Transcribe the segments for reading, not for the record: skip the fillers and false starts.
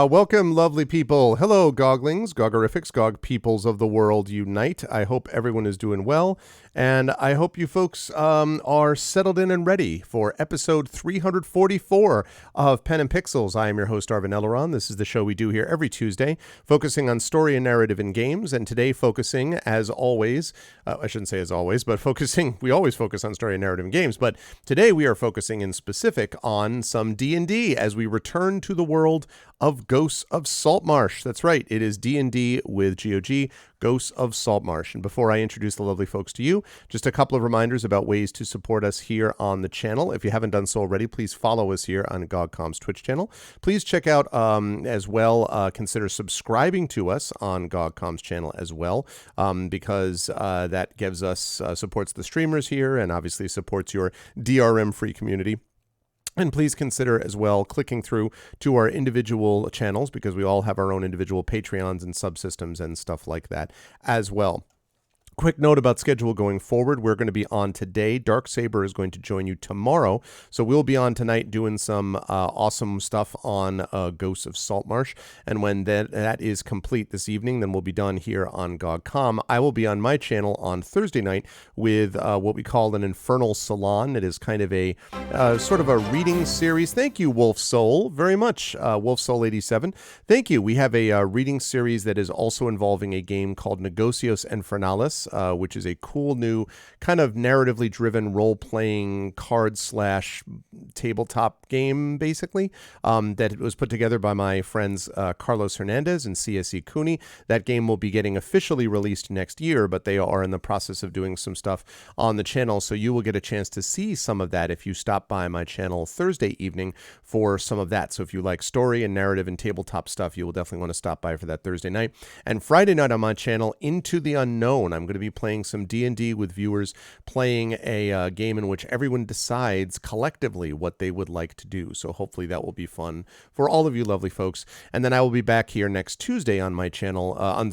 Welcome, lovely people. Hello, Goglings, Gogorifics, Gog peoples of the world unite. I hope everyone is doing well, and I hope you folks are settled in and ready for episode 344 of Pen and Pixels. I am your host, Arvin Elleron. This is the show we do here every Tuesday, focusing on story and narrative in games, and today focusing, as always, I shouldn't say as always, but we always focus on story and narrative in games, but today we are focusing in specific on some D&D as we return to the world of Ghosts of Saltmarsh. That's right, it is D&D with GOG, Ghosts of Saltmarsh. And before I introduce the lovely folks to you, just a couple of reminders about ways to support us here on the channel. If you haven't done so already, please follow us here on GOG.com's Twitch channel. Please check out as well, consider subscribing to us on GOG.com's channel as well, because that gives us, supports the streamers here and obviously supports your DRM-free community. And please consider as well clicking through to our individual channels, because we all have our own individual Patreons and subsystems and stuff like that as well. Quick note about schedule going forward. We're going to be on today. Darksaber is going to join you tomorrow. So we'll be on tonight doing some awesome stuff on Ghosts of Saltmarsh. And when that is complete this evening, then we'll be done here on GOG.com. I will be on my channel on Thursday night with what we call an Infernal Salon. It is kind of a sort of a reading series. Thank you, Wolf Soul, very much. Wolf Soul 87. Thank you. We have a reading series that is also involving a game called Negocios Infernalis, which is a cool new kind of narratively driven role-playing card/tabletop game, basically, that was put together by my friends Carlos Hernandez and CSE Cooney. That game will be getting officially released next year, but they are in the process of doing some stuff on the channel, so you will get a chance to see some of that if you stop by my channel Thursday evening for some of that. So if you like story and narrative and tabletop stuff, you will definitely want to stop by for that Thursday night. And Friday night on my channel, Into the Unknown, I'm going to be playing some D&D with viewers, playing a game in which everyone decides collectively what they would like to do. So hopefully that will be fun for all of you lovely folks. And then I will be back here next Tuesday on my channel. I'll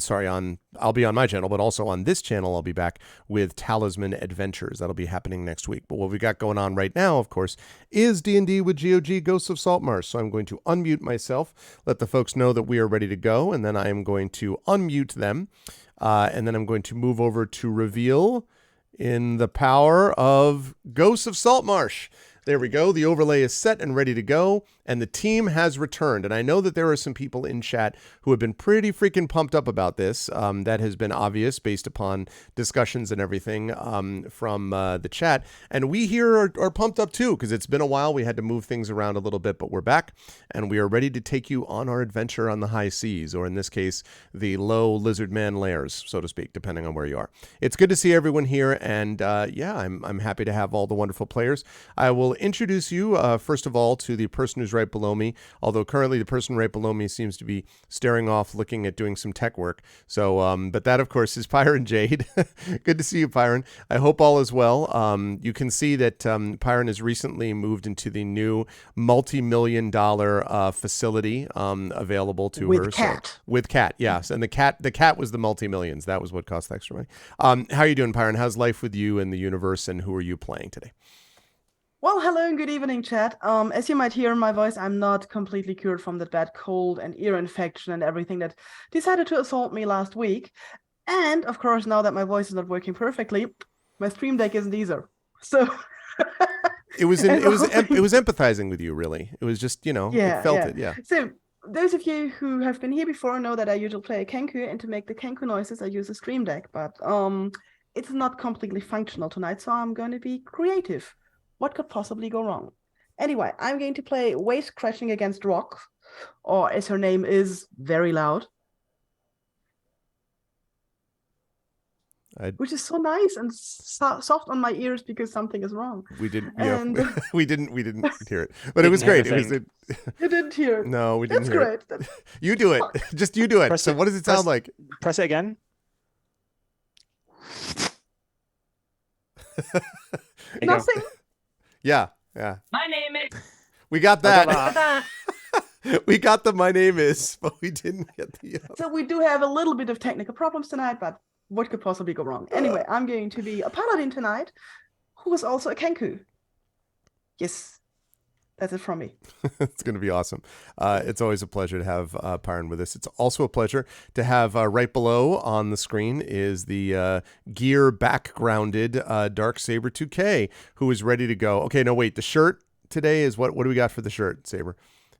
be on my channel, but also on this channel I'll be back with Talisman Adventures. That'll be happening next week. But what we got going on right now, of course, is D&D with GOG, Ghosts of Saltmarsh. So I'm going to unmute myself, let the folks know that we are ready to go, and then I am going to unmute them. And then I'm going to move over to reveal in the power of Ghosts of Saltmarsh. There we go. The overlay is set and ready to go, and the team has returned. And I know that there are some people in chat who have been pretty freaking pumped up about this. That has been obvious based upon discussions and everything from the chat. And we here are pumped up too, because it's been a while. We had to move things around a little bit, but we're back, and we are ready to take you on our adventure on the high seas, or in this case, the low lizard man layers, so to speak, depending on where you are. It's good to see everyone here, and yeah, I'm happy to have all the wonderful players. I will introduce you, first of all, to the person who's right below me. Although currently the person right below me seems to be staring off, looking at doing some tech work. So, but that of course is Pyron Jade. Good to see you, Pyron. I hope all is well. You can see that Pyron has recently moved into the new multi-million-dollar facility available to With her. cat. So with cat, yes, and the cat was the multi-millions. That was what cost extra money. How are you doing, Pyron? How's life with you and the universe, and who are you playing today? Well, hello and good evening, chat. As you might hear in my voice, I'm not completely cured from that bad cold and ear infection and everything that decided to assault me last week. And of course, now that my voice is not working perfectly, my stream deck isn't either. So It was as it was always, empathizing with you, really. It was just, it yeah, felt yeah. it, yeah. So those of you who have been here before know that I usually play a Kenku, and to make the Kenku noises, I use a stream deck. But it's not completely functional tonight, so I'm going to be creative. What could possibly go wrong? Anyway, I'm going to play Waste Crashing Against Rock, or as her name is, Very Loud. Which is so nice and soft on my ears because something is wrong. We didn't, And we didn't hear it, but it was great. You didn't hear it. No, we didn't That's hear great. it. You do it. Just you do it. So what does it sound like? Press it again. Nothing. Yeah. My name is. We got that. We got the my name is, but we didn't get the. So we do have a little bit of technical problems tonight, but what could possibly go wrong? Anyway, I'm going to be a paladin tonight, who is also a Kenku. Yes, that's it from me. It's going to be awesome. It's always a pleasure to have Pyron with us. It's also a pleasure to have right below on the screen is the gear backgrounded Dark Saber 2K, who is ready to go. Okay, no, wait. The shirt today is what do we got for the shirt, Saber?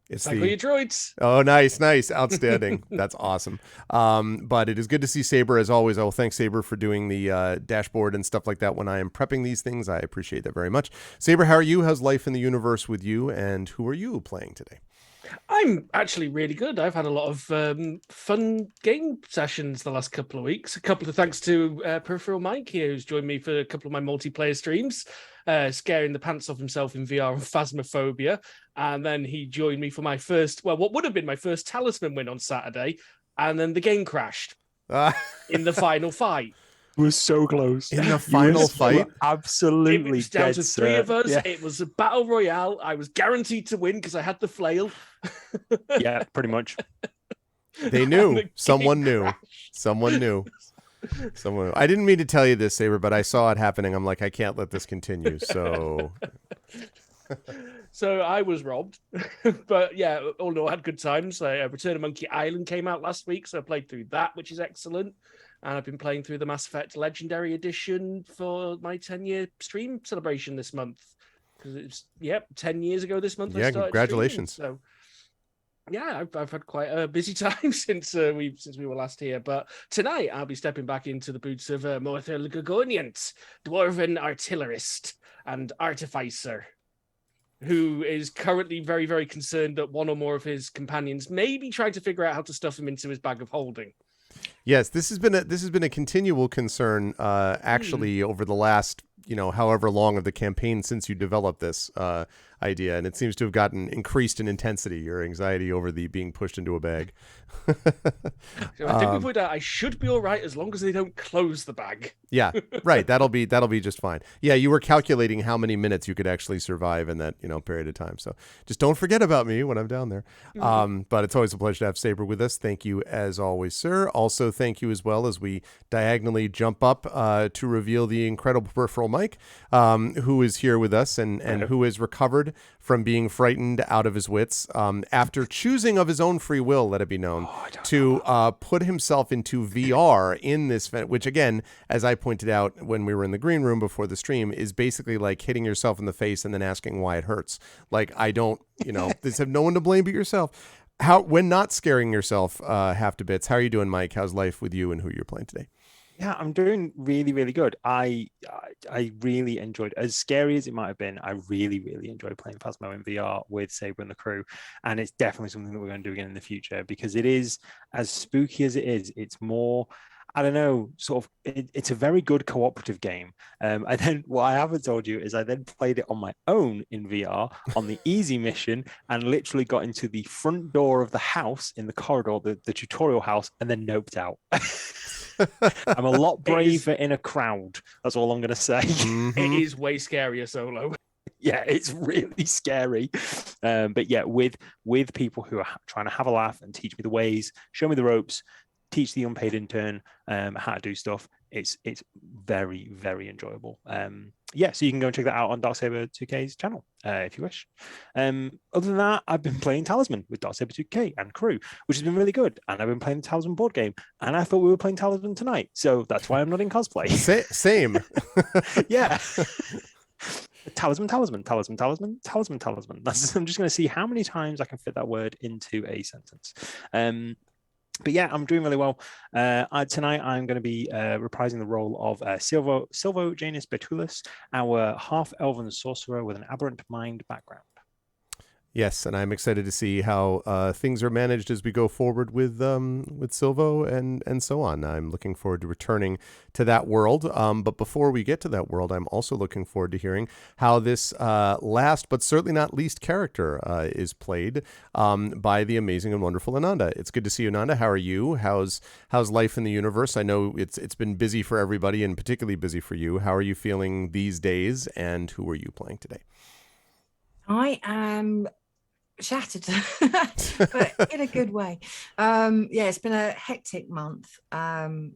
It's like your droids. Oh, nice. Outstanding. That's awesome. But it is good to see Saber as always. I will thank Saber for doing the dashboard and stuff like that when I am prepping these things. I appreciate that very much. Saber, how are you? How's life in the universe with you? And who are you playing today? I'm actually really good. I've had a lot of fun game sessions the last couple of weeks. A couple of thanks to Peripheral Mike here, who's joined me for a couple of my multiplayer streams, scaring the pants off himself in VR and Phasmophobia. And then he joined me for my first, what would have been my first Talisman win on Saturday. And then the game crashed in the final fight. It was so close. In the final fight? Absolutely. It was down to three of us. Yeah. It was a battle royale. I was guaranteed to win because I had the flail. Yeah, pretty much. They knew. Someone knew. Someone knew. I didn't mean to tell you this, Saber, but I saw it happening. I'm like, I can't let this continue. So So I was robbed. But yeah, all in all, I had good times. Return of Monkey Island came out last week, so I played through that, which is excellent. And I've been playing through the Mass Effect Legendary Edition for my 10-year stream celebration this month. Because it's 10 years ago this month. Yeah, I started congratulations. streaming, so yeah, I've had quite a busy time since we were last here. But tonight I'll be stepping back into the boots of Morthel Gagoniant, dwarven artillerist and artificer, who is currently very, very concerned that one or more of his companions may be trying to figure out how to stuff him into his bag of holding. Yes, this has been a continual concern actually over the last however long of the campaign since you developed this idea, and it seems to have gotten increased in intensity. Your anxiety over the being pushed into a bag. So I think we put out I should be all right as long as they don't close the bag. Yeah, right. That'll be just fine. Yeah, you were calculating how many minutes you could actually survive in that period of time. So just don't forget about me when I'm down there. But it's always a pleasure to have Saber with us. Thank you as always, sir. Also, thank you as well as we diagonally jump up to reveal the incredible Peripheral Mike, who is here with us and who has recovered from being frightened out of his wits after choosing of his own free will, let it be known, to put himself into VR in this, which again, as I pointed out when we were in the green room before the stream, is basically like hitting yourself in the face and then asking why it hurts. Like, I don't, this have no one to blame but yourself. When not scaring yourself half to bits, how are you doing, Mike? How's life with you and who you're playing today? Yeah, I'm doing really, really good. I really enjoyed, as scary as it might have been, I really, really enjoyed playing Phasmo in VR with Saber and the crew. And it's definitely something that we're going to do again in the future, because it is, as spooky as it is, it's more, I don't know, sort of, it's a very good cooperative game. And then what I haven't told you is I then played it on my own in VR on the easy mission and literally got into the front door of the house in the corridor, the tutorial house, and then noped out. I'm a lot braver in a crowd. That's all I'm going to say. It is way scarier solo. Yeah, it's really scary. But yeah, with people who are trying to have a laugh and teach me the ways, show me the ropes, teach the unpaid intern how to do stuff. It's very, very enjoyable. Yeah, so you can go and check that out on Darksaber 2K's channel if you wish. Other than that, I've been playing Talisman with Darksaber 2K and crew, which has been really good. And I've been playing the Talisman board game, and I thought we were playing Talisman tonight, so that's why I'm not in cosplay. Same. Yeah. Talisman. That's, I'm just going to see how many times I can fit that word into a sentence. But yeah, I'm doing really well. Tonight, I'm going to be reprising the role of Silvo Janus Betulus, our half-elven sorcerer with an aberrant mind background. Yes, and I'm excited to see how things are managed as we go forward with Silvo and so on. I'm looking forward to returning to that world. But before we get to that world, I'm also looking forward to hearing how this last but certainly not least character is played by the amazing and wonderful Ananda. It's good to see you, Ananda. How are you? How's life in the universe? I know it's been busy for everybody and particularly busy for you. How are you feeling these days? And who are you playing today? I am shattered, but in a good way. Yeah, it's been a hectic month. IRL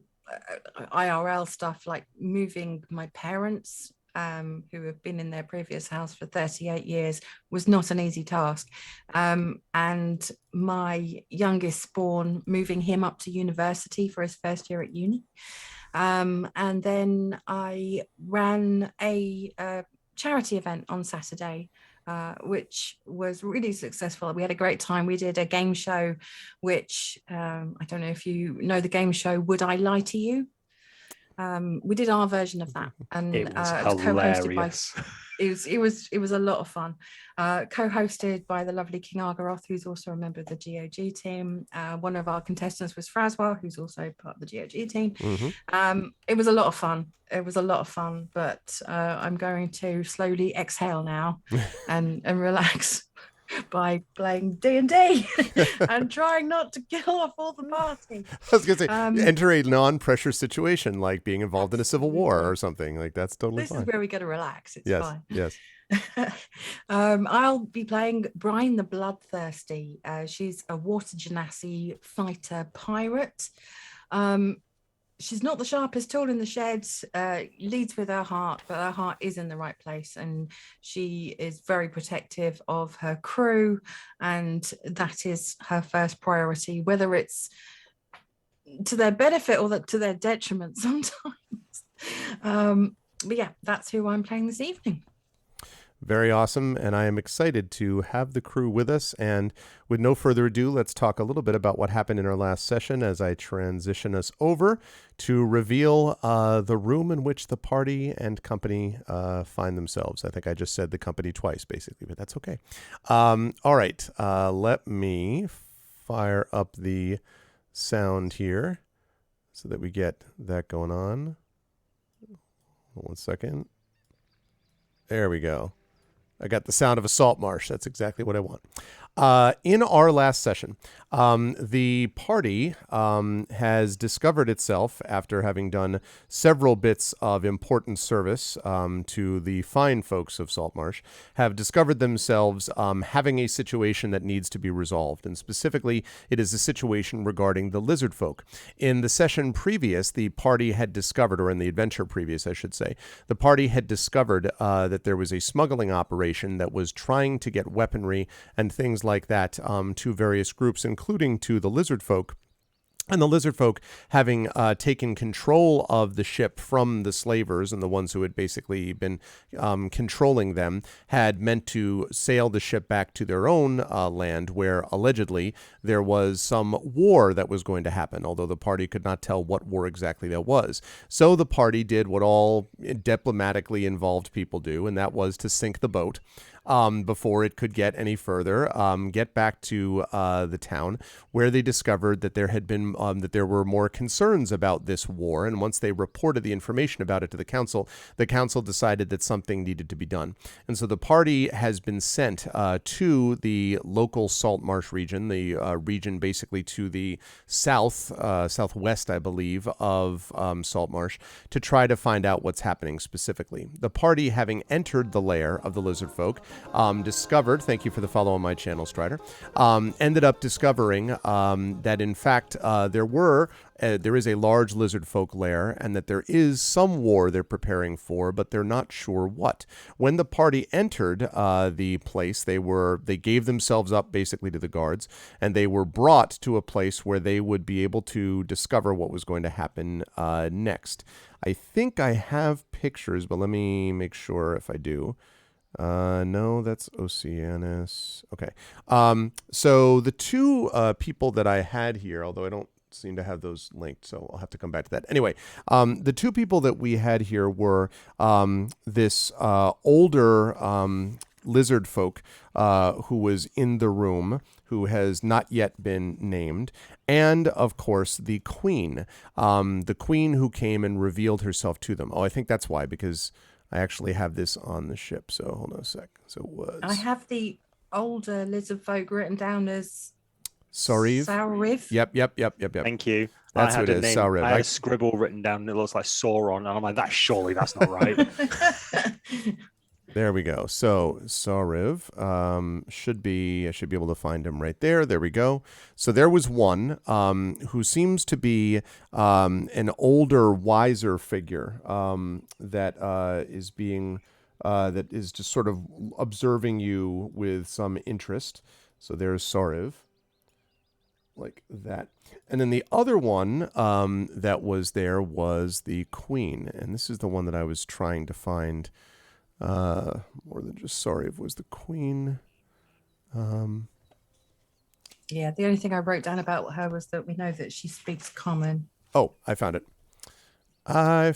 stuff like moving my parents, who have been in their previous house for 38 years, was not an easy task. And my youngest spawn, moving him up to university for his first year at uni. And then I ran a charity event on Saturday, which was really successful. We had a great time. We did a game show, which I don't know if you know the game show, Would I Lie to You? We did our version of that, and it was co-hosted by. hilarious. It was a lot of fun. Co-hosted by the lovely King Argaroth, who's also a member of the GOG team. One of our contestants was Fraswell, who's also part of the GOG team. It was a lot of fun. But I'm going to slowly exhale now and relax by playing D&D and trying not to kill off all the party. I was going to say, enter a non-pressure situation like being involved in a civil war or something. Like, that's totally fine. This is where we got to relax. It's fine. Yes. I'll be playing Brine the Bloodthirsty. She's a water genasi fighter pirate. She's not the sharpest tool in the sheds, leads with her heart, but her heart is in the right place. And she is very protective of her crew. And that is her first priority, whether it's to their benefit or to their detriment sometimes. But yeah, that's who I'm playing this evening. Very awesome, and I am excited to have the crew with us. And with no further ado, let's talk a little bit about what happened in our last session as I transition us over to reveal the room in which the party and company find themselves. I think I just said the company twice, basically, but that's okay. All right, let me fire up the sound here so that we get that going on. 1 second. There we go. I got the sound of a Saltmarsh. That's exactly what I want. In our last session, the party has discovered itself, after having done several bits of important service to the fine folks of Saltmarsh, have discovered themselves having a situation that needs to be resolved. And specifically, it is a situation regarding the lizard folk. In the session previous, the party had discovered, or in the adventure previous, I should say, the party had discovered that there was a smuggling operation that was trying to get weaponry and things like that to various groups, including to the lizard folk. And the lizard folk, having taken control of the ship from the slavers and the ones who had basically been controlling them, had meant to sail the ship back to their own land, where allegedly there was some war that was going to happen, although the party could not tell what war exactly that was. So the party did what all diplomatically involved people do, and that was to sink the boat. before it could get any further, get back to the town, where they discovered that there had been that there were more concerns about this war. And once they reported the information about it to the council decided that something needed to be done. And so the party has been sent to the local Saltmarsh region, the region basically to the southwest, I believe, of Saltmarsh, to try to find out what's happening specifically. The party, having entered the lair of the lizard folk, discovered, thank you for the follow on my channel, Strider, ended up discovering that in fact there is a large lizard folk lair, and that there is some war they're preparing for, but they're not sure what. When the party entered the place, they gave themselves up basically to the guards, and they were brought to a place where they would be able to discover what was going to happen next. I think I have pictures, but let me make sure if I do. No, that's Oceanus. Okay. So the two people that I had here, although I don't seem to have those linked, so I'll have to come back to that. Anyway, the two people that we had here were this older lizard folk who was in the room, who has not yet been named, and of course the queen who came and revealed herself to them. Oh, I think that's why, because I actually have this on the ship. So hold on a sec. So it was. I have the older lizard folk written down as Sauriv. Sauriv. Yep. Thank you. That's I what had it a is. name. Sauriv. I had a scribble written down. It looks like Sauron, and I'm like, that's not right. There we go. So Sauriv I should be able to find him right there. There we go. So there was one who seems to be an older, wiser figure that is just sort of observing you with some interest. So there's Sauriv, like that. And then the other one that was there was the queen, and this is the one that I was trying to find. More than just Sauriv was the queen. Yeah, the only thing I wrote down about her was that we know that she speaks common. Oh, I found it. Okay.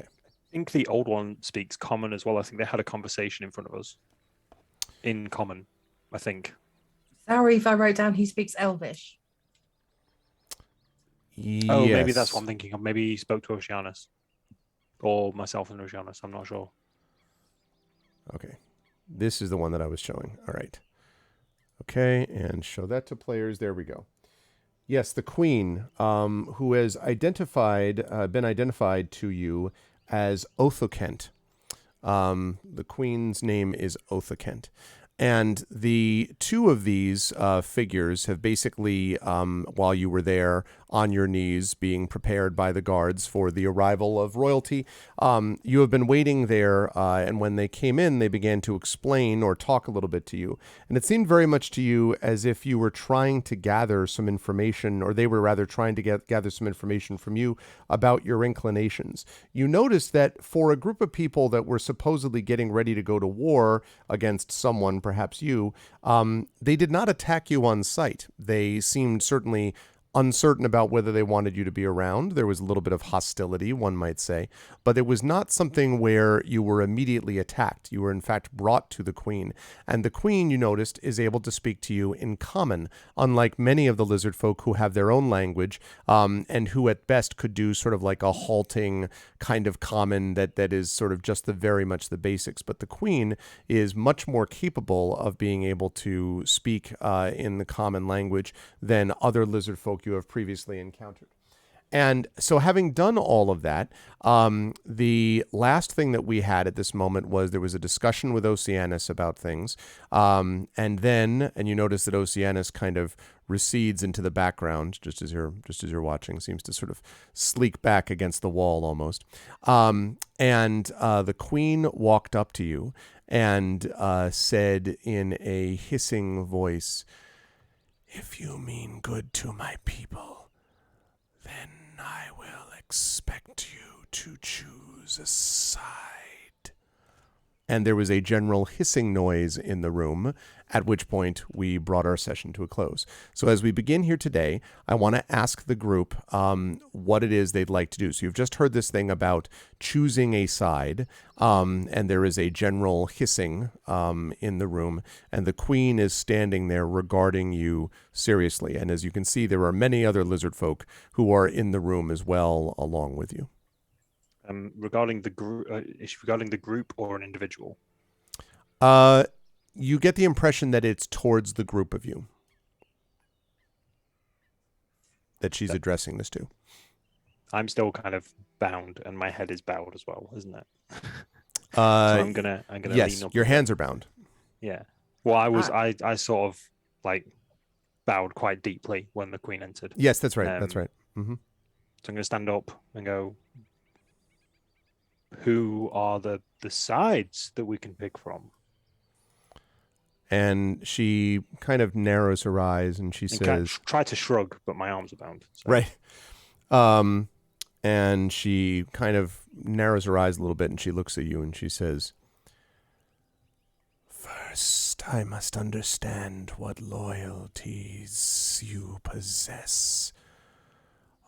I think the old one speaks common as well. I think they had a conversation in front of us in common, I think. Sauriv, I wrote down he speaks Elvish. Yes. Oh, maybe that's what I'm thinking of. Maybe he spoke to Oceanus. Or myself and Oceanus, I'm not sure. Okay. This is the one that I was showing. All right. Okay, and show that to players. There we go. Yes, the queen, who has been identified to you as Othokent. The queen's name is Othokent. And the two of these figures have basically, while you were there on your knees being prepared by the guards for the arrival of royalty, you have been waiting there, and when they came in, they began to explain or talk a little bit to you. And it seemed very much to you as if you were trying to gather some information, or they were rather trying to gather some information from you about your inclinations. You noticed that for a group of people that were supposedly getting ready to go to war against someone, perhaps you, they did not attack you on sight. They seemed certainly uncertain about whether they wanted you to be around. There was a little bit of hostility, one might say, but it was not something where you were immediately attacked. You were in fact brought to the queen, and the queen, you noticed, is able to speak to you in common, unlike many of the lizard folk who have their own language, and who at best could do sort of like a halting kind of common that is sort of just very much the basics. But the queen is much more capable of being able to speak in the common language than other lizard folk you have previously encountered. And so having done all of that, the last thing that we had at this moment was there was a discussion with Oceanus about things. And you notice that Oceanus kind of recedes into the background, just as you're watching, seems to sort of sleek back against the wall almost. And the queen walked up to you and said in a hissing voice, "If you mean good to my people, then I will expect you to choose a side." And there was a general hissing noise in the room at which point we brought our session to a close. So as we begin here today, I want to ask the group what it is they'd like to do. So you've just heard this thing about choosing a side, and there is a general hissing in the room, and the queen is standing there regarding you seriously. And as you can see, there are many other lizard folk who are in the room as well along with you. Regarding the group, is regarding the group or an individual? You get the impression that it's towards the group of you that she's addressing this to. I'm still kind of bound, and my head is bowed as well, isn't it? So I'm gonna yes, lean up. Your hands are bound. Yeah. Well, I sort of like bowed quite deeply when the queen entered. Yes, that's right. That's right. Mm-hmm. So I'm gonna stand up and go, who are the sides that we can pick from? And she kind of narrows her eyes and she says, try to shrug, but my arms are bound. So. Right. And she kind of narrows her eyes a little bit and she looks at you and she says, first, I must understand what loyalties you possess.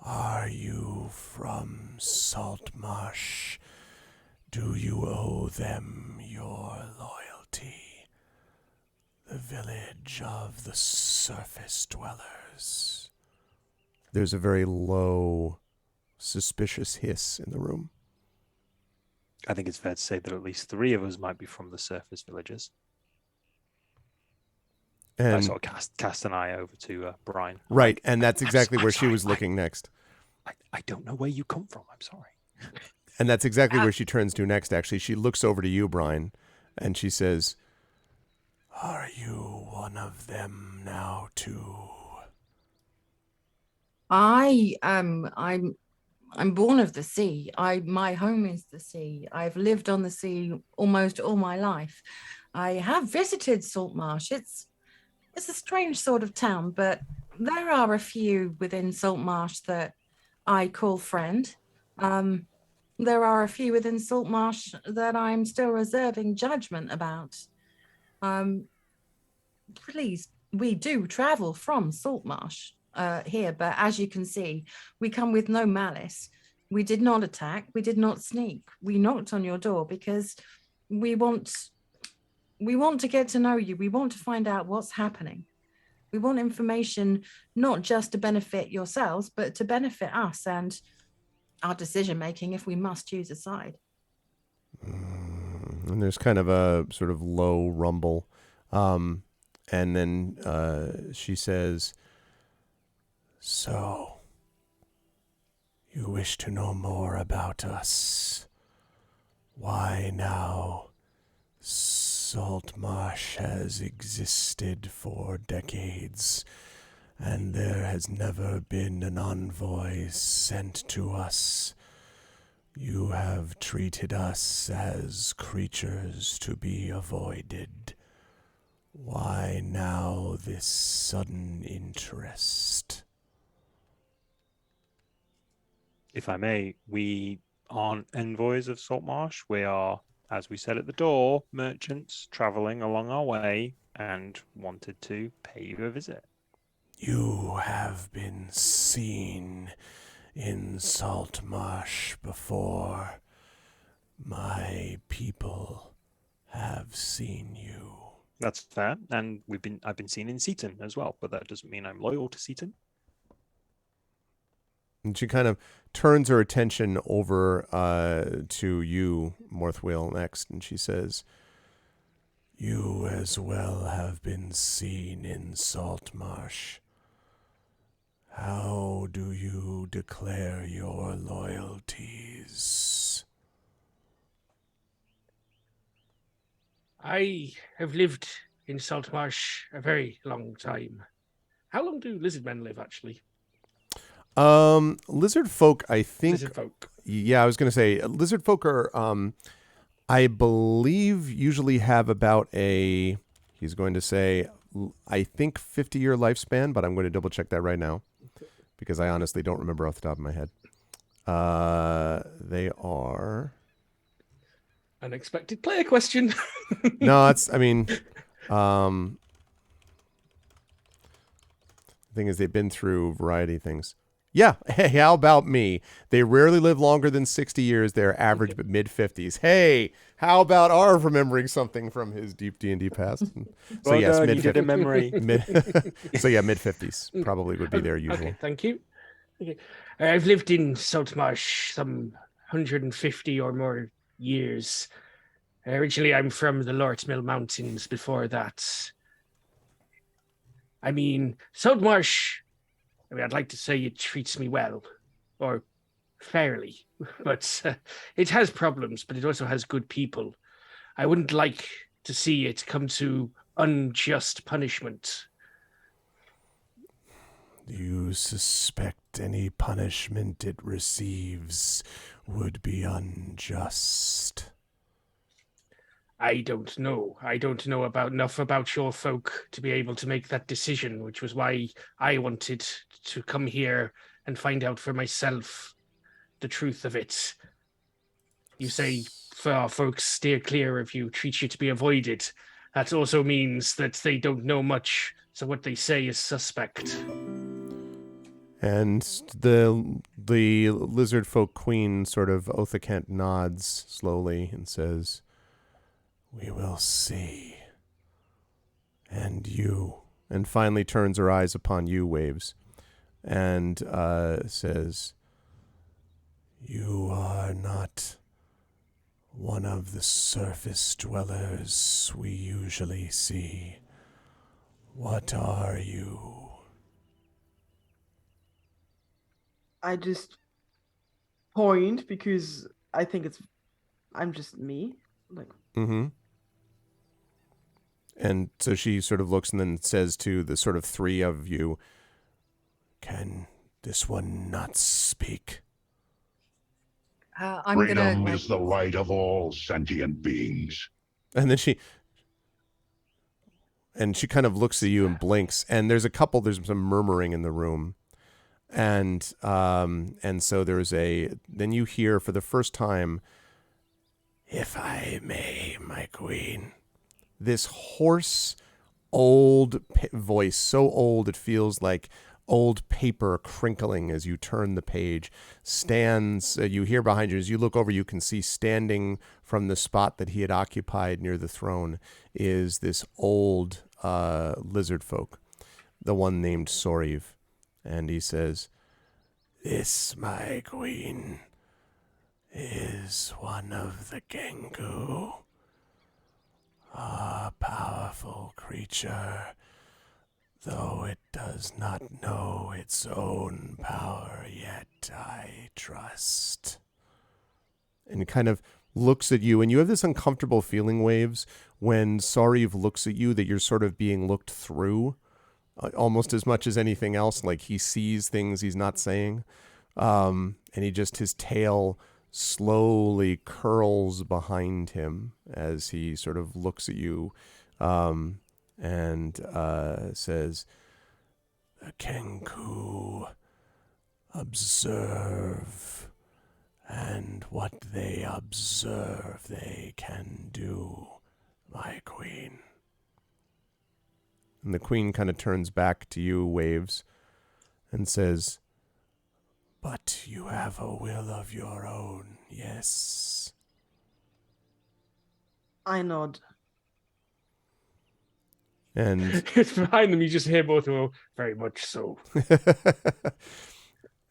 Are you from Saltmarsh? Do you owe them your loyalty? The village of the surface dwellers. There's a very low, suspicious hiss in the room. I think it's fair to say that at least 3 of us might be from the surface villages. And I sort of cast an eye over to Brian. Right, and that's exactly where she was looking next. I don't know where you come from. I'm sorry. And that's exactly where she turns to next, actually. She looks over to you, Brian, and she says, are you one of them now, too? I'm born of the sea. My home is the sea. I've lived on the sea almost all my life. I have visited Saltmarsh. It's a strange sort of town, but there are a few within Saltmarsh that I call friend. There are a few within Saltmarsh that I'm still reserving judgment about. Please, we do travel from Saltmarsh here, but as you can see, we come with no malice. We did not attack. We did not sneak. We knocked on your door because we want to get to know you. We want to find out what's happening. We want information not just to benefit yourselves, but to benefit us and our decision making if we must choose a side. And there's kind of a sort of low rumble. And then she says, so, you wish to know more about us. Why now? Saltmarsh has existed for decades, and there has never been an envoy sent to us. You have treated us as creatures to be avoided. Why now this sudden interest? If I may, we aren't envoys of Saltmarsh. We are, as we said at the door, merchants traveling along our way and wanted to pay you a visit. You have been seen in Saltmarsh before. My people have seen you. That's fair, and I've been seen in Seaton as well, but that doesn't mean I'm loyal to Seaton. And she kind of turns her attention over to you, Morthwheel, next, and she says, you as well have been seen in Saltmarsh. How do you declare your loyalties? I have lived in Saltmarsh a very long time. How long do lizard men live, actually? Lizard folk, I think. Lizard folk. Yeah, I was going to say lizard folk are, I believe, usually have about he's going to say, I think 50-year lifespan, but I'm going to double check that right now because I honestly don't remember off the top of my head. They are. Unexpected player question. No, it's, The thing is, they've been through variety of things. Yeah. Hey, how about me? They rarely live longer than 60 years. They're average but mid-50s. Hey, how about Arv remembering something from his deep D&D past? So Well yes, done, you did a mid-50s. memory. So yeah, mid-50s probably would be their usual. Okay, thank you. Okay. I've lived in Saltmarsh some 150 or more years. Originally, I'm from the Lort Mill Mountains. Before that, I mean, Saltmarsh, I mean, I'd like to say it treats me well, or fairly, but it has problems, but it also has good people. I wouldn't like to see it come to unjust punishment. You suspect any punishment it receives would be unjust. I don't know. I don't know enough about your folk to be able to make that decision, which was why I wanted to come here and find out for myself the truth of it. You say for our folks steer clear of you, treat you to be avoided. That also means that they don't know much, so what they say is suspect. And the lizard folk queen sort of Othakent nods slowly and says, "We will see." And you, and finally turns her eyes upon you, Waves, and says, "You are not one of the surface dwellers we usually see. What are you?" I just point because I think I'm just me. Like, Mm-hmm. And so she sort of looks and then says to the sort of three of you, "Can this one not speak?" I'm Freedom gonna. is the right of all sentient beings. And then she kind of looks at you and blinks. And there's some murmuring in the room. And so then you hear for the first time, "If I may, my queen," this hoarse, old voice, so old it feels like old paper crinkling as you turn the page, stands, you hear behind you, as you look over, you can see standing from the spot that he had occupied near the throne is this old lizard folk, the one named Soriv. And he says, "This, my queen, is one of the Gengu. A powerful creature, though it does not know its own power yet, I trust." And kind of looks at you, and you have this uncomfortable feeling, Waves, when Sariv looks at you, that you're sort of being looked through, almost as much as anything else. Like he sees things he's not saying. And his tail slowly curls behind him as he sort of looks at you, and says, "The Kenku observe, and what they observe they can do, my queen." And the queen kind of turns back to you, Waves, and says, "But you have a will of your own, yes?" I nod. And It's behind them. You just hear both of them. Very much so.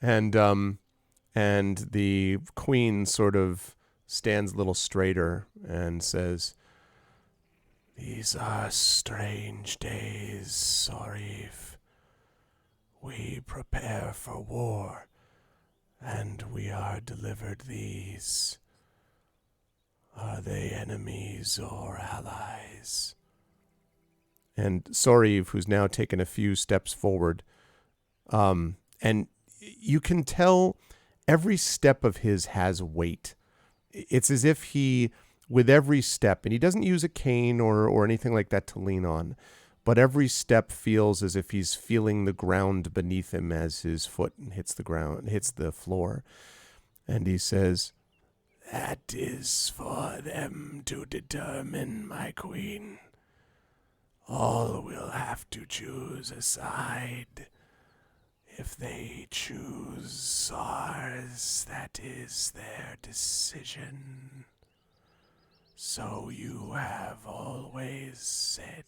and the queen sort of stands a little straighter and says, "These are strange days, Sariv. We prepare for war, and we are delivered these. Are they enemies or allies?" And Soriv, who's now taken a few steps forward, and you can tell every step of his has weight. It's as if he, with every step, and he doesn't use a cane or anything like that to lean on, but every step feels as if he's feeling the ground beneath him as his foot hits the floor. And he says, "That is for them to determine, my queen. All will have to choose a side, If they choose ours, that is their decision. So you have always said.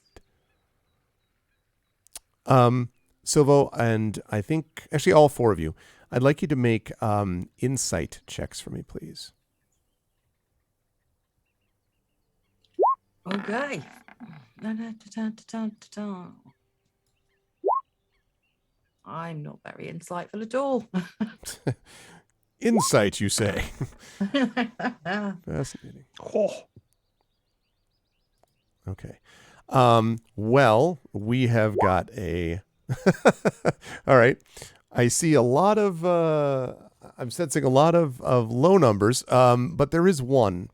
Silvo, and I think actually all four of you, I'd like you to make insight checks for me, please. Okay. Da-da-da-da-da-da-da. I'm not very insightful at all. Insight, you say? Fascinating. Oh, Okay. Well, we have got a. All right. I see a lot of. I'm sensing a lot of low numbers, but there is one,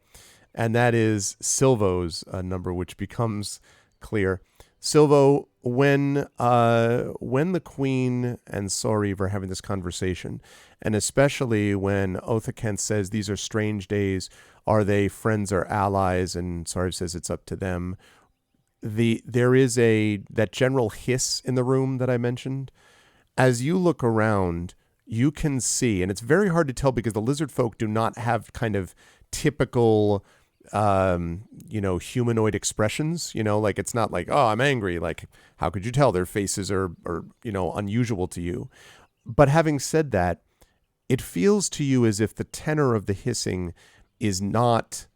and that is Silvo's number, which becomes clear. Silvo, when the Queen and Soriv are having this conversation, and especially when Othakent says these are strange days, are they friends or allies? And Soriv says it's up to them. There is that general hiss in the room that I mentioned. As you look around, you can see, and it's very hard to tell because the lizard folk do not have kind of typical humanoid expressions, like it's not like, oh, I'm angry. Like, how could you tell? Their faces are unusual to you. But having said that, it feels to you as if the tenor of the hissing is not,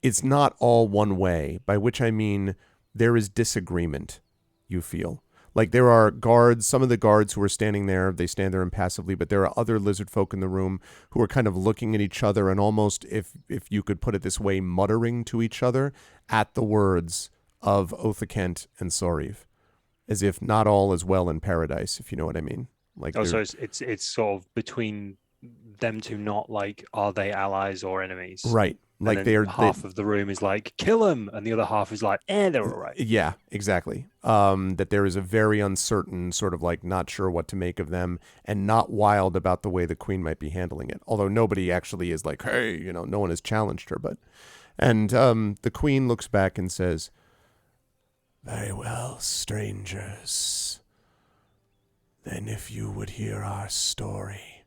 it's not all one way, by which I mean there is disagreement, you feel. Like there are guards, some of the guards who are standing there, they stand there impassively, but there are other lizard folk in the room who are kind of looking at each other and almost, if you could put it this way, muttering to each other at the words of Othakent and Soriv, as if not all is well in paradise, if you know what I mean. Like, so it's sort of between them two, not like, are they allies or enemies? Right. Like half of the room is like, kill them, and the other half is like, they're all right. Yeah, exactly. That there is a very uncertain, sort of like not sure what to make of them, and not wild about the way the Queen might be handling it. Although nobody actually is like, hey, no one has challenged her. And the Queen looks back and says, "Very well, strangers. Then if you would hear our story,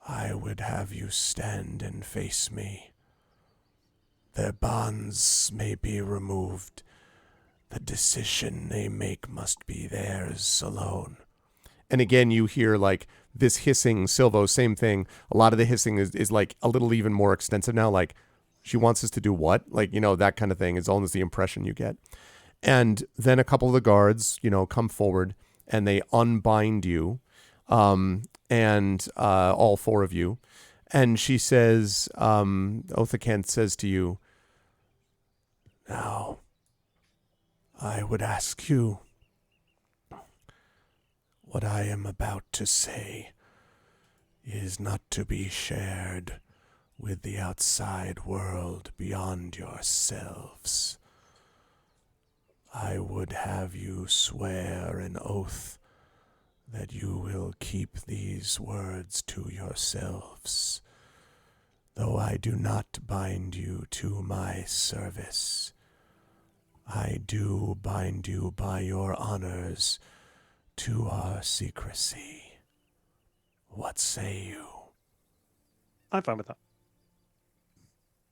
I would have you stand and face me. Their bonds may be removed. The decision they make must be theirs alone." And again, you hear like this hissing, Silvo, same thing. A lot of the hissing is like a little even more extensive now. Like, she wants us to do what? Like, that kind of thing is almost the impression you get. And then a couple of the guards, come forward and they unbind you. And all four of you. And she says, Othakent says to you, "Now, I would ask you, what I am about to say is not to be shared with the outside world beyond yourselves. I would have you swear an oath that you will keep these words to yourselves. Though I do not bind you to my service, I do bind you by your honors to our secrecy. What say you?" I'm fine with that.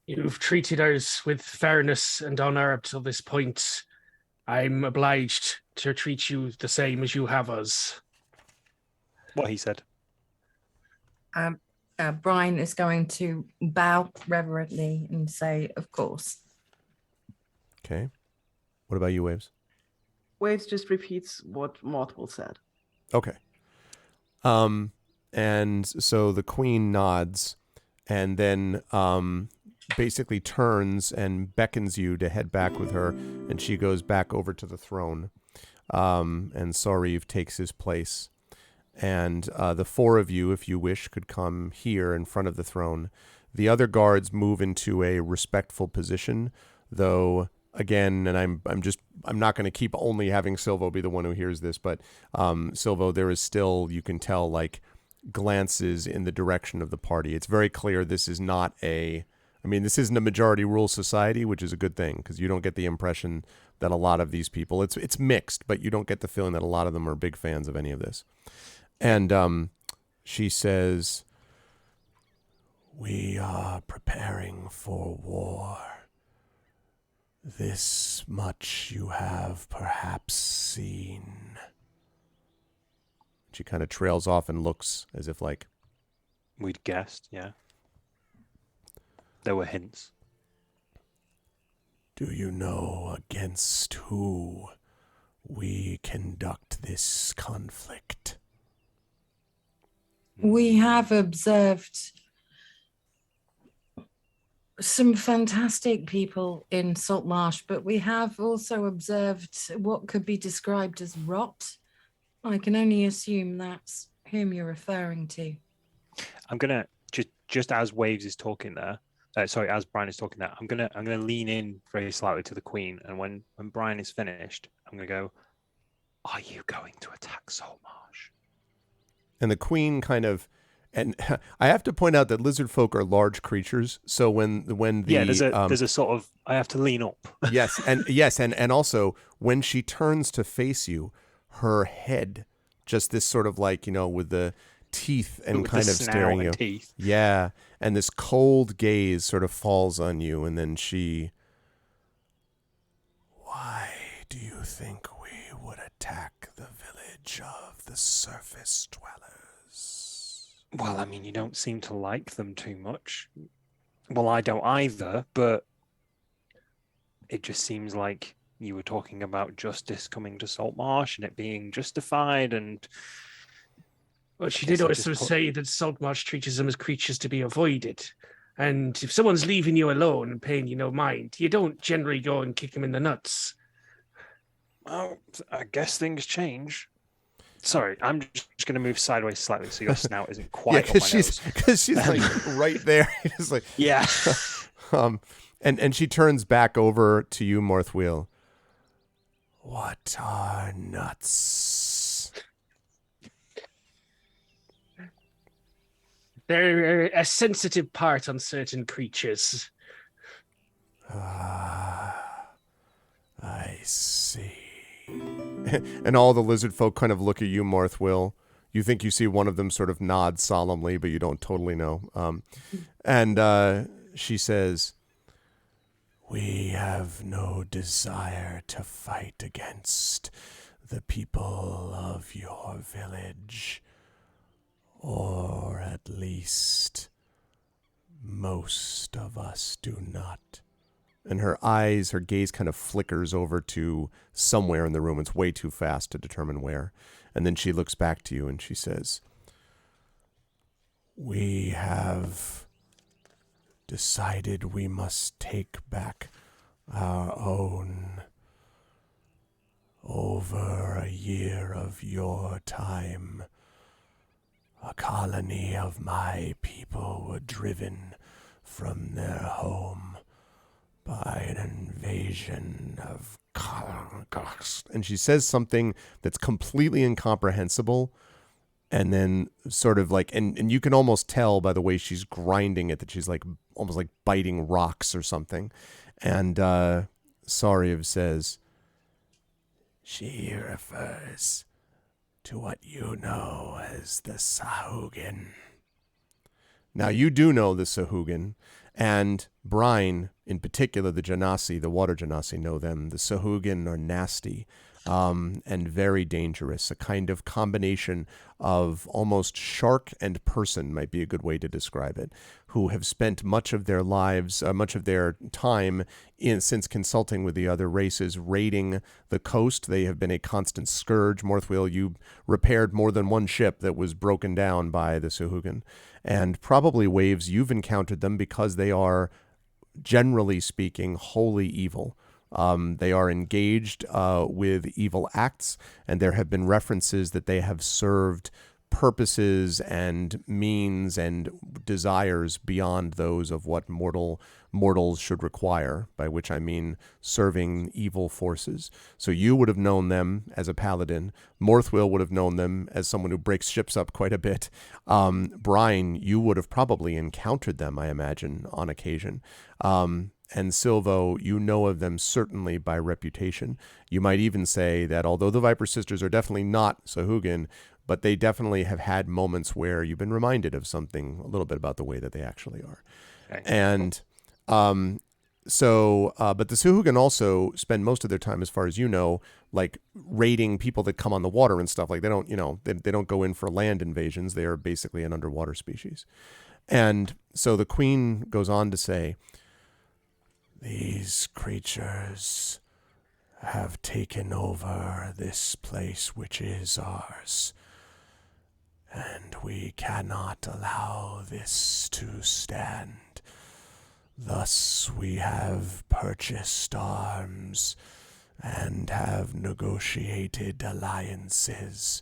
You've treated us with fairness and honor up till this point. I'm obliged to treat you the same as you have us. What he said. Brian is going to bow reverently and say, "Of course." Okay. What about you, Waves? Waves just repeats what Mortal said. Okay. And so the Queen nods and then basically turns and beckons you to head back with her, and she goes back over to the throne. And Soriv takes his place. And the four of you, if you wish, could come here in front of the throne. The other guards move into a respectful position, though, again, and I'm not going to keep only having Silvo be the one who hears this, but Silvo, there is still, you can tell, like, glances in the direction of the party. It's very clear this is not a I mean, this isn't a majority rule society, which is a good thing because you don't get the impression that a lot of these people, it's mixed, but you don't get the feeling that a lot of them are big fans of any of this. And she says, we are preparing for war. This much you have perhaps seen. She kind of trails off and looks as if like... We'd guessed, yeah. There were hints. Do you know against who we conduct this conflict? We have observed some fantastic people in Saltmarsh, but we have also observed what could be described as rot. I can only assume that's whom you're referring to. I'm gonna just as Waves is talking there. As Brian is talking there, I'm gonna lean in very slightly to the Queen, and when Brian is finished, I'm gonna go, "Are you going to attack Saltmarsh?" And the Queen kind of, and I have to point out that lizard folk are large creatures. So when the there's a sort of, I have to lean up. yes, and also when she turns to face you, her head, just this sort of like, with the teeth and With kind the of snout staring and you. teeth. Yeah, and this cold gaze sort of falls on you, and then she, why do you think we would attack the village of the surface dwellers? Well, I mean, you don't seem to like them too much. Well, I don't either, but it just seems like you were talking about justice coming to Saltmarsh and it being justified, and Well, she did also say that Saltmarsh treats them as creatures to be avoided. And if someone's leaving you alone and paying you no mind, you don't generally go and kick them in the nuts. Well, I guess things change. Sorry, I'm just going to move sideways slightly so your snout isn't quite on my nose. Because she's like right there. It's like, yeah. And she turns back over to you, Morthwheel. What are nuts? They're a sensitive part on certain creatures. I see. And all the lizard folk kind of look at you, Morthwheel. You think you see one of them sort of nod solemnly, but you don't totally know. And she says, we have no desire to fight against the people of your village. Or at least most of us do not. And her gaze kind of flickers over to somewhere in the room. It's way too fast to determine where. And then she looks back to you and she says, we have decided we must take back our own. Over a year of your time, a colony of my people were driven from their home by an invasion of Kargox. And she says something that's completely incomprehensible, and then sort of like, and you can almost tell by the way she's grinding it that she's like almost like biting rocks or something. And Sariev says, she refers to what you know as the Sahugin. Now, you do know the Sahugin, and Brine, in particular, the Genasi, the water Genasi, know them. The Sahugin are nasty and very dangerous, a kind of combination of almost shark and person might be a good way to describe it, who have spent much of their lives, much of their time since consulting with the other races, raiding the coast. They have been a constant scourge. Morthwheel, you repaired more than one ship that was broken down by the Sahugin. And probably, Waves, you've encountered them because they are, generally speaking, wholly evil. They are engaged with evil acts, and there have been references that they have served purposes and means and desires beyond those of what mortals should require, by which I mean serving evil forces. So you would have known them as a paladin. Morthwill would have known them as someone who breaks ships up quite a bit. Brian, you would have probably encountered them, I imagine, on occasion. And Silvo, you know of them certainly by reputation. You might even say that although the Viper Sisters are definitely not Sahuagin, but they definitely have had moments where you've been reminded of something a little bit about the way that they actually are. Okay. And but the Sahuagin also spend most of their time, as far as you know, like raiding people that come on the water and stuff. Like they don't, they don't go in for land invasions. They are basically an underwater species. And so the queen goes on to say, these creatures have taken over this place which is ours, and we cannot allow this to stand. Thus we have purchased arms and have negotiated alliances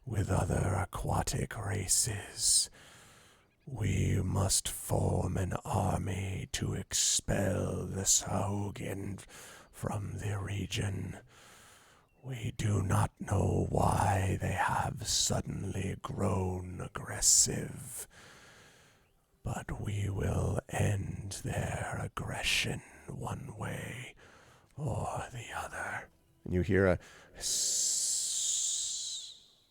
with other aquatic races. We must form an army to expel the Sahuagin from the region. We do not know why they have suddenly grown aggressive, but we will end their aggression one way or the other. And you hear a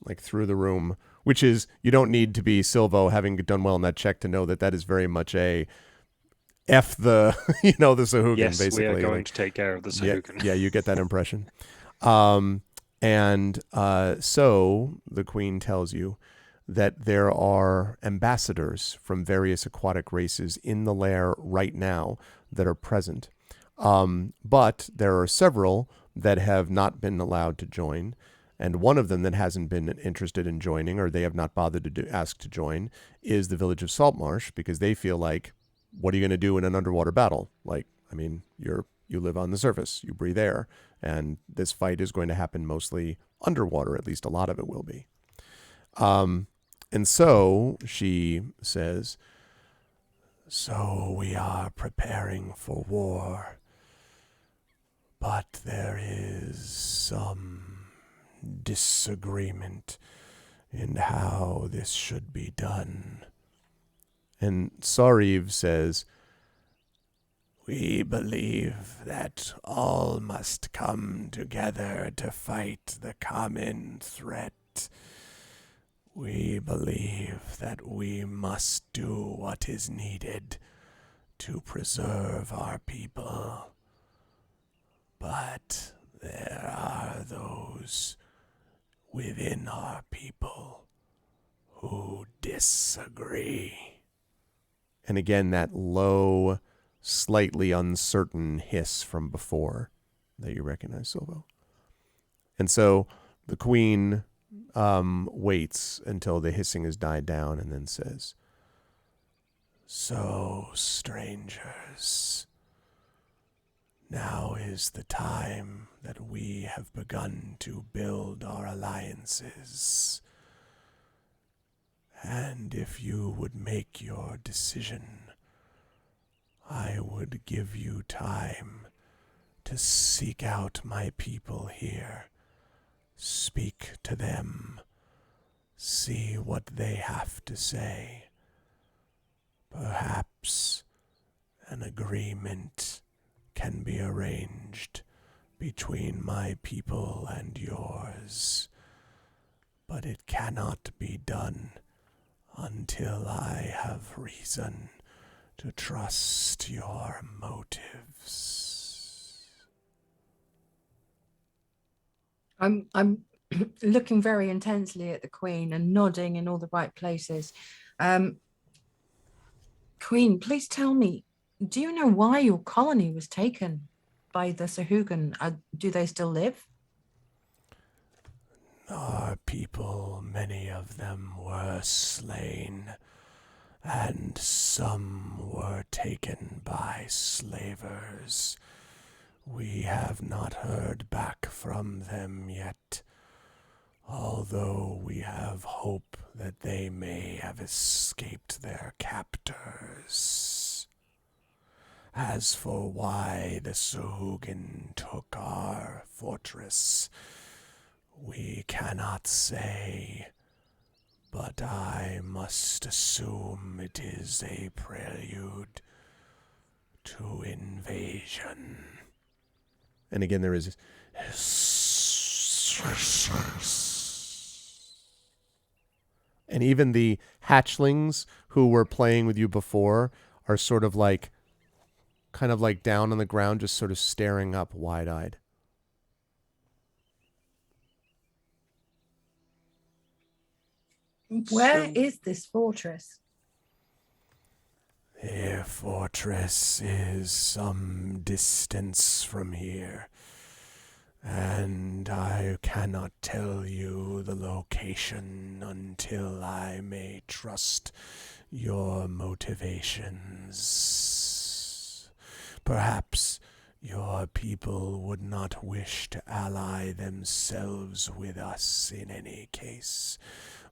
like through the room, which is, you don't need to be Silvo having done well in that check to know that that is very much a F the, the Sahuagin, Yes, basically. we are going to take care of the Sahuagin. Yeah, you get that impression. So the queen tells you that there are ambassadors from various aquatic races in the lair right now that are present. But there are several that have not been allowed to join. And one of them that hasn't been interested in joining, or they have not bothered to ask to join, is the village of Saltmarsh, because they feel like, what are you going to do in an underwater battle? Like, I mean, you live on the surface, you breathe air, and this fight is going to happen mostly underwater. At least a lot of it will be. And so she says, so we are preparing for war, but there is some disagreement in how this should be done. And Sariv says, we believe that all must come together to fight the common threat. We believe that we must do what is needed to preserve our people. But there are those within our people who disagree. And again, that low, slightly uncertain hiss from before that you recognize, Silvo. And so the queen waits until the hissing has died down and then says, so, strangers, now is the time that we have begun to build our alliances. And if you would make your decision, I would give you time to seek out my people here, speak to them, see what they have to say. Perhaps an agreement can be arranged between my people and yours, but it cannot be done until I have reason to trust your motives. I'm looking very intensely at the Queen and nodding in all the right places. Queen, please tell me, do you know why your colony was taken by the Sahuagin? Do they still live? Our people, many of them were slain, and some were taken by slavers. We have not heard back from them yet. although we have hope that they may have escaped their captors. As for why the Sahuagin took our fortress, we cannot say, but I must assume it is a prelude to invasion. And again, there is... And even the hatchlings who were playing with you before are sort of like, kind of like down on the ground, just sort of staring up wide-eyed. Where is this fortress? The fortress is some distance from here, and I cannot tell you the location until I may trust your motivations. Perhaps your people would not wish to ally themselves with us in any case,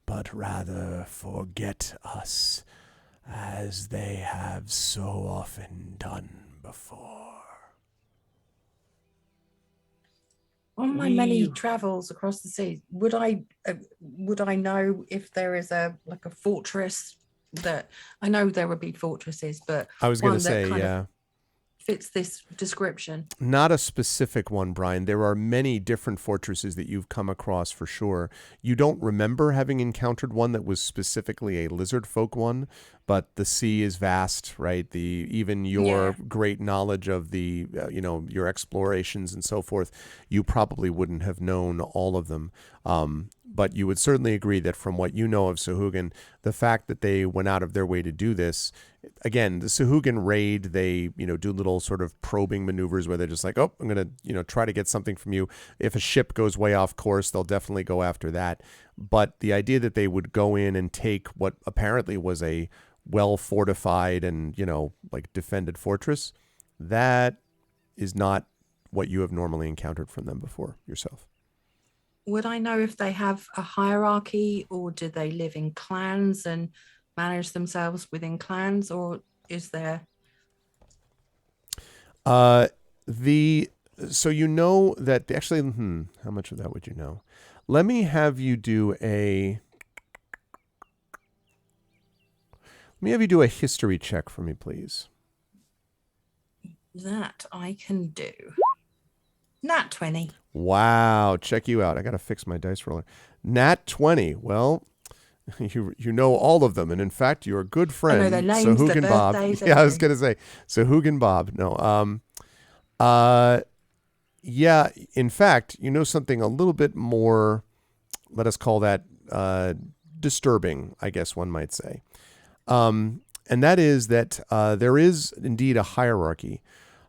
but rather forget us, as they have so often done before. On my many travels across the sea, would I know if there is a fortress that I know there would be fortresses, but I was going to one that say, kind of yeah. fits this description? Not a specific one, Brian. There are many different fortresses that you've come across for sure. You don't remember having encountered one that was specifically a lizard folk one, but the sea is vast, right? Even your great knowledge of the, your explorations and so forth, you probably wouldn't have known all of them. But you would certainly agree that from what you know of Sahuagin, the fact that they went out of their way to do this, again, the Sahuagin raid, they, do little sort of probing maneuvers where they're just like, oh, I'm going to, try to get something from you. If a ship goes way off course, they'll definitely go after that. But the idea that they would go in and take what apparently was a well-fortified and, defended fortress, that is not what you have normally encountered from them before yourself. Would I know if they have a hierarchy, or do they live in clans and manage themselves within clans, or is there? So you know that actually, how much of that would you know? Let me have you do a history check for me, please. That I can do. Nat 20. Wow, check you out. I got to fix my dice roller. Nat 20. Well, you know all of them, and in fact, your good friend, I know their names, Sahuagin their Bob. birthdays, Yeah, I was everything. going to say Sahuagin Bob. No, yeah. In fact, you know something a little bit more. Let us call that disturbing, I guess one might say, and that is that there is indeed a hierarchy.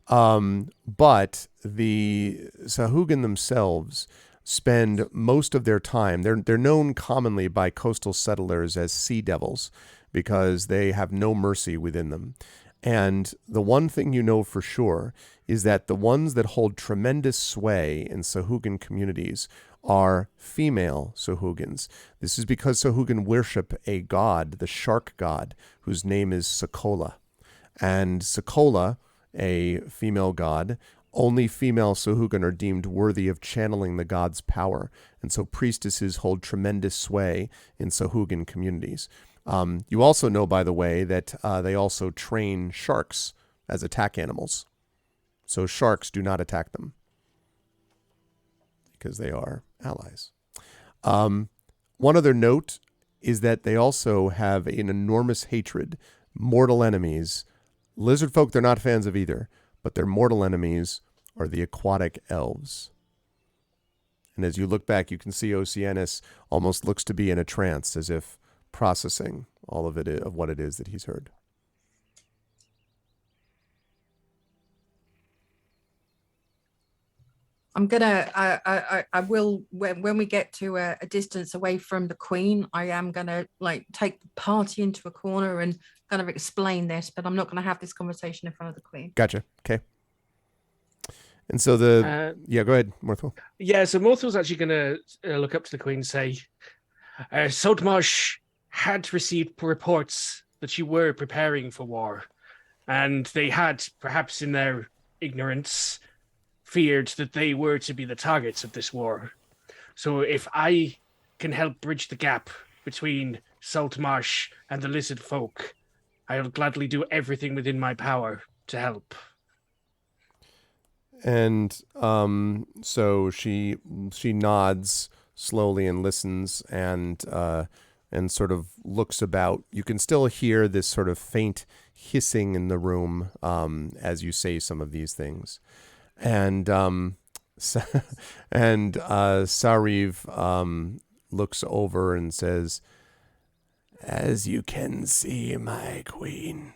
But the Sahuagin themselves spend most of their time, they're known commonly by coastal settlers as sea devils because they have no mercy within them. And the one thing you know for sure is that the ones that hold tremendous sway in Sahuagin communities are female Sahuagins. This is because Sahuagin worship a god, the shark god, whose name is Sokola. And Sokola, a female god, only female Sahuagin are deemed worthy of channeling the god's power. And so priestesses hold tremendous sway in Sahuagin communities. You also know, by the way, that they also train sharks as attack animals. So sharks do not attack them because they are allies. One other note is that they also have an enormous hatred, mortal enemies. Lizard folk, they're not fans of either, but their mortal enemies are the aquatic elves. And as you look back, you can see Oceanus almost looks to be in a trance, as if processing all of it, of what it is that he's heard. I'm gonna. I will when we get to a distance away from the Queen. I am gonna take the party into a corner and kind of explain this, but I'm not gonna have this conversation in front of the Queen. Gotcha. Okay. And so yeah, go ahead, Morthwell. Yeah, so Morthal's actually going to look up to the Queen and say, Saltmarsh had received reports that you were preparing for war, and they had, perhaps in their ignorance, feared that they were to be the targets of this war. So if I can help bridge the gap between Saltmarsh and the lizard folk, I'll gladly do everything within my power to help. And so she nods slowly and listens and sort of looks about. You can still hear this sort of faint hissing in the room as you say some of these things. And Sariv looks over and says, "As you can see, my queen,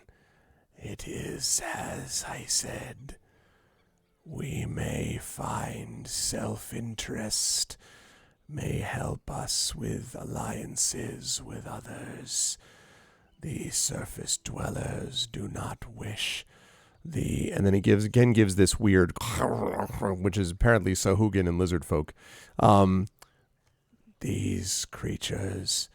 it is as I said. We may find self-interest may help us with alliances with others. The surface dwellers do not wish the..." And then he gives this weird, which is apparently Sahuagin and lizard folk. These creatures,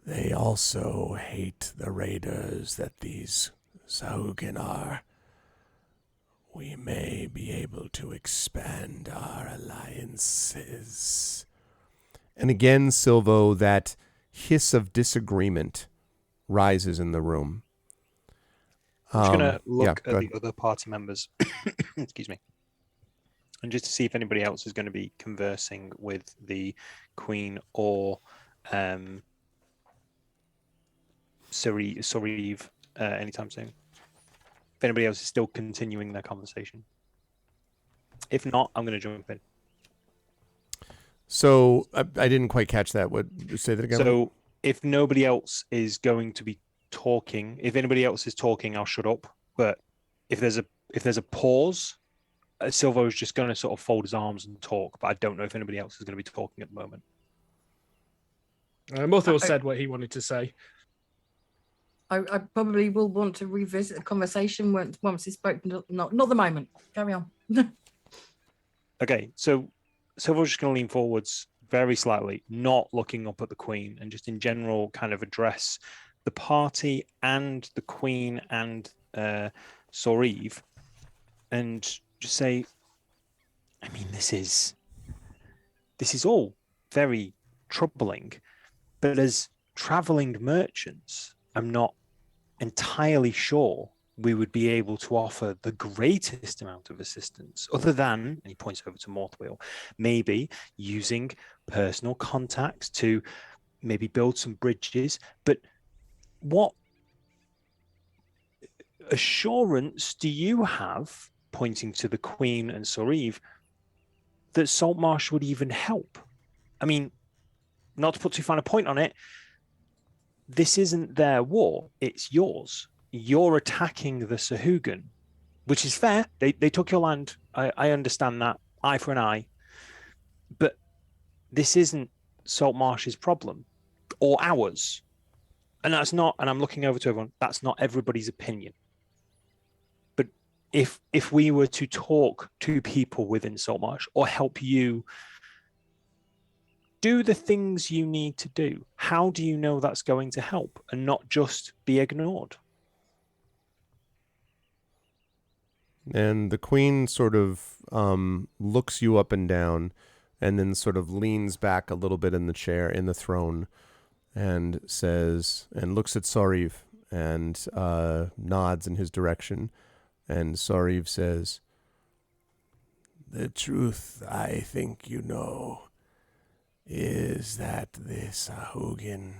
they also hate the raiders that these Sahuagin are. We may be able to expand our alliances. And again, Silvo, that hiss of disagreement rises in the room. I'm just going to look yeah, at the other party members, excuse me, and just to see if anybody else is going to be conversing with the Queen or Sariv anytime soon. If anybody else is still continuing their conversation. If not, I'm going to jump in. So I didn't quite catch that. What, say that again? So if nobody else is going to be talking, if anybody else is talking, I'll shut up. But if there's a pause, Silvo is just going to sort of fold his arms and talk. But I don't know if anybody else is going to be talking at the moment. Morthal said what he wanted to say. I probably will want to revisit the conversation once it's spoken. Not the moment. Carry on. Okay, so Silver's just going to lean forwards very slightly, not looking up at the Queen, and just in general kind of address the party and the Queen and Sariv, and just say, I mean, this is all very troubling, but as traveling merchants, I'm not entirely sure we would be able to offer the greatest amount of assistance, other than, and he points over to Morthwheel, maybe using personal contacts to maybe build some bridges. But what assurance do you have, pointing to the Queen and Sariv, that Saltmarsh would even help? I mean, not to put too fine a point on it, this isn't their war, it's yours. You're attacking the Sahuagin, which is fair. They took your land. I understand that. Eye for an eye. But this isn't Saltmarsh's problem or ours. And that's not, and I'm looking over to everyone, that's not everybody's opinion. But if we were to talk to people within Saltmarsh or help you do the things you need to do, how do you know that's going to help and not just be ignored? And the Queen sort of looks you up and down and then sort of leans back a little bit in the chair, in the throne, and says, and looks at Sariv and nods in his direction. And Sariv says, "The truth, I think you know, is that the Sahuagin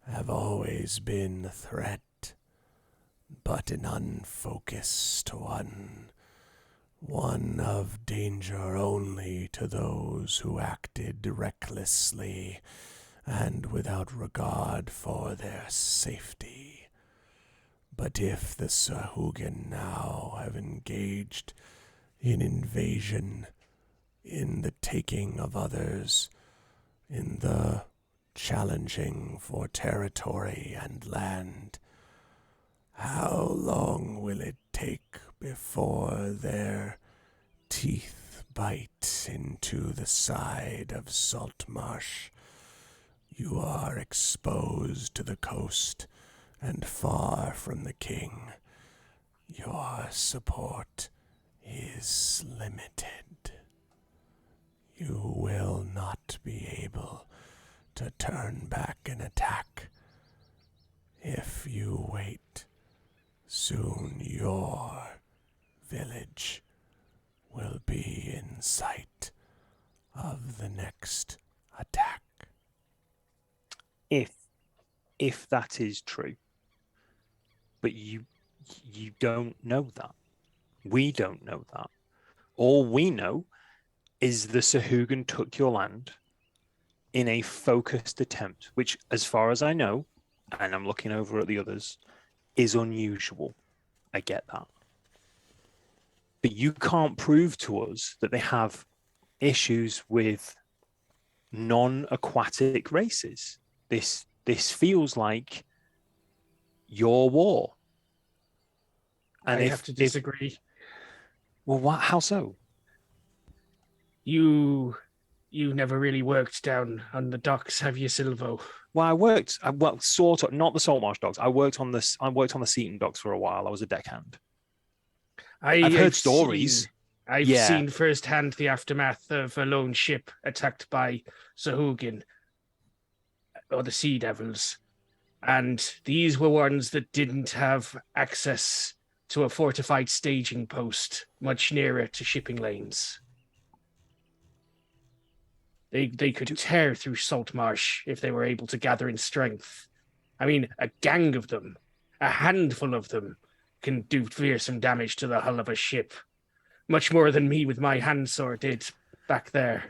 have always been a threat, but an unfocused one of danger only to those who acted recklessly and without regard for their safety. But if the Sahuagin now have engaged in invasion, in the taking of others, in the challenging for territory and land, how long will it take before their teeth bite into the side of Saltmarsh, you are exposed to the coast and far from the king. Your support is limited. You will not be able to turn back an attack. If you wait, soon your village will be in sight of the next attack. If that is true, but you don't know that. We don't know that. All we know is the Sahuagin took your land in a focused attempt, which, as far as I know, and I'm looking over at the others, is unusual. I get that. But you can't prove to us that they have issues with non-aquatic races. This feels like your war. And I have to disagree. Well, what? How so? You never really worked down on the docks, have you, Silvo? Well, I worked sort of, not the Saltmarsh docks. I worked on the Seaton docks for a while. I was a deckhand. I've heard stories. I've seen firsthand the aftermath of a lone ship attacked by Sahuagin, or the Sea Devils. And these were ones that didn't have access to a fortified staging post much nearer to shipping lanes. They could tear through Saltmarsh if they were able to gather in strength. I mean, a gang of them, a handful of them, can do fearsome damage to the hull of a ship. Much more than me with my handsword did back there.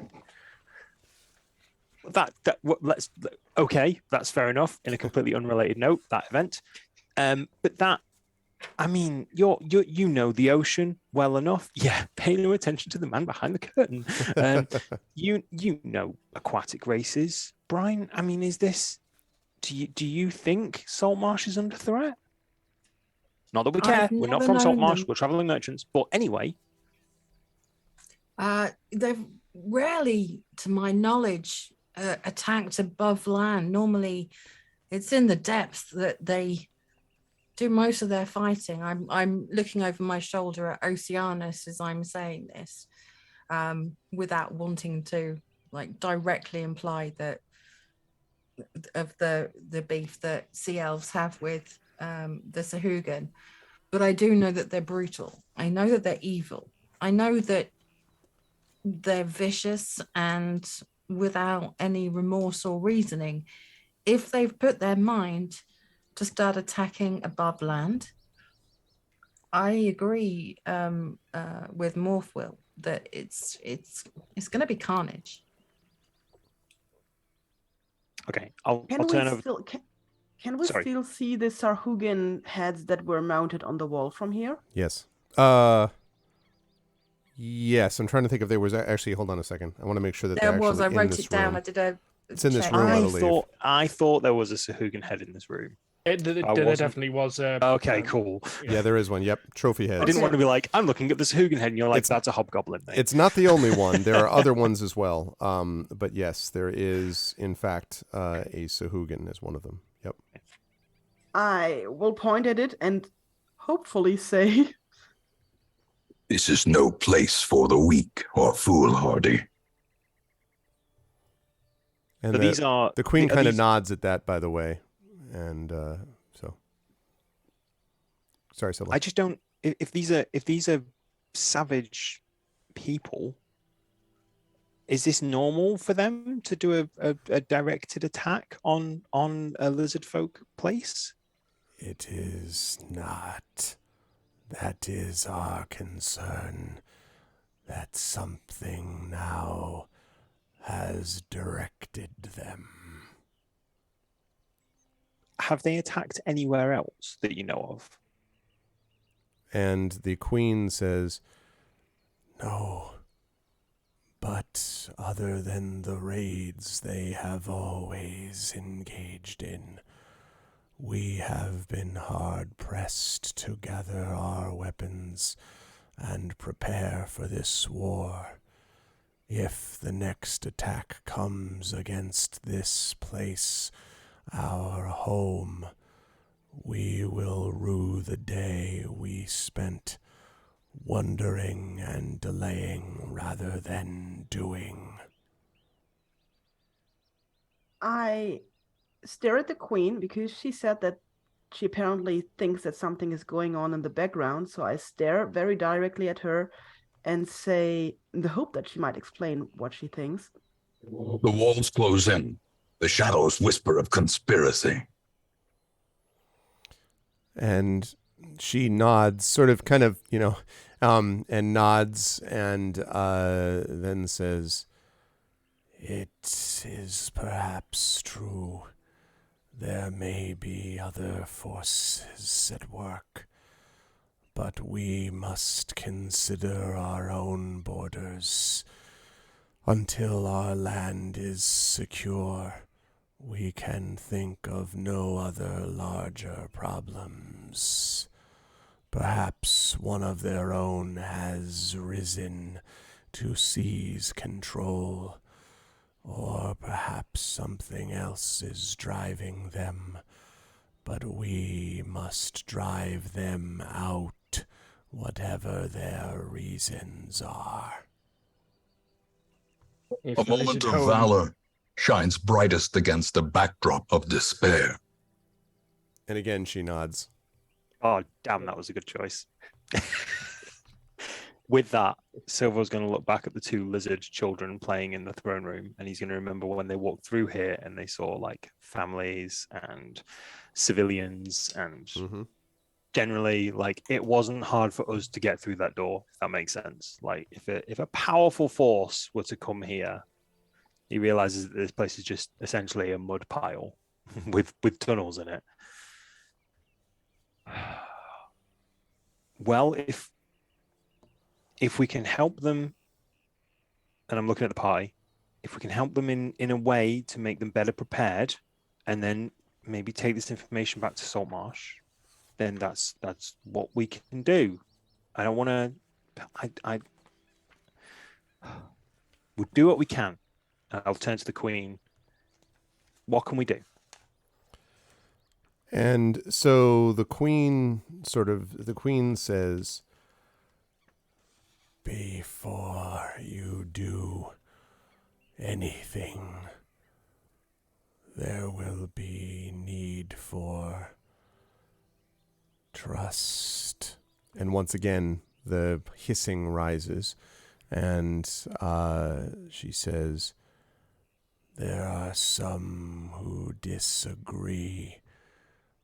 Okay, that's fair enough. In a completely unrelated note, that event, but that, I mean, you know the ocean well enough. Yeah, pay no attention to the man behind the curtain. You know aquatic races, Brian. I mean, is this? Do you think Saltmarsh is under threat? Not that we care. We're not from Saltmarsh. We're traveling merchants. But anyway, they've rarely, to my knowledge, attacked above land. Normally, it's in the depths that they do most of their fighting. I'm looking over my shoulder at Oceanus as I'm saying this, without wanting to directly imply that of the beef that sea elves have with the Sahuagin. But I do know that they're brutal. I know that they're evil. I know that they're vicious and without any remorse or reasoning. If they've put their mind to start attacking above land, I agree with Morphwill that it's going to be carnage. Okay, I'll turn over. Can we still see the Sahuagin heads that were mounted on the wall from here? Yes. Yes, I'm trying to think if there was actually. Hold on a second. I want to make sure that there was. I in wrote this it down. room. I did a. It's in this room, I believe. I thought there was a Sahuagin head in this room. There definitely was. Okay, cool. Yeah, there is one. Yep, trophy head. I didn't want to be like, I'm looking at the Sahuagin head, and you're like, that's a hobgoblin. Mate. It's not the only one. There are other ones as well. But yes, there is, in fact, a Sahuagin as one of them. Yep. I will point at it and hopefully say, "This is no place for the weak or foolhardy." And but these are the queen kind of nods at that, by the way, and so. Sorry, Sybil. I just don't. If these are savage people, is this normal for them to do a directed attack on a lizard folk place? It is not. That is our concern. That something now has directed them. Have they attacked anywhere else that you know of? And the queen says, "No. But other than the raids they have always engaged in, we have been hard-pressed to gather our weapons and prepare for this war. If the next attack comes against this place, our home, we will rue the day we spent wondering and delaying rather than doing. I stare at the queen because she said that she apparently thinks that something is going on in the background. So I stare very directly at her and say, in the hope that she might explain what she thinks. The walls close in. The shadows whisper of conspiracy. And she nods, sort of, kind of, and nods, and then says, "It is perhaps true. There may be other forces at work, but we must consider our own borders. Until our land is secure, we can think of no other larger problems. Perhaps one of their own has risen to seize control, or perhaps something else is driving them, but we must drive them out, whatever their reasons are." If A the moment lizard of home- valor shines brightest against a backdrop of despair. And again, she nods. Oh, damn, that was a good choice. With that, Silver's going to look back at the two lizard children playing in the throne room, and he's going to remember when they walked through here and they saw like families and civilians and generally, like, it wasn't hard for us to get through that door, if that makes sense. Like, if a powerful force were to come here, he realizes that this place is just essentially a mud pile with tunnels in it. Well, if we can help them, and I'm looking at the party, if we can help them in a way to make them better prepared, and then maybe take this information back to Saltmarsh, then that's what we can do. I don't want to. We'll do what we can. I'll turn to the Queen. What can we do? And so the Queen says, "Before you do anything, there will be need for trust." And once again, the hissing rises, and she says, "There are some who disagree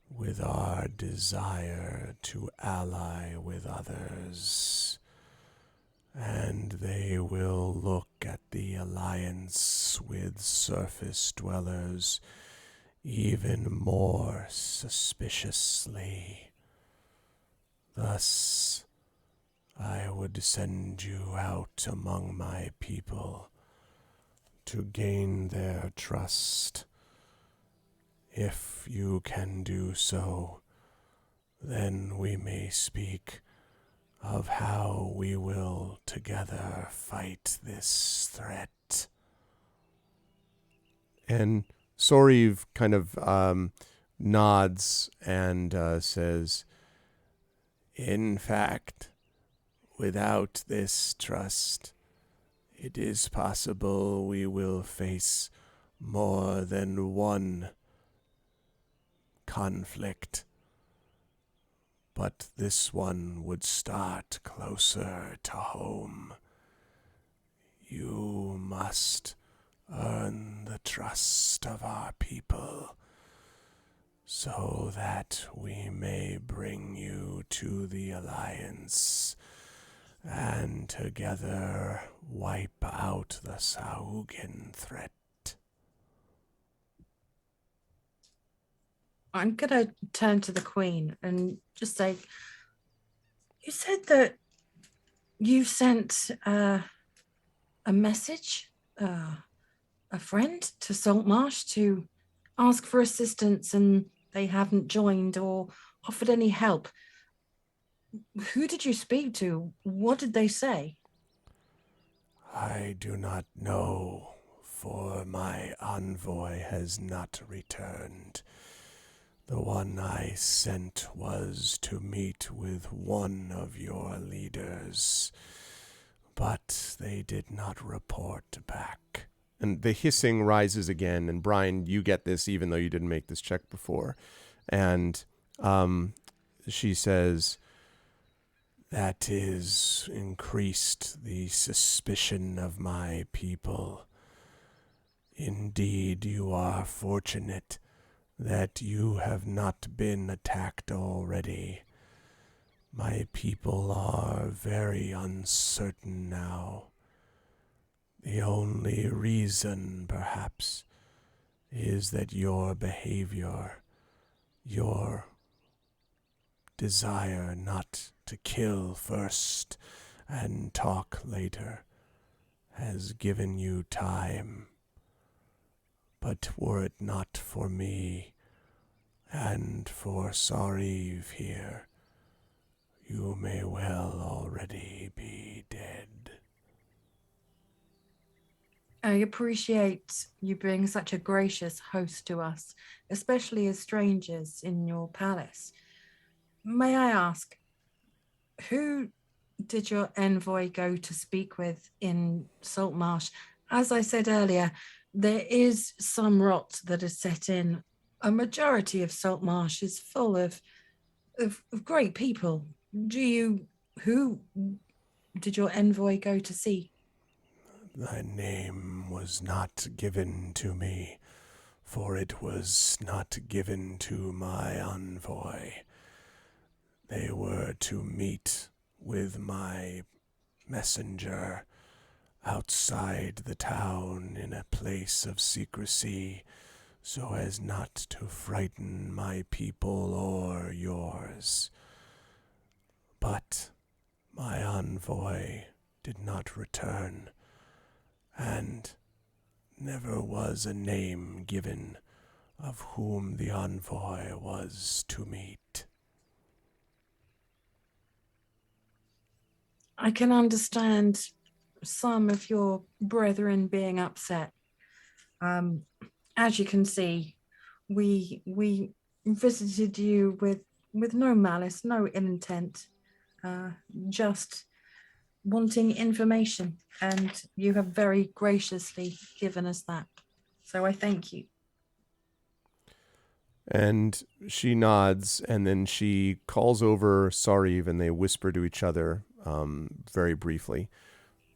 with our desire to ally with others, and they will look at the alliance with surface dwellers even more suspiciously. Thus, I would send you out among my people to gain their trust. If you can do so, then we may speak of how we will together fight this threat." And Soriv kind of nods and says, "In fact, without this trust, it is possible we will face more than one conflict, but this one would start closer to home. You must earn the trust of our people so that we may bring you to the Alliance and together wipe out the Saugan threat." I'm going to turn to the Queen and just say, you said that you sent a message, a friend to Saltmarsh to ask for assistance, and they haven't joined or offered any help. who did you speak to? What did they say? I do not know, for my envoy has not returned. The one I sent was to meet with one of your leaders, but they did not report back. And the hissing rises again, and Brian, you get this even though you didn't make this check before. And she says, that is increased the suspicion of my people. Indeed, you are fortunate that you have not been attacked already. My people are very uncertain now. The only reason, perhaps, is that your behavior, your desire not to kill first and talk later, has given you time. But were it not for me and for Sariv here, you may well already be dead. I appreciate you being such a gracious host to us, especially as strangers in your palace. May I ask, who did your envoy go to speak with in Saltmarsh? As I said earlier, there is some rot that is set in. A majority of Saltmarsh is full of great people. Who did your envoy go to see? Thy name was not given to me, for it was not given to my envoy. They were to meet with my messenger outside the town in a place of secrecy, so as not to frighten my people or yours. But my envoy did not return, and never was a name given of whom the envoy was to meet. I can understand some of your brethren being upset. As you can see, we visited you with no malice, no ill intent, just wanting information, and you have very graciously given us that. So I thank you. And she nods, and then she calls over Sariv, and they whisper to each other very briefly.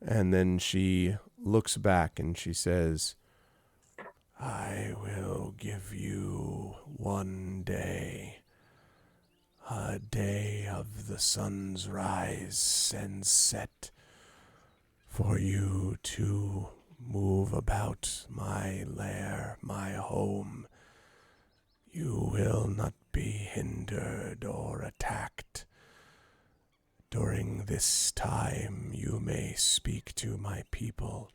And then she looks back and she says, I will give you one day, a day of the sun's rise and set, for you to move about my lair, my home. You will not be hindered or attacked. During this time you may speak to my people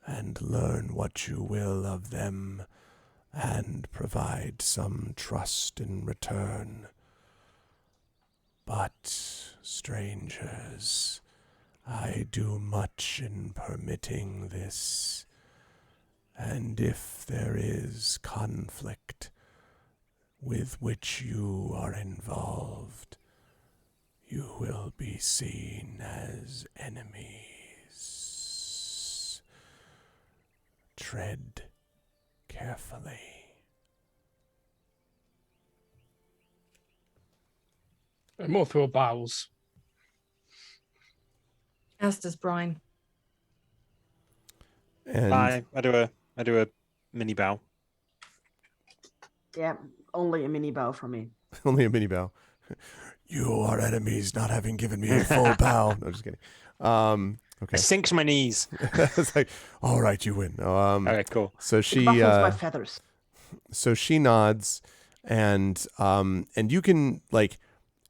and learn what you will of them and provide some trust in return. But, strangers, I do much in permitting this, and if there is conflict with which you are involved, you will be seen as enemies. Tread carefully. And Morthwell bows. As does Brian. And I do a mini bow. Yeah, only a mini bow from me. only a mini bow. You are enemies, not having given me a full bow. No, just kidding. I Okay. sink to my knees. It's like, all right, you win. Okay, cool. So It she ruffles my feathers. so she nods, and you can, like,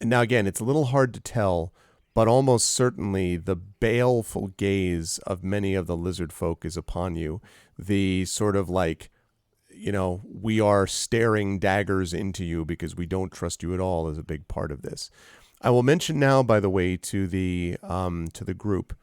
now again, it's a little hard to tell, but almost certainly the baleful gaze of many of the lizard folk is upon you. The sort of like, we are staring daggers into you because we don't trust you at all is a big part of this. I will mention now, by the way, to the group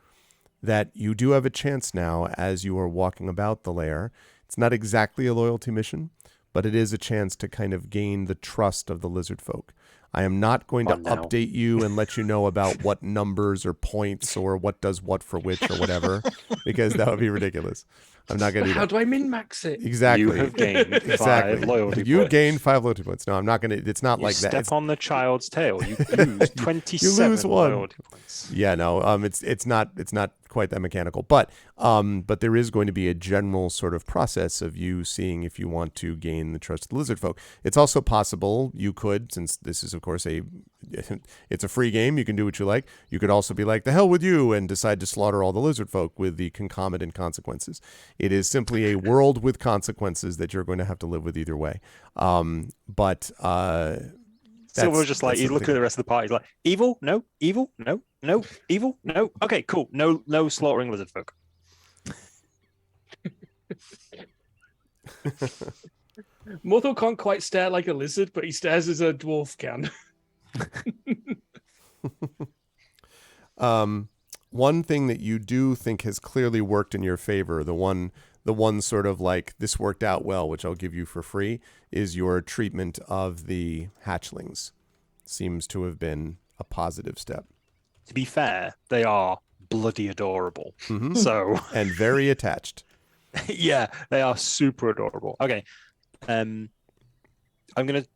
that you do have a chance now as you are walking about the lair. It's not exactly a loyalty mission, but it is a chance to kind of gain the trust of the lizard folk. I am not going to update you and let you know about what numbers or points or what does what for which or whatever, because that would be ridiculous. I'm not going to do that. How do I min-max it? Exactly. You have gained 5 loyalty points. You gain 5 loyalty points. No, I'm not going to. It's not You like that. step on the child's tail. You lose 27 You lose 1. loyalty points. Yeah, no. It's not quite that mechanical, but there is going to be a general sort of process of you seeing if you want to gain the trust of the lizard folk. It's also possible you could, since this is of course it's a free game, you can do what you like. You could also be like, the hell with you, and decide to slaughter all the lizard folk with the concomitant consequences. It is simply a world with consequences that you're going to have to live with either way. Silver's just like, he's looking at the rest of the party. He's like, evil? No. Evil? No. No. Evil? No. Okay, cool. No slaughtering lizard folk. Morthal can't quite stare like a lizard, but he stares as a dwarf can. One thing that you do think has clearly worked in your favor, the one sort of like this worked out well, which I'll give you for free, is your treatment of the hatchlings. Seems to have been a positive step. To be fair, they are bloody adorable. Mm-hmm. So and very attached. Yeah, they are super adorable. Okay. I'm going to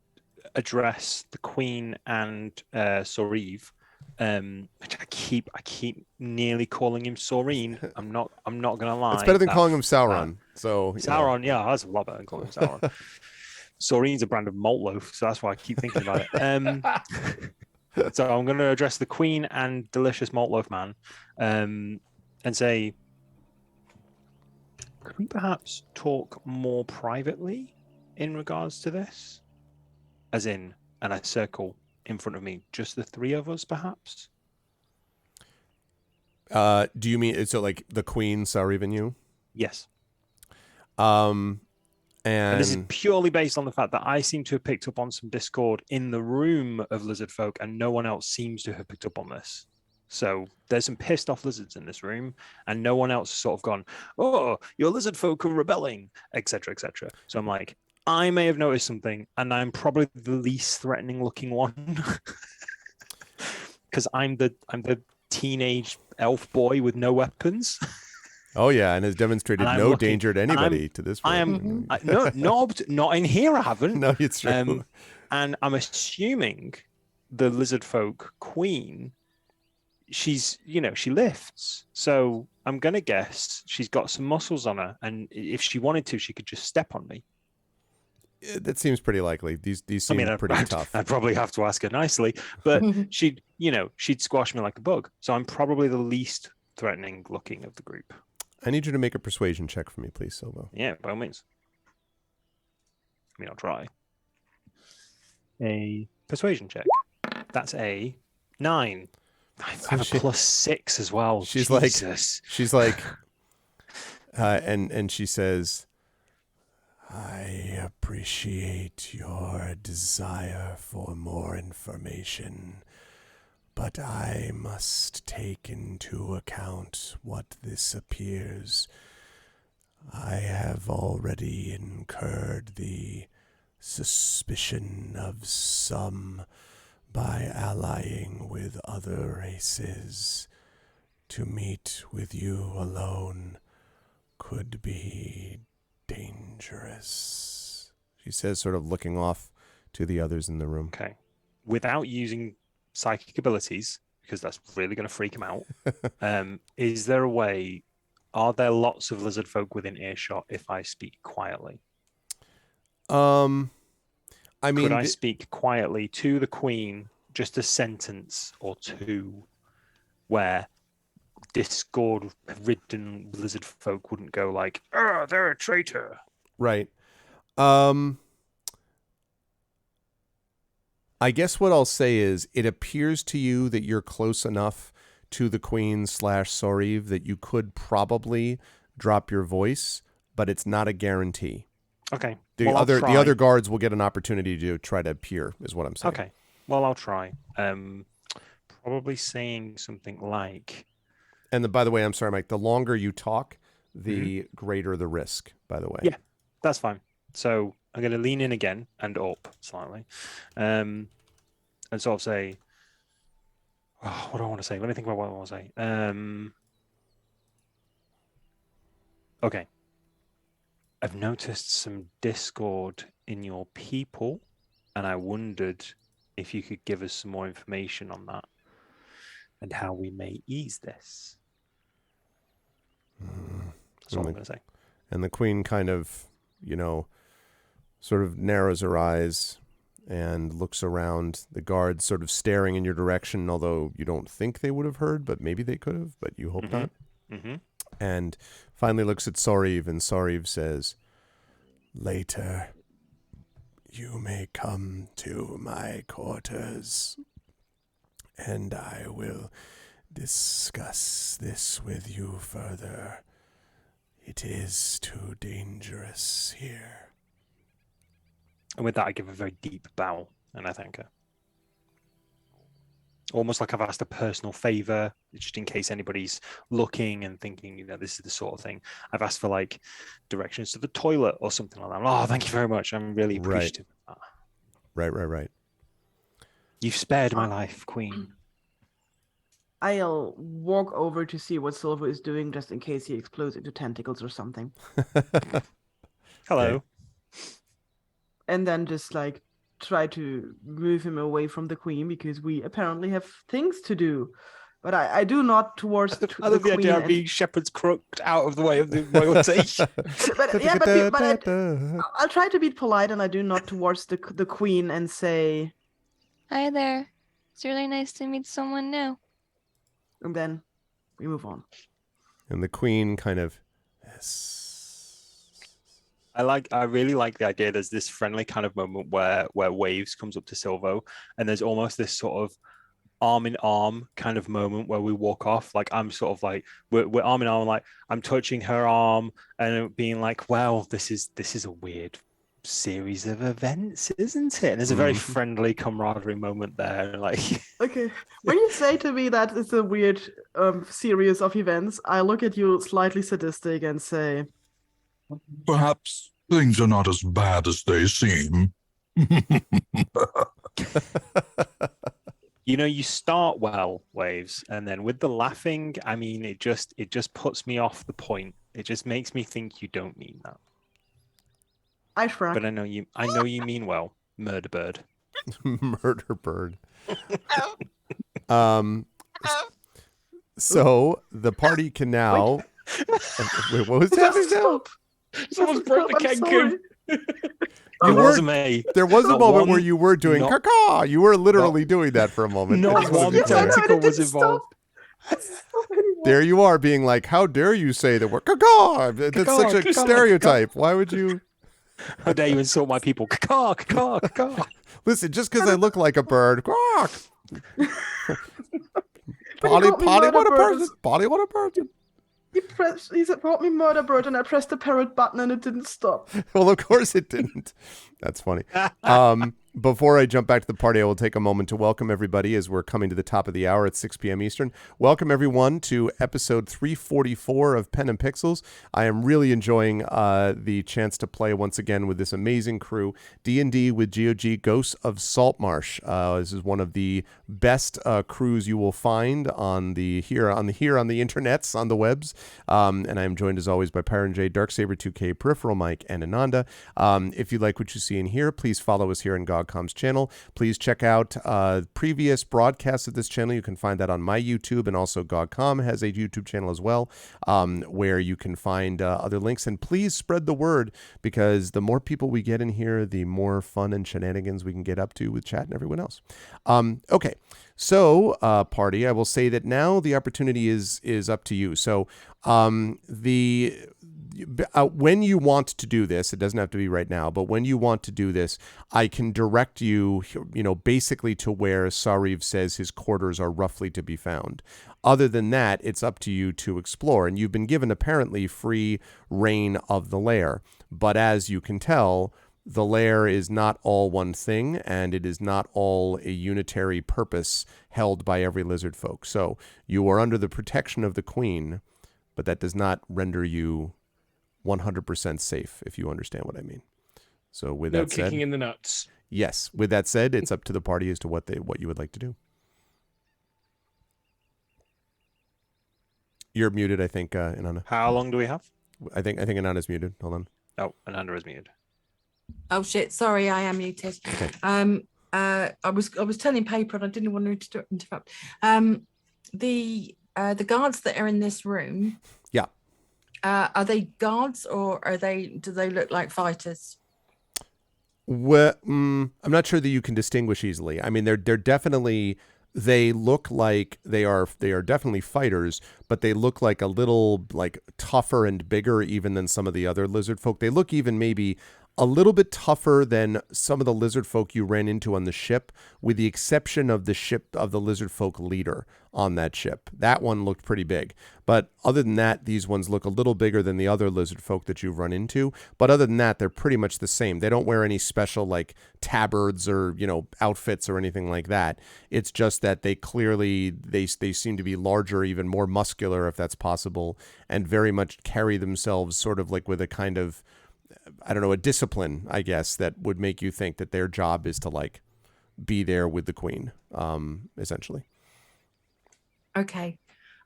address the Queen and Soriv, which I keep nearly calling him Soreen. I'm not going to lie. It's better than calling him Sauron. Sauron, yeah, that's a lot better than calling him Sauron. Soreen's a brand of malt loaf, so that's why I keep thinking about it. So I'm going to address the Queen and Delicious Malt Loaf Man, and say, could we perhaps talk more privately in regards to this? As in, and I circle in front of me, just the 3 of us, perhaps? Do you mean, so like the Queen, Sariv, and you? Yes. And this is purely based on the fact that I seem to have picked up on some discord in the room of lizard folk, and no one else seems to have picked up on this. So there's some pissed off lizards in this room, and no one else has sort of gone, oh, your lizard folk are rebelling, etc., etc. So I'm like, I may have noticed something, and I'm probably the least threatening looking one, because I'm the teenage elf boy with no weapons. Oh yeah, and has demonstrated no danger to anybody to this point. I am not in here. I haven't. No, it's true. And I'm assuming the lizard folk queen, she's she lifts. So I'm gonna guess she's got some muscles on her, and if she wanted to, she could just step on me. That seems pretty likely. These seem pretty tough. I'd probably have to ask her nicely, but she'd squash me like a bug. So I'm probably the least threatening looking of the group. I need you to make a persuasion check for me, please, Silvo. Yeah, by all means. I mean, I'll try. A persuasion check. That's a 9. I have a +6 as well. She's Jesus. like, and she says, I appreciate your desire for more information, but I must take into account what this appears. I have already incurred the suspicion of some by allying with other races. To meet with you alone could be dangerous, she says, sort of looking off to the others in the room. Okay. Without using psychic abilities, because that's really going to freak him out, is there a way, are there lots of lizard folk within earshot if I speak quietly? I mean, could I speak quietly to the Queen, just a sentence or two, where discord-ridden lizard folk wouldn't go like, "Oh, they're a traitor." Right. I guess what I'll say is, it appears to you that you're close enough to the Queen / Soriv that you could probably drop your voice, but it's not a guarantee. Okay. The other guards will get an opportunity to try to peer, is what I'm saying. Okay. Well, I'll try. probably saying something like, And by the way, I'm sorry, Mike, the longer you talk, the greater the risk, by the way. Yeah, that's fine. So I'm going to lean in again and up slightly, and sort of say, what do I want to say? Let me think about what I want to say. Okay. I've noticed some discord in your people, and I wondered if you could give us some more information on that and how we may ease this. That's all I'm going to say. And the queen kind of, sort of narrows her eyes and looks around, the guards sort of staring in your direction, although you don't think they would have heard, but maybe they could have, but you hope not. Mm-hmm. And finally looks at Sariv, and Sariv says, "Later, you may come to my quarters, and I will discuss this with you further. It is too dangerous here." And with that, I give a very deep bow and I thank her. Almost like I've asked a personal favor, just in case anybody's looking and thinking, this is the sort of thing. I've asked for like directions to the toilet or something like that. Oh, thank you very much. I'm really appreciative of that. Right. You've spared my life, Queen. I'll walk over to see what Silver is doing, just in case he explodes into tentacles or something. Hello. Okay. And then just like try to move him away from the queen, because we apparently have things to do. But I do not towards the I love the queen. idea of being shepherd's crooked out of the way of the royalty. but I'll try to be polite, and I do not towards the queen and say, "Hi there. It's really nice to meet someone new." And then we move on. And the queen kind of, I really like the idea. There's this friendly kind of moment where Waves comes up to Silvo, and there's almost this sort of arm in arm kind of moment where we walk off. Like I'm sort of like we're arm in arm, like I'm touching her arm and being like, "Wow, this is a weird series of events, isn't it?" And there's a very friendly camaraderie moment there. Like, okay, when you say to me that it's a weird series of events, I look at you slightly sadistic and say, Perhaps things are not as bad as they seem. you start well, Waves, and then with the laughing, I mean, it just puts me off the point. It just makes me think you don't mean that. I shrug. But I know you mean well, murder bird. Murder bird. So the party can now. Wait, what was happening now? Someone's broke the Kenku. There was a Not moment one- where you were doing not- caca. You were literally doing that for a moment. I Not just wanted one to be clear. tentacle was didn't stop. involved. There you are being like, how dare you say the word caca? That's Caca, such a caca, stereotype. Why would you? How dare you insult my people? Caw, caw, caw. Listen, just because I look like a bird. Quack. When he called me murder bird, Polly, what a person. he said, brought me murder bird, and I pressed the parrot button and it didn't stop. Well, of course it didn't. That's funny. Before I jump back to the party, I will take a moment to welcome everybody as we're coming to the top of the hour at 6 p.m. Eastern. Welcome, everyone, to episode 344 of Pen and Pixels. I am really enjoying the chance to play once again with this amazing crew, D&D with GOG Ghosts of Saltmarsh. This is one of the best crews you will find on the internets, on the webs. And I am joined, as always, by Pyron J, Darksaber 2K, Peripheral Mike, and Ananda. If you like what you see in here, please follow us here on GOGCom's channel. Please check out previous broadcasts of this channel. You can find that on my YouTube, and also GOGCom has a YouTube channel as well, where you can find other links. And please spread the word, because the more people we get in here, the more fun and shenanigans we can get up to with chat and everyone else. Okay, so party, I will say that now the opportunity is up to you. So when you want to do this, it doesn't have to be right now, but when you want to do this, I can direct you, basically to where Sariv says his quarters are roughly to be found. Other than that, it's up to you to explore, and you've been given apparently free reign of the lair. But as you can tell, the lair is not all one thing, and it is not all a unitary purpose held by every lizard folk. So you are under the protection of the queen, but that does not render you 100% safe, if you understand what I mean. So with No that said, kicking in the nuts. yes, with that said, it's up to the party as to what you would like to do. You're muted, I think, Inanna. How long do we have? I think Inanna's muted. Hold on. Oh, Ananda is muted. Oh shit! Sorry, I am muted. Okay. I was turning paper and I didn't want to interrupt. The guards that are in this room. Yeah. Are they guards or do they look like fighters? Well, I'm not sure that you can distinguish easily. I mean, they're definitely, they look like they are definitely fighters, but they look like a little like tougher and bigger even than some of the other lizard folk. They look even maybe a little bit tougher than some of the lizard folk you ran into on the ship, with the exception of the lizard folk leader on that ship. That one looked pretty big. But other than that, these ones look a little bigger than the other lizard folk that you've run into. But other than that, they're pretty much the same. They don't wear any special like tabards or, outfits or anything like that. It's just that they clearly, they seem to be larger, even more muscular, if that's possible, and very much carry themselves sort of like with a kind of, I don't know, a discipline, I guess, that would make you think that their job is to like be there with the queen, essentially. Okay.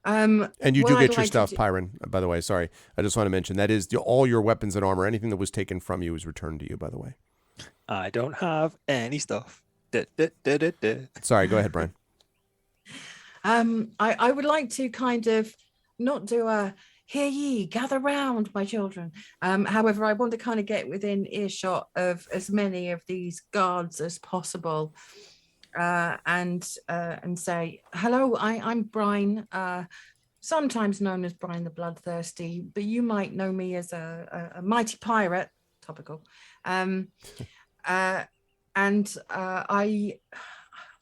And you what do I'd get your like to stuff, do- Pyron, by the way. Sorry. I just want to mention that is all your weapons and armor. Anything that was taken from you is returned to you, by the way. I don't have any stuff. Da, da, da, da, da. Sorry, go ahead, Brian. I would like to kind of not do a hear ye, gather round, my children. However, I want to kind of get within earshot of as many of these guards as possible, and say, hello, I'm Brian, sometimes known as Brian the Bloodthirsty, but you might know me as a mighty pirate, topical. And I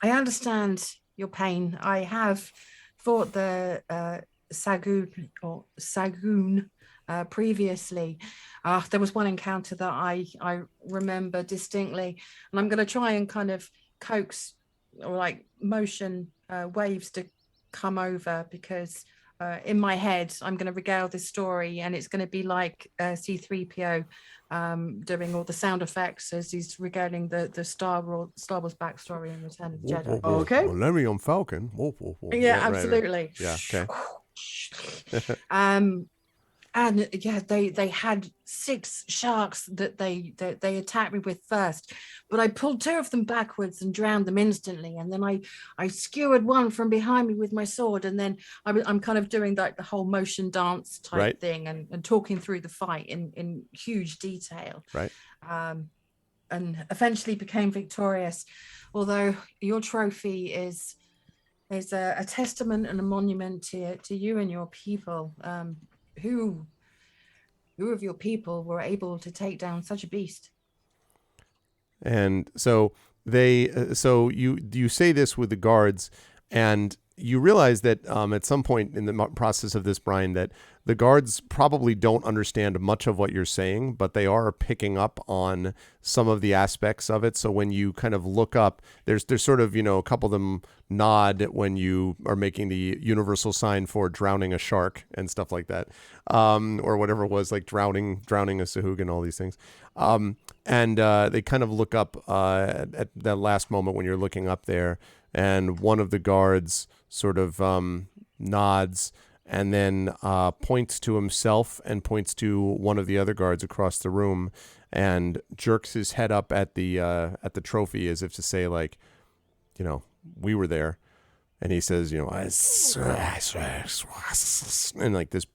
understand your pain. I have fought the Sagoon previously. There was one encounter that I remember distinctly, and I'm going to try and kind of coax or like motion waves to come over, because in my head I'm going to regale this story, and it's going to be like C-3PO doing all the sound effects as he's regaling the Star Wars backstory in Return of the Jedi. Okay. Millennium Falcon. Yeah, right, right. absolutely. Yeah, okay. And yeah, they had 6 sharks that they attacked me with first, but I pulled 2 of them backwards and drowned them instantly, and then I skewered one from behind me with my sword, and then I'm kind of doing like the whole motion dance type Right. thing and talking through the fight in huge detail, Right. and eventually became victorious. Although your trophy is a testament and a monument to you and your people. Who of your people were able to take down such a beast? And so so you say this with the guards, and you realize that at some point in the process of this, Brian, that the guards probably don't understand much of what you're saying, but they are picking up on some of the aspects of it. So when you kind of look up, there's sort of, a couple of them nod when you are making the universal sign for drowning a shark and stuff like that, or whatever it was, like drowning a Sahuagin, all these things. And they kind of look up at that last moment when you're looking up there, and one of the guards sort of nods and then points to himself and points to one of the other guards across the room and jerks his head up at the trophy as if to say, like, we were there. And he says, and like this,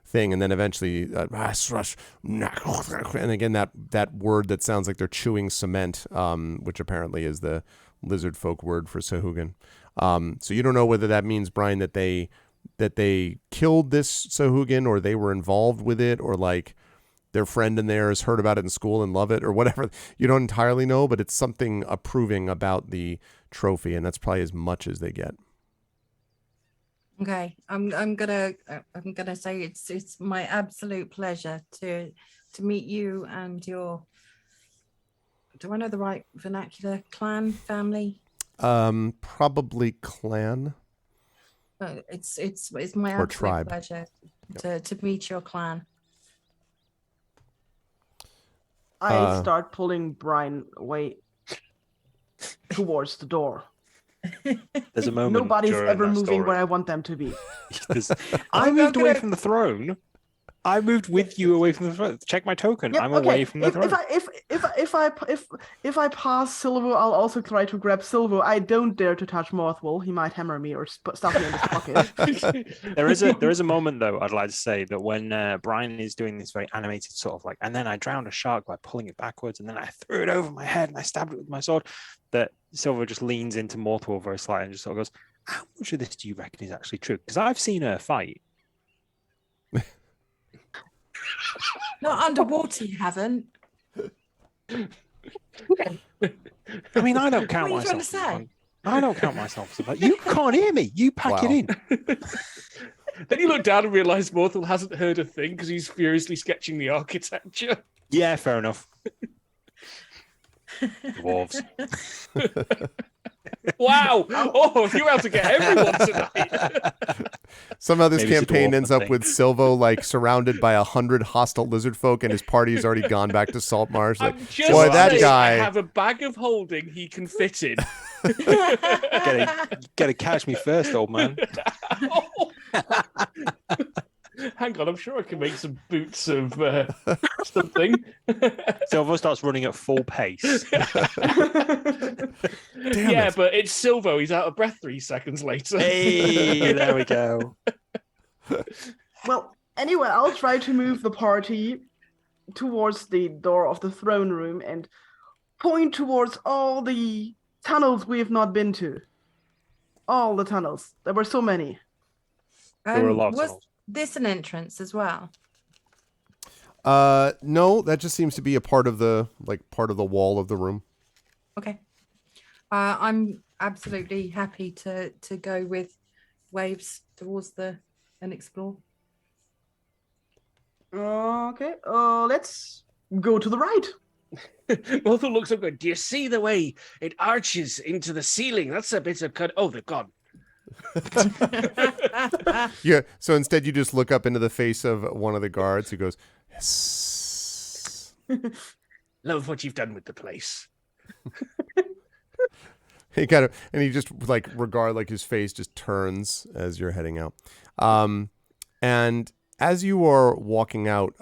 thing. And then eventually, and again, that word that sounds like they're chewing cement, which apparently is the lizard folk word for Sahuagin. So you don't know whether that means, Brian, that they killed this Sahuagin, or they were involved with it, or like their friend in there has heard about it in school and love it, or whatever. You don't entirely know, but it's something approving about the trophy, and that's probably as much as they get. Okay, I'm gonna say it's my absolute pleasure to meet you and your do I know the right vernacular? Clan, family? Probably clan. It's my Or absolute tribe. pleasure to meet your clan. I start pulling Brian away towards the door. There's a moment. Nobody's during ever that moving story. where I want them to be. I I'm moved away gonna- from the throne. I moved with you away from the throne. Check my token. Yep, I'm okay. away from the throne. If I pass Silvo, I'll also try to grab Silvo. I don't dare to touch Mothwell. He might hammer me or stuff me in his pocket. There is a moment though I'd like to say that when Brian is doing this very animated sort of like, and then I drowned a shark by pulling it backwards, and then I threw it over my head and I stabbed it with my sword. That Silver just leans into Morthwell very slightly and just sort of goes, "How much of this do you reckon is actually true? Because I've seen her fight." Not underwater, you haven't. I mean, I don't count What are you trying myself. to say? I don't count myself. As you can't hear me. You pack Wow. it in. Then you look down and realise Morthal hasn't heard a thing because he's furiously sketching the architecture. Yeah, fair enough. Dwarves. Wow! Oh, you're out to get everyone tonight. Somehow this Maybe it's a campaign dwarf ends up thing. with Silvo like surrounded by 100 hostile lizard folk, and his party has already gone back to Saltmarsh. Like, I'm just boy, that saying, guy. I have a bag of holding he can fit in. Gotta catch me first, old man. Hang on, I'm sure I can make some boots of something. Silver starts running at full pace. Yeah, but it's Silvo. He's out of breath 3 seconds later. Hey, there we go. Well, anyway, I'll try to move the party towards the door of the throne room and point towards all the tunnels we have not been to. All the tunnels. There were so many. There were a lot of Was tunnels. this an entrance as well? No, that just seems to be a part of the wall of the room. Okay. I'm absolutely happy to go with Waves towards and explore. Okay, let's go to the right. Morthal looks up good. Do you see the way it arches into the ceiling? That's a bit of cut. Oh, they're gone. Yeah. So instead, you just look up into the face of one of the guards who goes, "Yes." Love what you've done with the place. He kind of, and he just like his face just turns as you're heading out. And as you are walking out,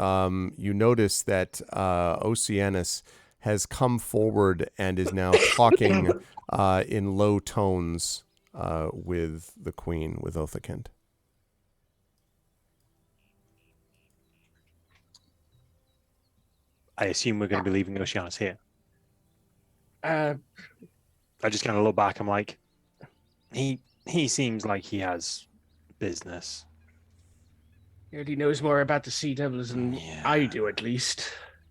you notice that Oceanus has come forward and is now talking in low tones with the queen, with Othakind. I assume we're going to be leaving Oceanus here. Uh, I just kind of look back. I'm like, he seems like he has business. he already knows more about the Sea Devils than Yeah. I do, at least.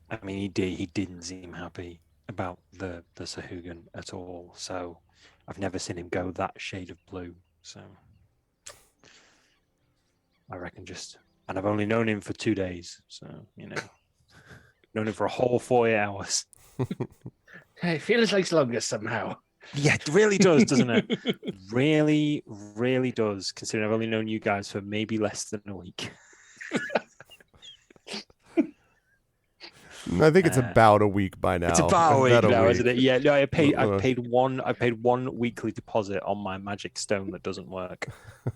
I mean, he didn't seem happy about the Sahugan at all. So I've never seen him go that shade of blue. So I reckon and I've only known him for 2 days. So, known him for a whole 48 hours. It feels like it's longer somehow. Yeah, it really does, doesn't it? Really, really does, considering I've only known you guys for maybe less than a week. I think it's about a week by now. It's about a week now, isn't it? Yeah, no, I've paid Uh, one weekly deposit on my magic stone that doesn't work.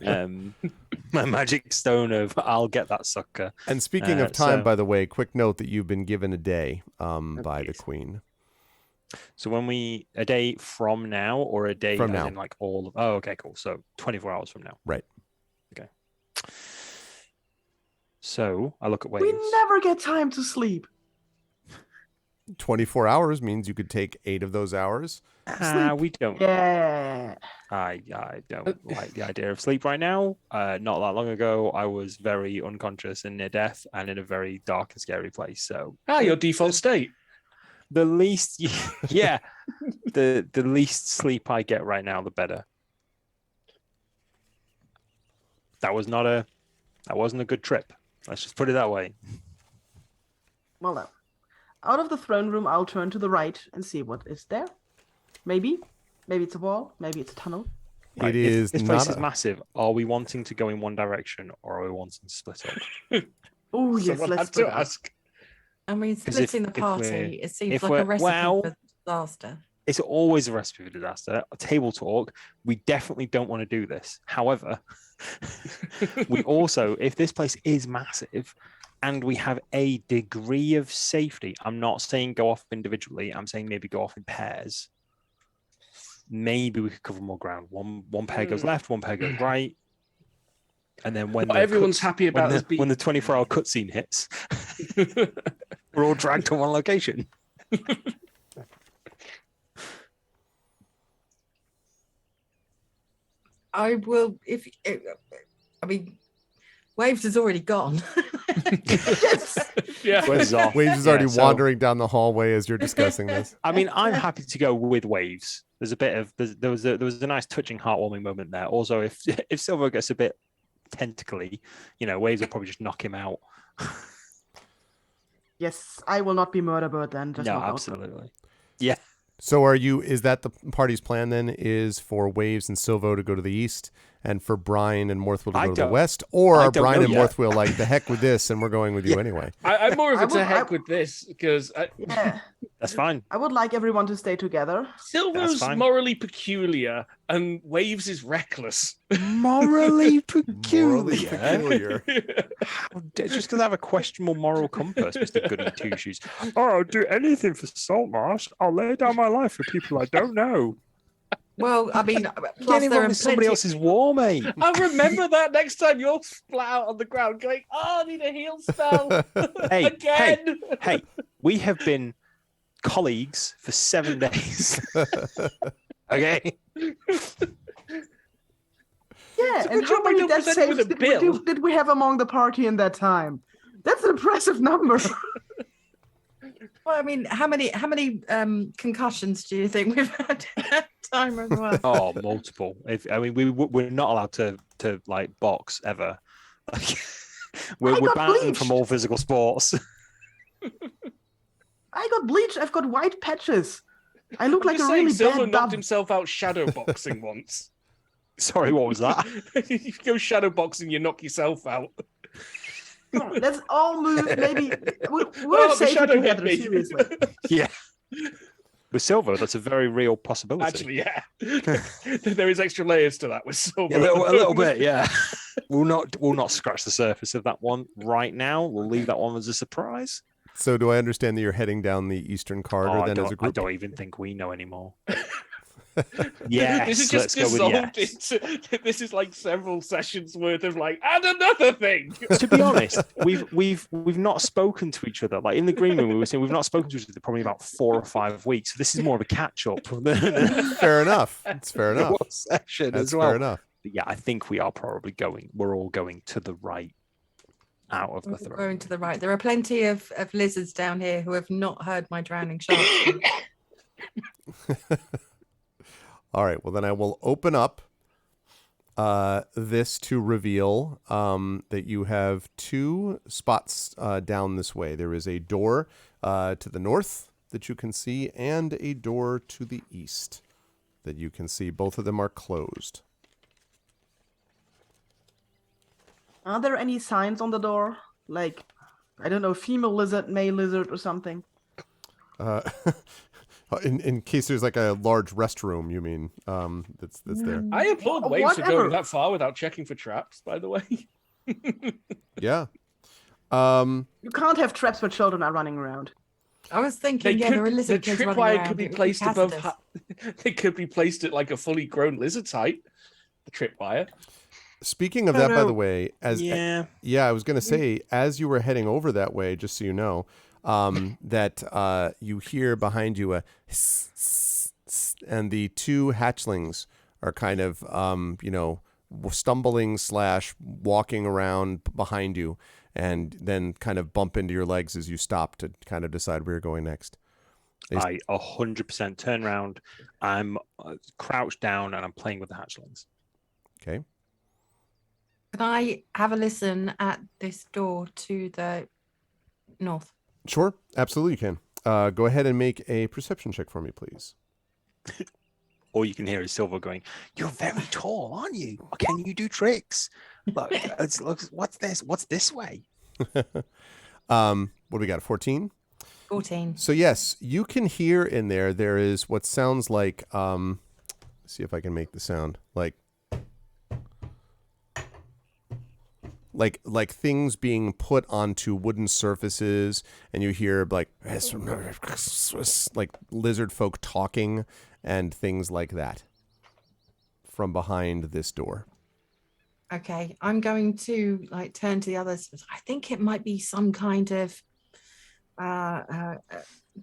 My magic stone of I'll get that sucker. And speaking of time, so- by the way, quick note that you've been given a day by the yes. queen. So a day from now, or a day From as now. in like all of, oh, okay, cool. So 24 hours from now. Right. Okay. So I look at We waves. never get time to sleep. 24 hours means you could take 8 of those hours. We don't. Yeah. I don't like the idea of sleep right now. Not that long ago, I was very unconscious and near death, and in a very dark and scary place. So Your default state. the least, yeah, the least sleep I get right now, the better. That wasn't a good trip. Let's just put it that way. Well, no. out of the throne room, I'll turn to the right and see what is there. Maybe it's a wall. Maybe it's a tunnel. Right, It is this place not is massive. Are we wanting to go in one direction, or are we wanting to split up? Oh yes, Someone let's had split to up. ask. I mean, 'Cause splitting if the we're- party, it seems if like we're- a recipe well- for disaster. It's always a recipe for disaster. A table talk. We definitely don't want to do this. However, we also, if this place is massive and we have a degree of safety, I'm not saying go off individually. I'm saying maybe go off in pairs. Maybe we could cover more ground. One pair goes left, one pair goes right. And then when What everyone's happy about is when the 24-hour cutscene hits, we're all dragged to one location. I will, I mean, Waves has already gone. Yeah. Waves is off. Waves is Yeah, already so- wandering down the hallway as you're discussing this. I mean, I'm happy to go with Waves. There's a bit of there was a nice touching, heartwarming moment there. Also, if Silver gets a bit tentacly, Waves will probably just knock him out. Yes, I will not be murder bird then. Just No, knock out. absolutely. Yeah. So is that the party's plan then, is for Waves and Silvo to go to the east and for Brian and Morthwheel to I go to the don't- west? Or I are don't Brian know and yet. Morthwheel like, the heck with this and we're going with you anyway? I'm more of I a to would- heck with this because Yeah, That's fine. I would like everyone to stay together. Silver's fine. morally peculiar and Waves is reckless. Morally Morally peculiar. Just because I have a questionable moral compass, Mr. Goody Two Shoes. Oh, I'll do anything for Saltmarsh. I'll lay down my life for people I don't know. Well, I mean, Get plus there involved are in somebody plenty. else's war, mate. I'll remember that next time you're flat out on the ground going, oh, I need a heal spell. Hey, Again. Hey, we have been colleagues for 7 days. Okay. Yeah, It's a and good how job I many don't death present with saves a bill. did we have among the party in that time? That's an impressive number. Well, I mean, how many concussions do you think we've had in that time as well? Oh, multiple. We're not allowed to like box ever. We're got banned bleached. from all physical sports. I got bleached. I've got white patches. I look like a Just saying, really Silver bad knocked dub. himself out shadow boxing once. Sorry, what was that? If you go shadow boxing, you knock yourself out. Come on, let's all move. Maybe we're Oh, the safer shadow hit together. me. Seriously. Yeah. With Silver, that's a very real possibility. Actually, yeah. There is extra layers to that with Silver. Yeah, a little bit, yeah. We'll not scratch the surface of that one right now. We'll leave that one as a surprise. So do I understand that you're heading down the eastern corridor I then as a don't, I group? don't even think we know anymore. Yes, This is let's just go with dissolved yes. into this is like several sessions worth of like, and another thing. To be honest, we've not spoken to each other. Like in the green room, we were saying we've not spoken to each other probably about 4 or 5 weeks. So this is more of a catch up than Fair enough. It's fair enough. one session That's as well. fair enough. But yeah, I think we are probably going. We're all going to the right, out of the We're throne. going to the right. There are plenty of lizards down here who have not heard my drowning shark. All right. Well, then I will open up this to reveal that you have 2 spots down this way. There is a door to the north that you can see and a door to the east that you can see. Both of them are closed. Are there any signs on the door? Like, I don't know, female lizard, male lizard, or something? In case there's like a large restroom, you mean, that's there. I applaud Waves for Whatever. going that far without checking for traps, by the way. Yeah. You can't have traps where children are running around. I was thinking, there are the lizard kids running tripwire around. could be It would placed above. hazardous. They could be placed at like a fully grown lizard's height. The tripwire. Speaking of that, by the way, Yeah. I was going to say, as you were heading over that way, just so you know, that you hear behind you a hiss, hiss, hiss, and the 2 hatchlings are kind of, stumbling / walking around behind you, and then kind of bump into your legs as you stop to kind of decide where you're going next. I 100% turn around. I'm crouched down and I'm playing with the hatchlings. Okay. Can I have a listen at this door to the north? Sure, absolutely you can. Go ahead and make a perception check for me, please. All you can hear is Silver going, "You're very tall, aren't you? Can you do tricks? Look, what's this? What's this way?" What do we got? 14? 14. So yes, you can hear in there. There is what sounds like. See if I can make the sound like things being put onto wooden surfaces, and you hear like lizard folk talking and things like that from behind this door. Okay, I'm going to turn to the others. I think it might be some kind of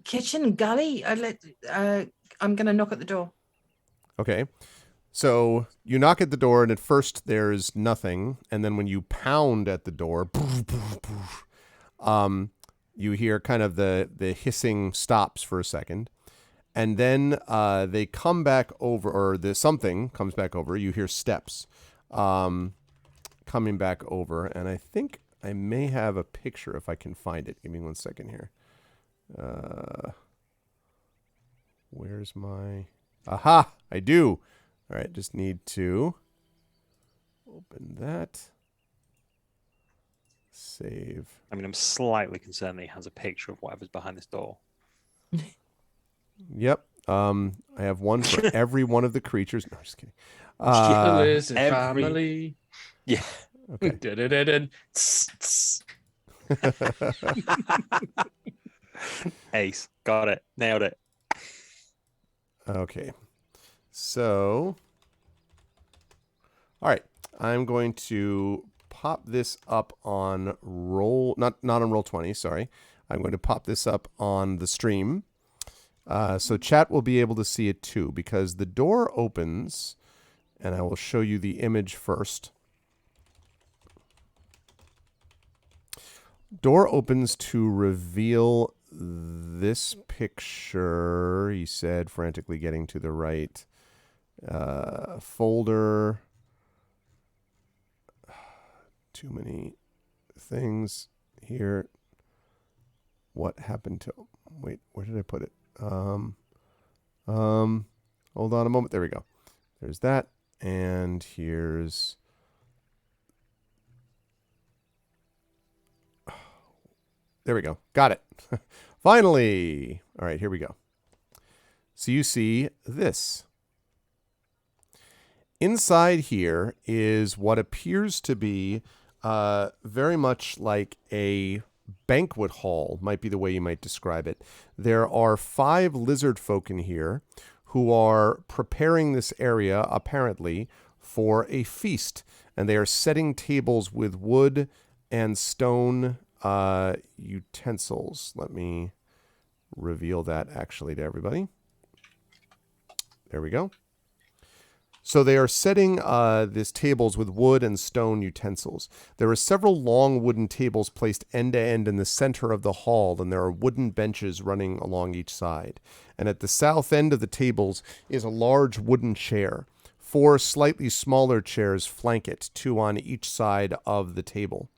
kitchen gully. I'm going to knock at the door. Okay. So you knock at the door, and at first there's nothing, and then when you pound at the door, you hear kind of the hissing stops for a second, and then they come back over, or something comes back over. You hear steps coming back over, and I think I may have a picture if I can find it. Give me 1 second here. Where's my... Aha! I do! All right, just need to open that. Save. I mean, I'm slightly concerned that he has a picture of whatever's behind this door. Yep. I have one for every one of the creatures. No, just kidding. Lizard family. Yeah. Okay. Dun-dun-dun-dun. Ace. Got it. Nailed it. Okay. So, all right. I'm going to pop this up on roll, not on Roll20, sorry. I'm going to pop this up on the stream. So chat will be able to see it too, because the door opens, and I will show you the image first. Door opens to reveal this picture, he said, frantically getting to the right folder. Too many things here. What happened to... Wait, where did I put it? Hold on a moment. There we go. There's that. And here's... There we go. Got it. Finally. All right, here we go. So you see this. Inside here is what appears to be very much like a banquet hall, might be the way you might describe it. There are 5 lizard folk in here who are preparing this area, apparently, for a feast. And they are setting tables with wood and stone utensils. Let me reveal that actually to everybody. There we go. So they are setting these tables with wood and stone utensils. There are several long wooden tables placed end to end in the center of the hall, and there are wooden benches running along each side. And at the south end of the tables is a large wooden chair. 4 slightly smaller chairs flank it, 2 on each side of the table.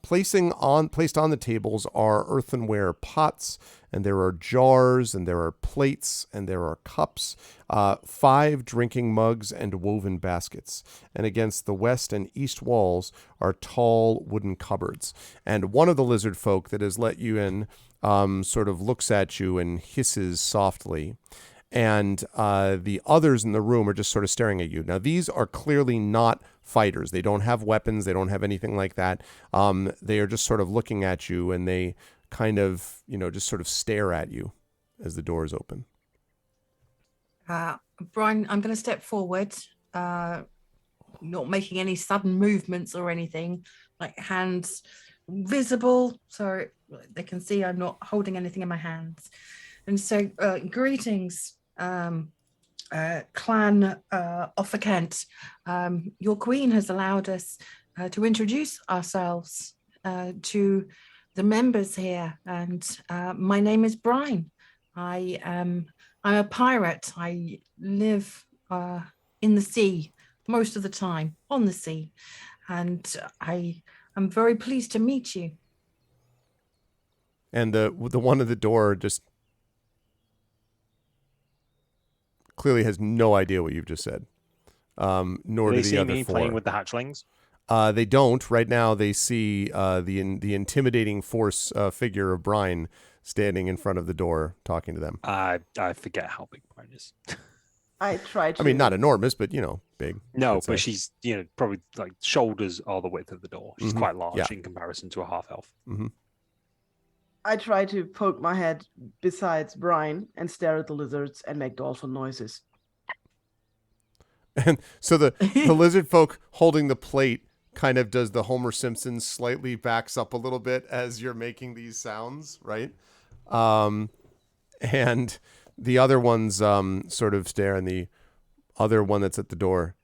Placed on the tables are earthenware pots, and there are jars, and there are plates, and there are cups, 5 drinking mugs, and woven baskets. And against the west and east walls are tall wooden cupboards. And one of the lizard folk that has let you in sort of looks at you and hisses softly. And the others in the room are just sort of staring at you. Now, these are clearly not fighters. They don't have weapons. They don't have anything like that. They are just sort of looking at you, and they kind of, just sort of stare at you as the doors open. Brian, I'm going to step forward, not making any sudden movements or anything, like hands visible so they can see I'm not holding anything in my hands. And so, greetings, clan Offa Kent. Your queen has allowed us to introduce ourselves to the members here, and my name is Brian. I'm a pirate. I live in the sea most of the time, on the sea, and I am very pleased to meet you. And the one at the door just clearly has no idea what you've just said. Nor Do do they the see other me four. playing with the hatchlings? They don't. Right now, they see the intimidating force figure of Brian standing in front of the door, talking to them. I forget how big Brian is. I try to. I mean, not enormous, but big. No, I'd say. but she's probably like shoulders are the width of the door. She's quite large in comparison to a half elf. Mm-hmm. I try to poke my head besides Brian and stare at the lizards and make dolphin noises. And so the lizard folk holding the plate kind of does the Homer Simpson, slightly backs up a little bit as you're making these sounds, right? And the other ones sort of stare, and the other one that's at the door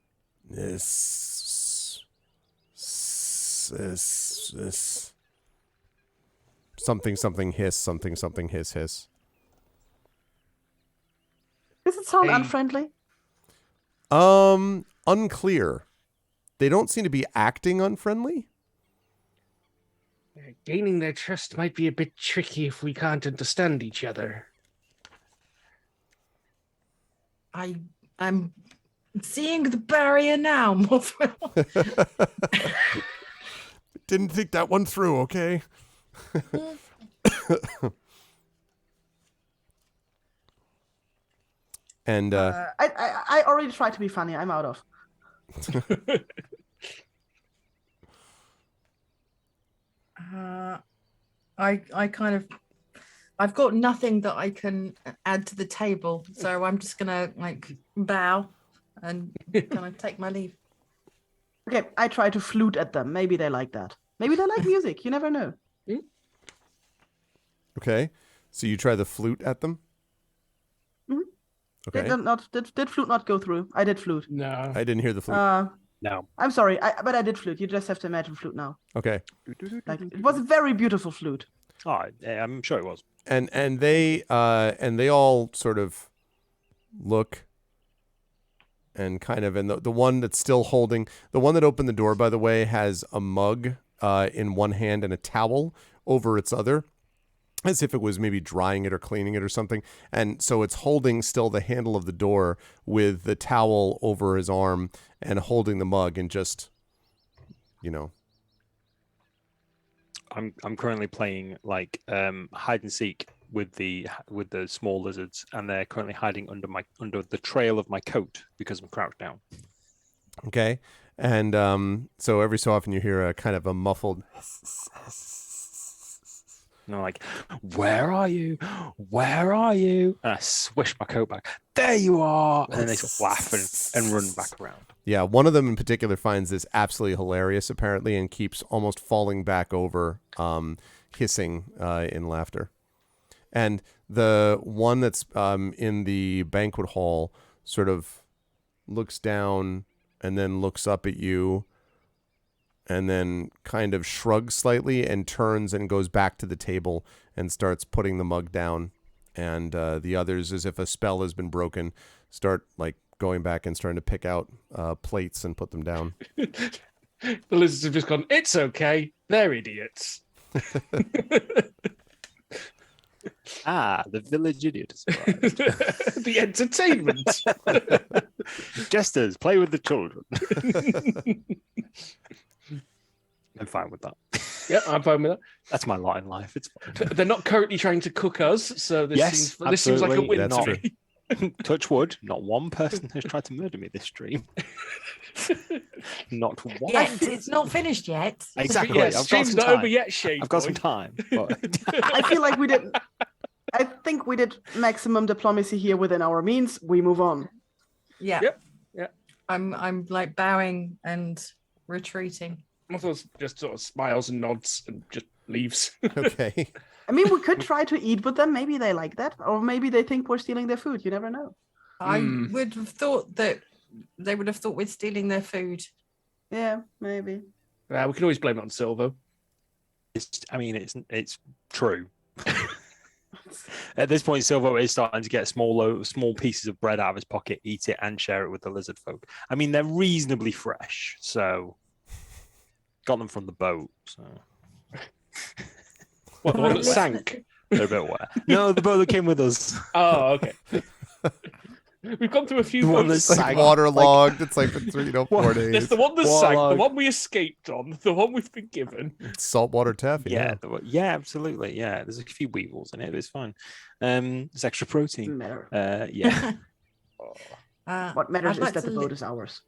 is something hiss, something hiss. Does it sound Hey. unfriendly? Unclear. They don't seem to be acting unfriendly. Gaining their trust might be a bit tricky if we can't understand each other. I'm seeing the barrier now, Mothwell. Didn't think that one through, okay? And I already tried to be funny. I'm out of. I kind of, I've got nothing that I can add to the table, so I'm just gonna bow and kind of take my leave. Okay, I try to flute at them. Maybe they like that. Maybe they like music. You never know. okay, so you try the flute at them. Mhm. Okay, Did flute not go through? I did flute. No. I didn't hear the flute. No. I'm sorry, but I did flute. You just have to imagine flute now. Okay, It was a very beautiful flute. Oh, I'm sure it was. and they all sort of look and kind of, and the one that's still holding, the one that opened the door, by the way, has a mug in one hand and a towel over its other, as if it was maybe drying it or cleaning it or something. And so it's holding still the handle of the door with the towel over his arm and holding the mug, and just, I'm currently playing hide and seek with the small lizards, and they're currently hiding under the trail of my coat because I'm crouched down. Okay. And so every so often you hear a kind of a muffled And I'm like, "Where are you? Where are you?" And I swish my coat back. There you are! And then they sort of laugh and run back around. Yeah, one of them in particular finds this absolutely hilarious, apparently, and keeps almost falling back over, hissing in laughter. And the one that's in the banquet hall sort of looks down and then looks up at you and then kind of shrugs slightly and turns and goes back to the table and starts putting the mug down. And the others, as if a spell has been broken, start going back and starting to pick out plates and put them down. The lizards have just gone, it's okay. They're idiots. The village idiot has arrived. The entertainment. Jesters, play with the children. I'm fine with that. Yeah, I'm fine with that. That's my lot in life. It's fine. They're not currently trying to cook us, so this seems like a absolutely. win That's to true. me. Touch wood, not one person has tried to murder me this stream. Not one. Yet it's not finished yet. Exactly. Yeah, I've got stream's some not time. over yet, Shane. I've got boy. some time. But I feel like we did. I think we did maximum diplomacy here within our means. We move on. Yeah. Yep. Yeah. I'm bowing and retreating. Mothos just sort of smiles and nods and just leaves. Okay. I mean, we could try to eat with them. Maybe they like that, or maybe they think we're stealing their food. You never know. I would have thought that they would have thought we're stealing their food. Yeah, maybe. We can always blame it on Silvo. it's true. At this point, Silvo is starting to get small pieces of bread out of his pocket, eat it, and share it with the lizard folk. I mean, they're reasonably fresh, so got them from the boat. So What, the one that Listen- sank? They're a bit wet. No, the boat that came with us. Oh, okay. We've gone through a few The one boats. that's It's like Sank. waterlogged. It's like been through, 4 What- days. There's the one that sank, the Warlog. one we escaped on, the one we've been given. It's saltwater taffy. Yeah, yeah, absolutely. Yeah, there's a few weevils in it, but it's fine. There's extra protein. Matter. Yeah. What matters I'd like is that to the boat li- is ours.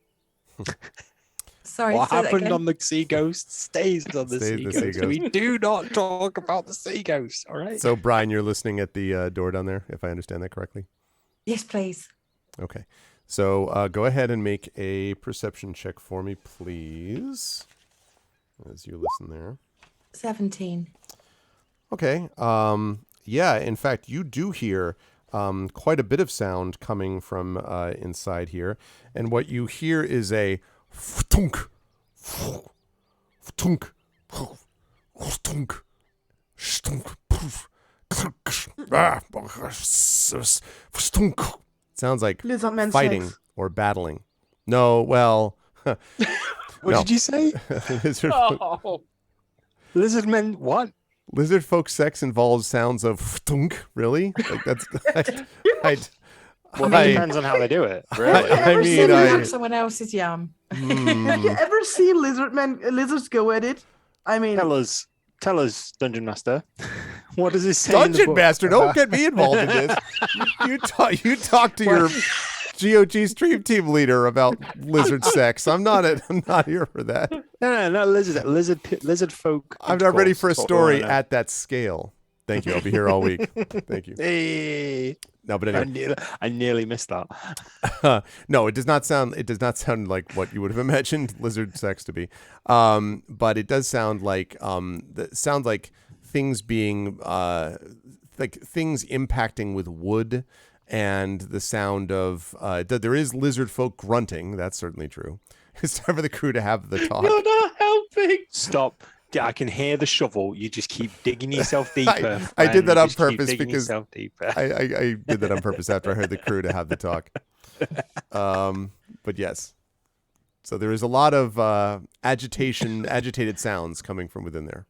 Sorry, What say that happened again. on the Sea Ghost stays on the Stays Sea the Sea Ghost. We do not talk about the Sea Ghost. All right. So, Brian, you're listening at the door down there, if I understand that correctly. Yes, please. Okay. So go ahead and make a perception check for me, please, as you listen there. 17. Okay. Yeah, in fact, you do hear quite a bit of sound coming from inside here. And what you hear is a ftunk, ftunk, ftunk, stunk, ftunk. Sounds like Lizardman fighting sex. or battling. No, well, What no. did you say? lizard, Oh, Lizard men? What? lizard folk sex involves sounds of ftunk. Really? Like that's. Well, that depends on how they do it. Really. I Ever mean, seen Have I. someone else's yum. Have you Hmm. ever seen lizards go at it? I mean, Tell us, Dungeon Master. What does it say? in the Dungeon book? Master, don't get me involved in this. You talk to your GOG stream team leader about lizard sex. I'm not here for that. No, lizard folk. I'm not ready for a intercourse, story or- at that scale. Thank you. I'll be here all week. Thank you. Hey, No, but anyway. I nearly missed that. No, it does not sound like what you would have imagined lizard sex to be. But it does sound like things being like things impacting with wood, and the sound of there is lizard folk grunting. That's certainly true. It's time for the crew to have the talk. you're not helping. Stop. I can hear the shovel. You just keep digging yourself deeper. I did friend. that You on just keep purpose digging because yourself deeper. I did that on purpose after I heard the crew to have the talk. But yes. So there is a lot of agitated sounds coming from within there.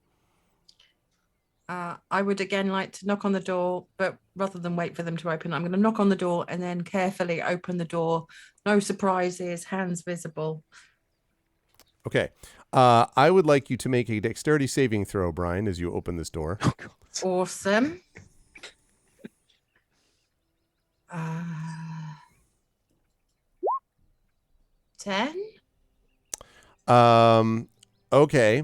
I would again like to knock on the door, but rather than wait for them to open, I'm going to knock on the door and then carefully open the door. No surprises, hands visible. Okay. I would like you to make a dexterity saving throw, Brian, as you open this door. Awesome. 10. Okay.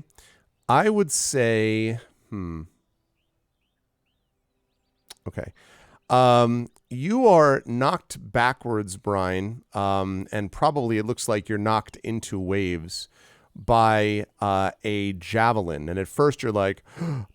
I would say, Okay. You are knocked backwards, Brian, and probably it looks like you're knocked into waves by a javelin. And at first you're like,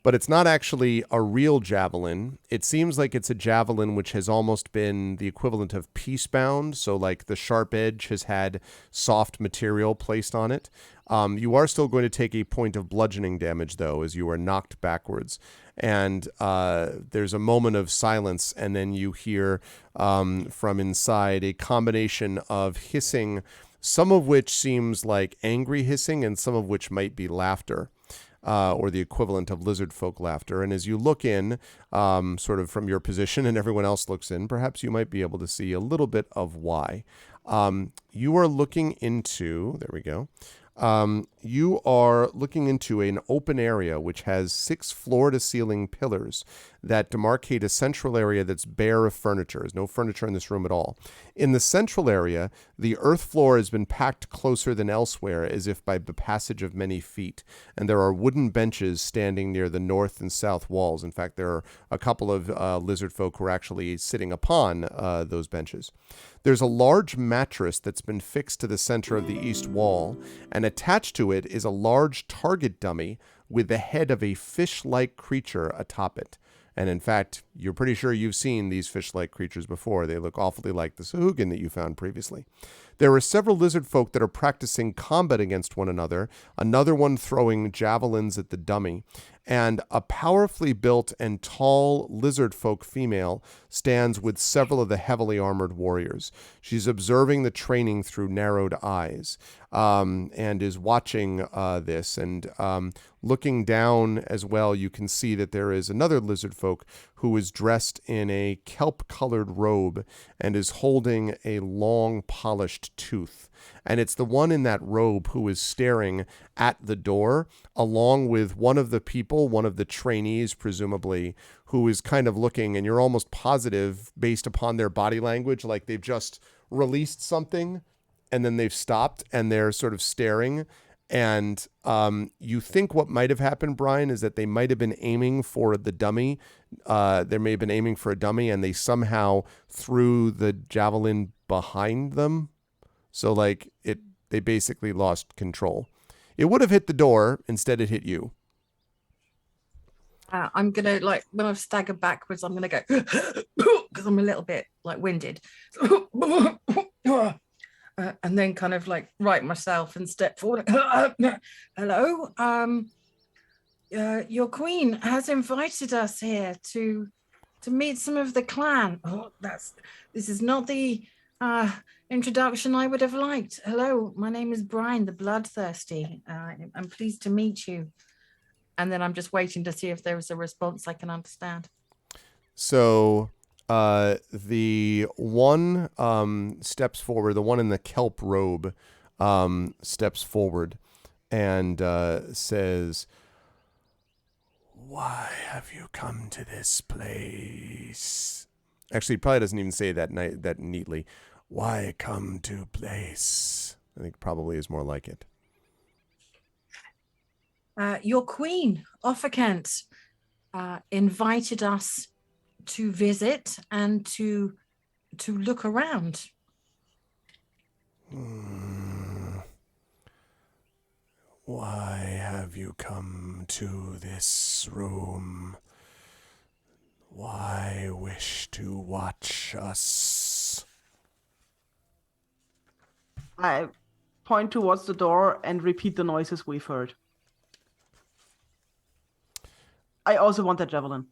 but it's not actually a real javelin. It seems like it's a javelin which has almost been the equivalent of peace-bound. So like the sharp edge has had soft material placed on it. You are still going to take a point of bludgeoning damage, though, as you are knocked backwards. And there's a moment of silence, and then you hear from inside a combination of hissing, some of which seems like angry hissing, and some of which might be laughter, or the equivalent of lizard folk laughter. And as you look in, sort of from your position, and everyone else looks in, perhaps you might be able to see a little bit of why. You are looking into, there we go. You are looking into an open area which has 6 floor-to-ceiling pillars that demarcate a central area that's bare of furniture. There's no furniture in this room at all. In the central area, the earth floor has been packed closer than elsewhere, as if by the passage of many feet. And there are wooden benches standing near the north and south walls. In fact, there are a couple of lizard folk who are actually sitting upon those benches. There's a large mattress that's been fixed to the center of the east wall, and attached to it is a large target dummy with the head of a fish-like creature atop it. And in fact, you're pretty sure you've seen these fish-like creatures before. They look awfully like the Sahuagin that you found previously. There are several lizard folk that are practicing combat against one another, another one throwing javelins at the dummy, and a powerfully built and tall lizard folk female stands with several of the heavily armored warriors. She's observing the training through narrowed eyes, and is watching this, and looking down as well, you can see that there is another lizard folk who is dressed in a kelp-colored robe and is holding a long polished tooth. And it's the one in that robe who is staring at the door, along with one of the people, one of the trainees, presumably, who is kind of looking, and you're almost positive, based upon their body language, like they've just released something, and then they've stopped, and they're sort of staring. And you think what might have happened, Brian, is that they might have been aiming for the dummy. They may have been aiming for a dummy, and they somehow threw the javelin behind them. So like they basically lost control. It would have hit the door. Instead, it hit you. I'm gonna, like, when I've staggered backwards, I'm gonna go because I'm a little bit like winded. And then kind of like right myself and step forward. Hello, your queen has invited us here to meet some of the clan. This is not the introduction I would have liked. Hello, my name is Brian the Bloodthirsty. I'm pleased to meet you. And then I'm just waiting to see if there is a response I can understand. So the one steps forward, the one in the kelp robe steps forward and says, "Why have you come to this place?" Actually, he probably doesn't even say that neatly. "Why come to place?" I think probably is more like it. Your queen, Offerkent, invited us to visit and to look around. Why have you come to this room? Why wish to watch us? I point towards the door and repeat the noises we've heard. I also want that javelin.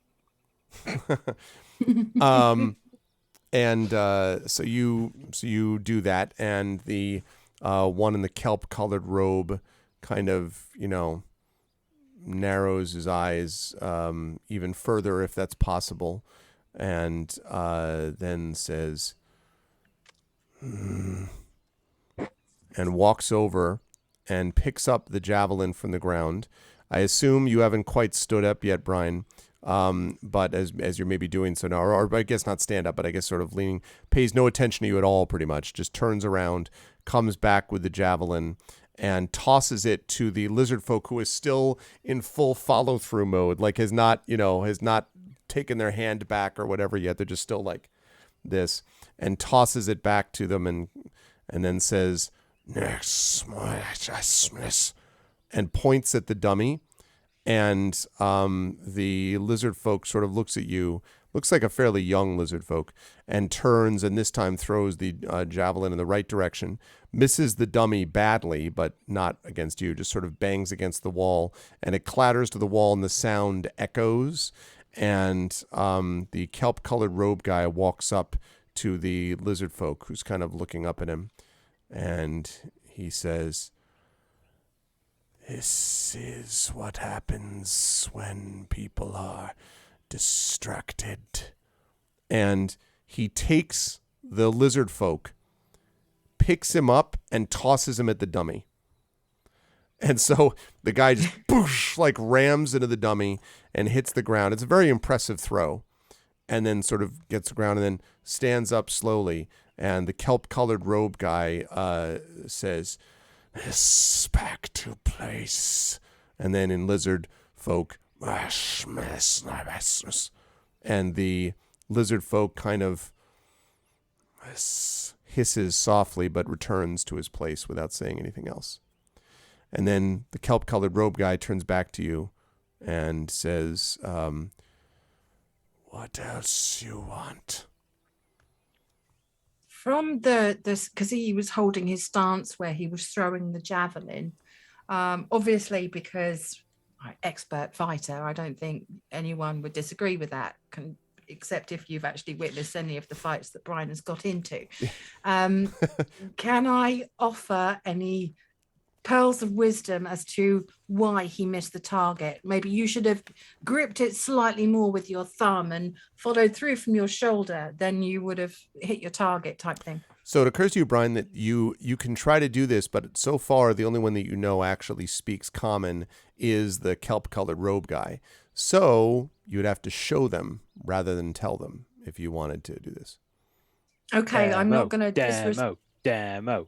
And so you do that, and the one in the kelp-colored robe kind of, narrows his eyes even further, if that's possible, and then says, and walks over and picks up the javelin from the ground. I assume you haven't quite stood up yet, Brian, but as you're maybe doing so now, or I guess not stand up, but I guess sort of leaning, pays no attention to you at all, pretty much, just turns around, comes back with the javelin, and tosses it to the lizard folk, who is still in full follow-through mode, like has not taken their hand back or whatever yet. They're just still like this, and tosses it back to them, and then says, "Next, and points at the dummy, and the lizard folk sort of looks at you, looks like a fairly young lizard folk, and turns, and this time throws the javelin in the right direction, misses the dummy badly, but not against you, just sort of bangs against the wall, and it clatters to the wall, and the sound echoes, and the kelp-colored robe guy walks up to the lizard folk, who's kind of looking up at him, and he says, "This is what happens when people are distracted." And he takes the lizard folk, picks him up, and tosses him at the dummy. And so the guy just boosh, like rams into the dummy and hits the ground. It's a very impressive throw. And then sort of gets the ground and then stands up slowly. And the kelp-colored robe guy says, "This back to place." And then in lizard folk, and the lizard folk kind of hisses softly, but returns to his place without saying anything else. And then the kelp-colored robe guy turns back to you and says, "What else you want?" From this, because he was holding his stance where he was throwing the javelin, obviously because expert fighter, I don't think anyone would disagree with that, except if you've actually witnessed any of the fights that Brian has got into. Can I offer any pearls of wisdom as to why he missed the target? Maybe you should have gripped it slightly more with your thumb and followed through from your shoulder, then you would have hit your target, type thing. So it occurs to you, Brian, that you can try to do this, but so far the only one that you know actually speaks common is the kelp-colored robe guy. So you would have to show them rather than tell them if you wanted to do this. Okay, I'm not going to Demo.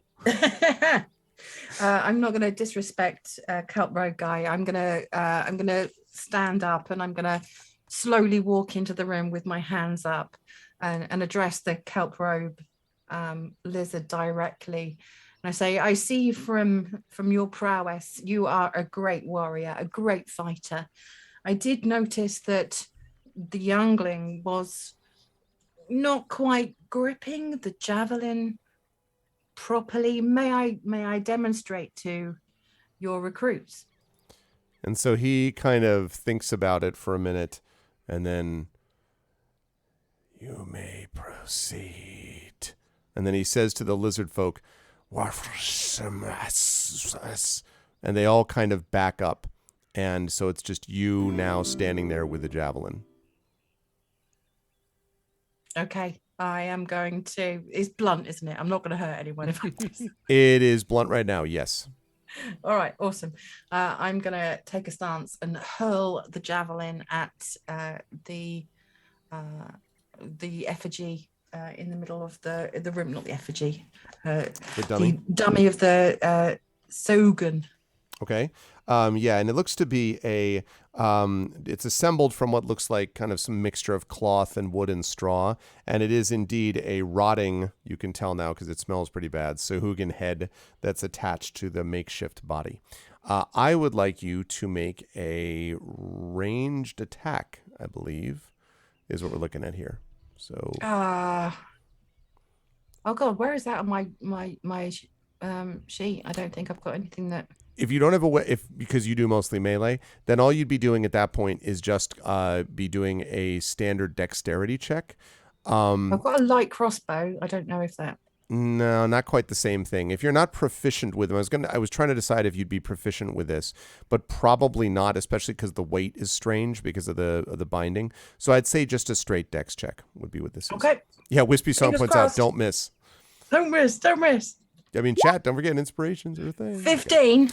I'm not going to disrespect Kelp Road guy. I'm gonna stand up and I'm gonna slowly walk into the room with my hands up and address the Kelp Robe lizard directly. And I say, I see from your prowess, you are a great warrior, a great fighter. I did notice that the youngling was not quite gripping the javelin properly. May I demonstrate to your recruits? And so he kind of thinks about it for a minute, and then, you may proceed. And then he says to the lizard folk, and they all kind of back up. And so it's just you now standing there with the javelin. Okay, I am going to... It's blunt, isn't it? I'm not going to hurt anyone if I do. It is blunt right now, yes. All right, awesome. I'm going to take a stance and hurl the javelin at the effigy in the middle of the room. Not the effigy. The dummy? The dummy of the Sogan. Okay. Yeah, and it looks to be it's assembled from what looks like kind of some mixture of cloth and wood and straw, and it is indeed a rotting, you can tell now because it smells pretty bad, Sahuagin head that's attached to the makeshift body. I would like you to make a ranged attack, I believe, is what we're looking at here. So. Oh God, where is that on my sheet? I don't think I've got anything that. If you don't have because you do mostly melee, then all you'd be doing at that point is just be doing a standard dexterity check. I've got a light crossbow. I don't know if that. No, not quite the same thing. If you're not proficient with them, I was trying to decide if you'd be proficient with this, but probably not, especially because the weight is strange because of the binding. So I'd say just a straight dex check would be what this is. Okay. Yeah, Wispy Song points out, don't miss. Don't miss. Don't miss. I mean, chat, don't forget inspirations are a thing. 15.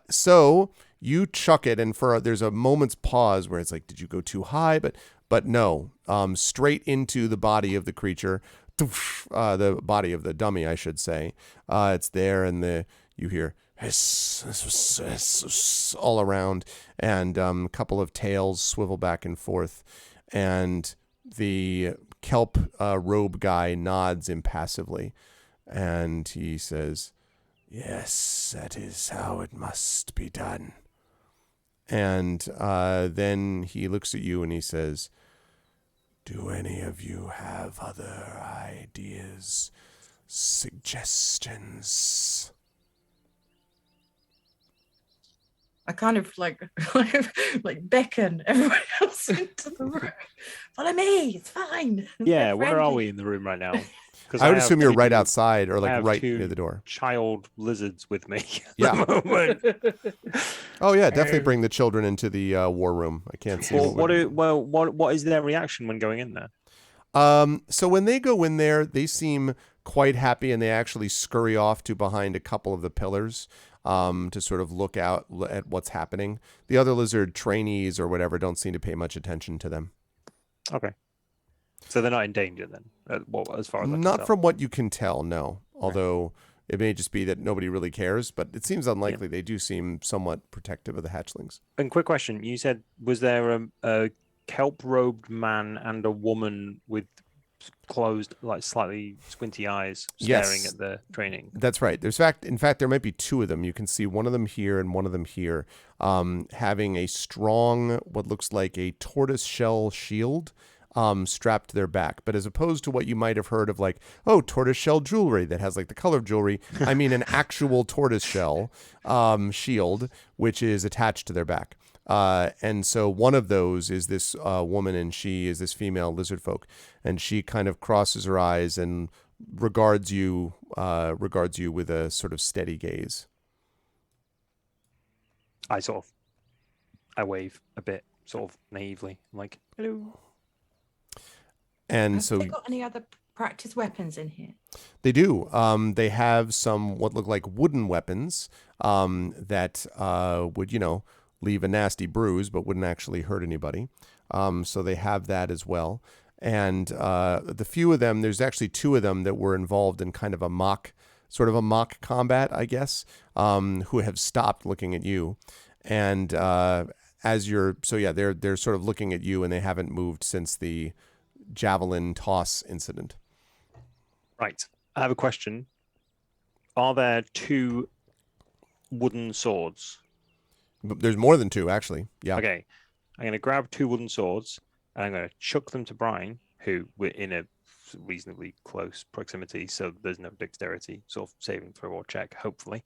So you chuck it, and there's a moment's pause where it's like, did you go too high? But no, straight into the body of the creature, the body of the dummy, I should say. It's there, and you hear hiss all around, and a couple of tails swivel back and forth, and the kelp robe guy nods impassively. And he says, yes, that is how it must be done. And then he looks at you and he says, do any of you have other ideas, suggestions? I kind of like beckon everyone else into the room. Follow me, it's fine. Yeah, where are we in the room right now? I would assume you're right outside or like right near the door. Child lizards with me at yeah. the moment. Oh yeah, definitely bring the children into the war room. I can't see. What is their reaction when going in there? So when they go in there, they seem quite happy, and they actually scurry off to behind a couple of the pillars to sort of look out at what's happening. The other lizard trainees or whatever don't seem to pay much attention to them. Okay. So they're not in danger then, as far as I can not tell. from what you can tell, no. Although it may just be that nobody really cares, but it seems unlikely. They do seem somewhat protective of the hatchlings. And quick question: you said was there a kelp-robed man and a woman with closed, like slightly squinty eyes, staring at the training? That's right. In fact, there might be two of them. You can see one of them here and one of them here, having a strong, what looks like a tortoise shell shield. strapped to their back. But as opposed to what you might have heard of like, oh, tortoiseshell jewelry that has like the color of jewelry, I mean an actual tortoiseshell shield, which is attached to their back. And so one of those is this woman, and she is this female lizard folk, and she kind of crosses her eyes and regards you with a sort of steady gaze. I wave a bit, sort of naively, I'm like, hello. And Have so they got any other practice weapons in here? they do. They have some what look like wooden weapons that would, leave a nasty bruise, but wouldn't actually hurt anybody. So they have that as well. And the few of them, there's actually two of them that were involved in kind of a mock combat, I guess, who have stopped looking at you. And they're sort of looking at you, and they haven't moved since the javelin toss incident. Right. I have a question. Are there 2 wooden swords? There's more than 2, actually. Yeah. Okay. I'm going to grab 2 wooden swords, and I'm going to chuck them to Brian, who we're in a reasonably close proximity, so there's no dexterity sort of saving throw or check, hopefully,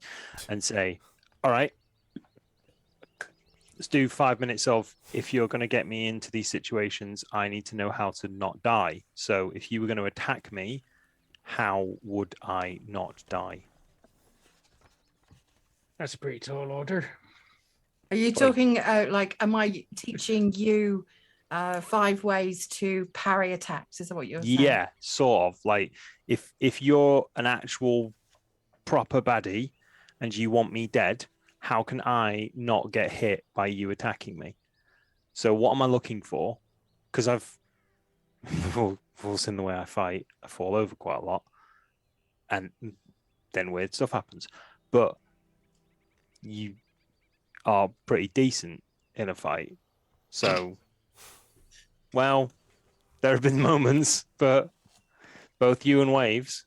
and say, all right, let's do 5 minutes of, if you're going to get me into these situations, I need to know how to not die. So if you were going to attack me, how would I not die? That's a pretty tall order. Are you talking am I teaching you 5 ways to parry attacks? Is that what you're saying? Yeah, sort of. Like if you're an actual proper baddie and you want me dead, how can I not get hit by you attacking me? So what am I looking for? Because I've seen the way I fight, I fall over quite a lot, and then weird stuff happens. But you are pretty decent in a fight. So, well, there have been moments, but both you and Waves,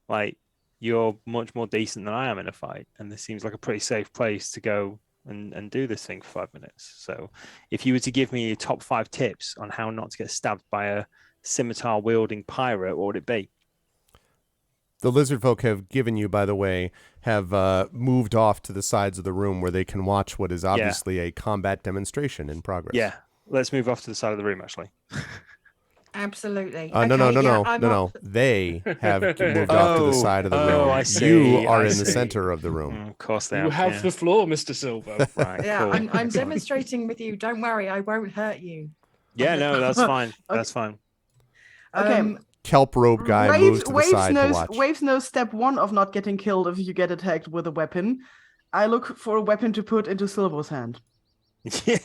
like, you're much more decent than I am in a fight. And this seems like a pretty safe place to go and do this thing for 5 minutes. So if you were to give me your top 5 tips on how not to get stabbed by a scimitar wielding pirate, what would it be? The lizard folk have given you, by the way, have moved off to the sides of the room where they can watch what is obviously a combat demonstration in progress. Yeah, let's move off to the side of the room, actually. Absolutely. No. They have moved off to the side of the room. I see. You are in the center of the room. Of course they You have the floor, Mr. Silver. Right, Yeah, cool. I'm demonstrating with you. Don't worry, I won't hurt you. Yeah, no, that's fine. That's fine. Okay. Kelp robe guy moves to the side to watch. Waves knows step 1 of not getting killed if you get attacked with a weapon. I look for a weapon to put into Silver's hand. Yeah.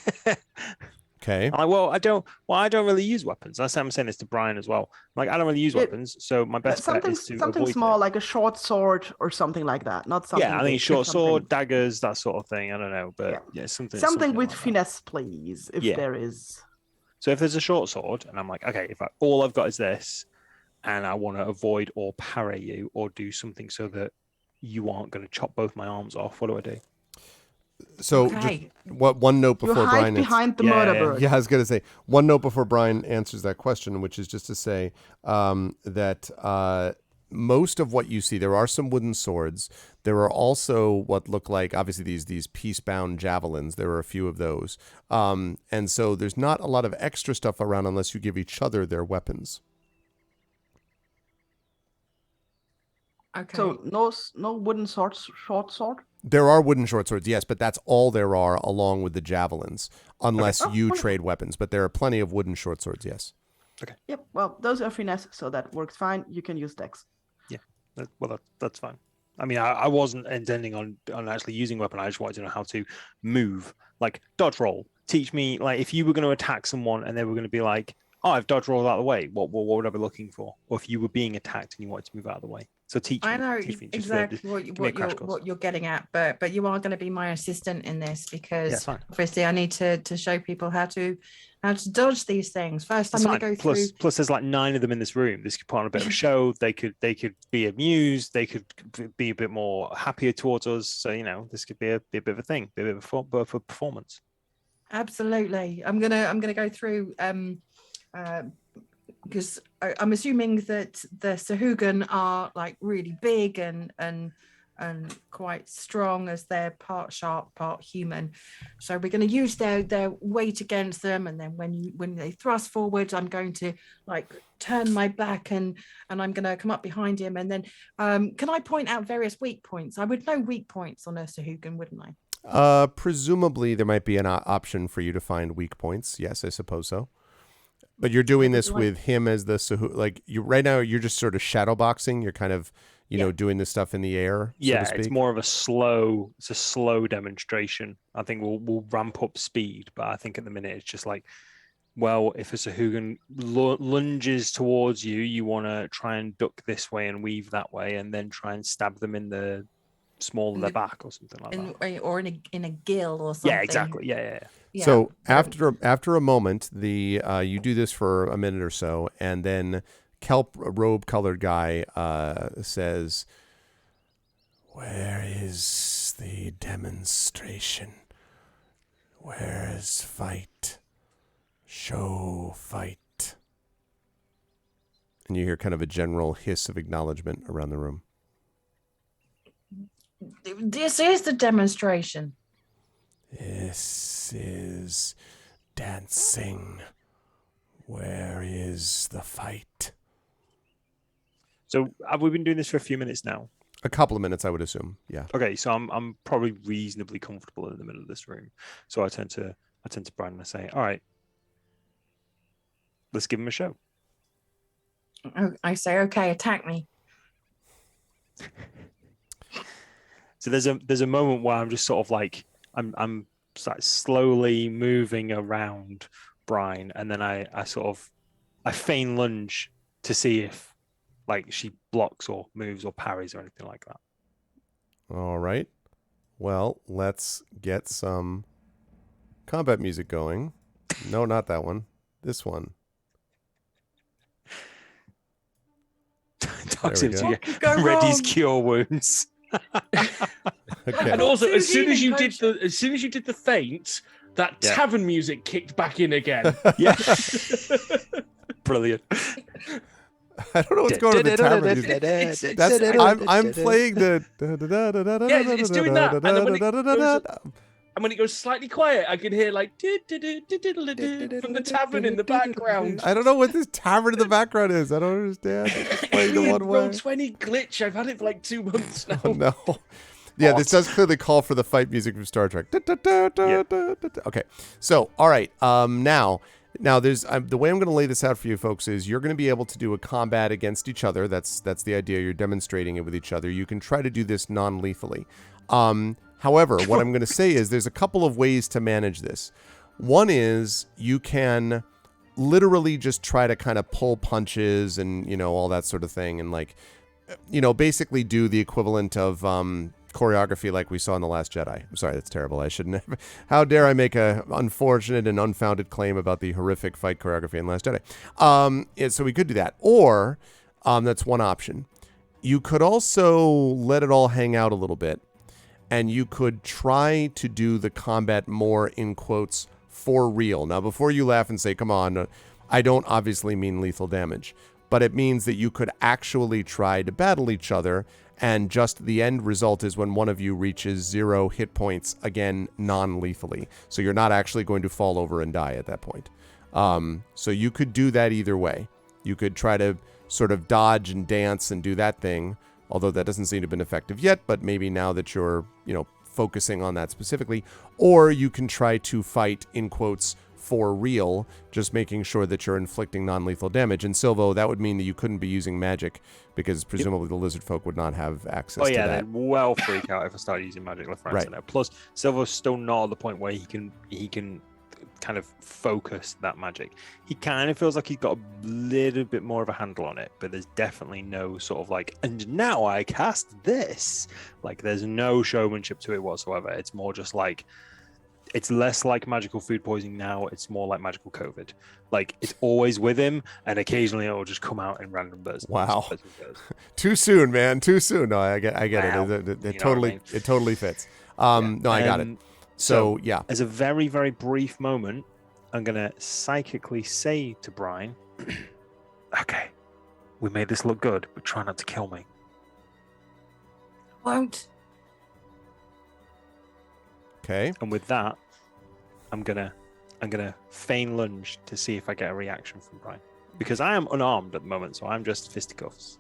Okay. I don't really use weapons. I'm saying this to Brian as well. Like, I don't really use weapons, so my best bet is to something avoid small, it. like a short sword or something like that. Not something. Yeah, I think big, short something- sword, daggers, that sort of thing. I don't know, but yeah, something with like that. finesse, please, if there is. So if there's a short sword, and I'm like, okay, all I've got is this, and I want to avoid or parry you or do something so that you aren't going to chop both my arms off, what do I do? So, Okay. one note before You hide Brian. behind the murder bird. Yeah, I was going to say one note before Brian answers that question, which is just to say that most of what you see, there are some wooden swords. There are also what look like, obviously, these piece-bound javelins. There are a few of those. And so there's not a lot of extra stuff around unless you give each other their weapons. Okay. So no wooden swords, short sword. There are wooden short swords, yes, but that's all there are along with the javelins, unless Okay. Oh, you wonderful. trade weapons. But there are plenty of wooden short swords, yes. Yep. Well, those are finesse, so that works fine. You can use dex. That's fine. I mean, I wasn't intending on actually using a weapon. I just wanted to know how to move, like dodge roll. Teach me, like, if you were going to attack someone and they were going to be like, "Oh, I've dodge rolled out of the way." What would I be looking for? Or if you were being attacked and you wanted to move out of the way. So teach me. I know teach me, just exactly give what you're getting at, but you are going to be my assistant in this because Yeah, fine. obviously I need to show people how to dodge these things. First, I'm It's going to fine. go through. Plus, there's like 9 of them in this room. This could put on a bit of a show. They could be amused. They could be a bit more happier towards us. So this could be a bit of a thing, be a bit of a performance. Absolutely, I'm gonna go through because I'm assuming that the Sahugan are like really big and quite strong, as they're part shark, part human. So we're going to use their weight against them, and then when they thrust forward, I'm going to like turn my back and I'm going to come up behind him, and then can I point out various weak points? I would know weak points on a Sahugan, wouldn't I? Presumably there might be an option for you to find weak points. Yes, I suppose so. But you're doing this with him as the Sahu. Like you right now, you're just sort of shadow boxing. You're kind of doing this stuff in the air. Yeah, so to it's speak. more of a slow demonstration. I think we'll ramp up speed, but I think at the minute it's just like, well, if a Sahugan lunges towards you, you want to try and duck this way and weave that way, and then try and stab them in the small of the back or something like that. Or in a gill or something. Yeah, exactly. Yeah. So after a moment, you do this for a minute or so, and then kelp robe colored guy says, "Where is the demonstration? Where is fight? Show fight." And you hear kind of a general hiss of acknowledgement around the room. This is the demonstration. This is dancing. Where is the fight? So have we been doing this for a few minutes now? A couple of minutes, I would assume. Yeah. Okay, so I'm probably reasonably comfortable in the middle of this room. So I turn to Brian and I say, "All right, let's give him a show." I say, "Okay, attack me." So there's a moment where I'm just sort of like I'm like slowly moving around Brian, and then I feign lunge to see if like she blocks or moves or parries or anything like that. All right. Well, let's get some combat music going. No, not that one. This one. Talks There we into go. you. Ready's cure wounds. Okay. And also, as soon as you healing did the feint, that tavern music kicked back in again. Yeah. Brilliant. I don't know what's going on with the tavern music. I'm playing the. Yeah, it's doing that. And then when it goes slightly quiet, I can hear like from the tavern in the background. I don't know what this tavern in the background is. I don't understand. It's playing the one way. Roll20 glitch. I've had it for like 2 months now. Oh, no. Yeah, this does clearly call for the fight music from Star Trek. Okay, so all right. Now there's the way I'm going to lay this out for you folks is you're going to be able to do a combat against each other. That's the idea. You're demonstrating it with each other. You can try to do this non-lethally. However, what I'm going to say is there's a couple of ways to manage this. One is you can literally just try to kind of pull punches and, all that sort of thing. And basically do the equivalent of choreography like we saw in The Last Jedi. I'm sorry, that's terrible. I shouldn't have. How dare I make a unfortunate and unfounded claim about the horrific fight choreography in Last Jedi. So we could do that. Or that's one option. You could also let it all hang out a little bit. And you could try to do the combat more, in quotes, for real. Now, before you laugh and say, come on, I don't obviously mean lethal damage. But it means that you could actually try to battle each other. And just the end result is when one of you reaches 0 hit points, again, non-lethally. So you're not actually going to fall over and die at that point. So you could do that either way. You could try to sort of dodge and dance and do that thing. Although that doesn't seem to have been effective yet, but maybe now that you're, focusing on that specifically. Or you can try to fight, in quotes, for real, just making sure that you're inflicting non-lethal damage. And Silvo, that would mean that you couldn't be using magic because presumably the lizard folk would not have access to that. Oh yeah, they'd well freak out if I started using magic left, right, center. Plus, Silvo's still not at the point where he can kind of focus that magic. He kind of feels like he's got a little bit more of a handle on it, but there's definitely no sort of like, and now I cast this. Like, there's no showmanship to it whatsoever. It's more just like, it's less like magical food poisoning now. It's more like magical COVID. Like, it's always with him, and occasionally it will just come out in random bursts. Wow. Too soon, man. Too soon. No, I get Wow. it. It totally fits. No, I got it. So, yeah. As a very, very brief moment, I'm going to psychically say to Brian, Okay. We made this look good, but try not to kill me. Won't. Okay. And with that, I'm gonna feign lunge to see if I get a reaction from Brian. Because I am unarmed at the moment, so I'm just fisticuffs.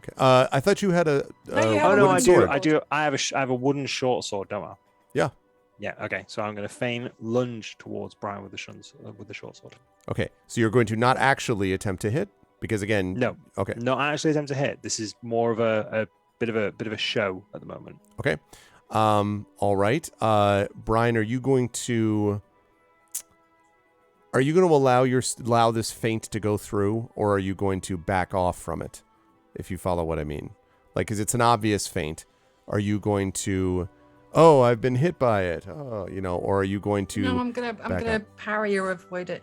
Okay. I thought you had a No, you have Oh a no, wooden I sword. do. I do. I have a wooden short sword, don't I? Yeah. Yeah. Okay. So I'm going to feign lunge towards Brian with the short sword. Okay. So you're going to not actually attempt to hit because again. No. Okay. Not actually attempt to hit. This is more of a bit of a show at the moment. Okay. All right. Brian, are you going to allow this feint to go through, or are you going to back off from it? If you follow what I mean, like, because it's an obvious feint. Are you going to? Oh, I've been hit by it. Oh, or are you going to? No, I'm gonna parry or avoid it.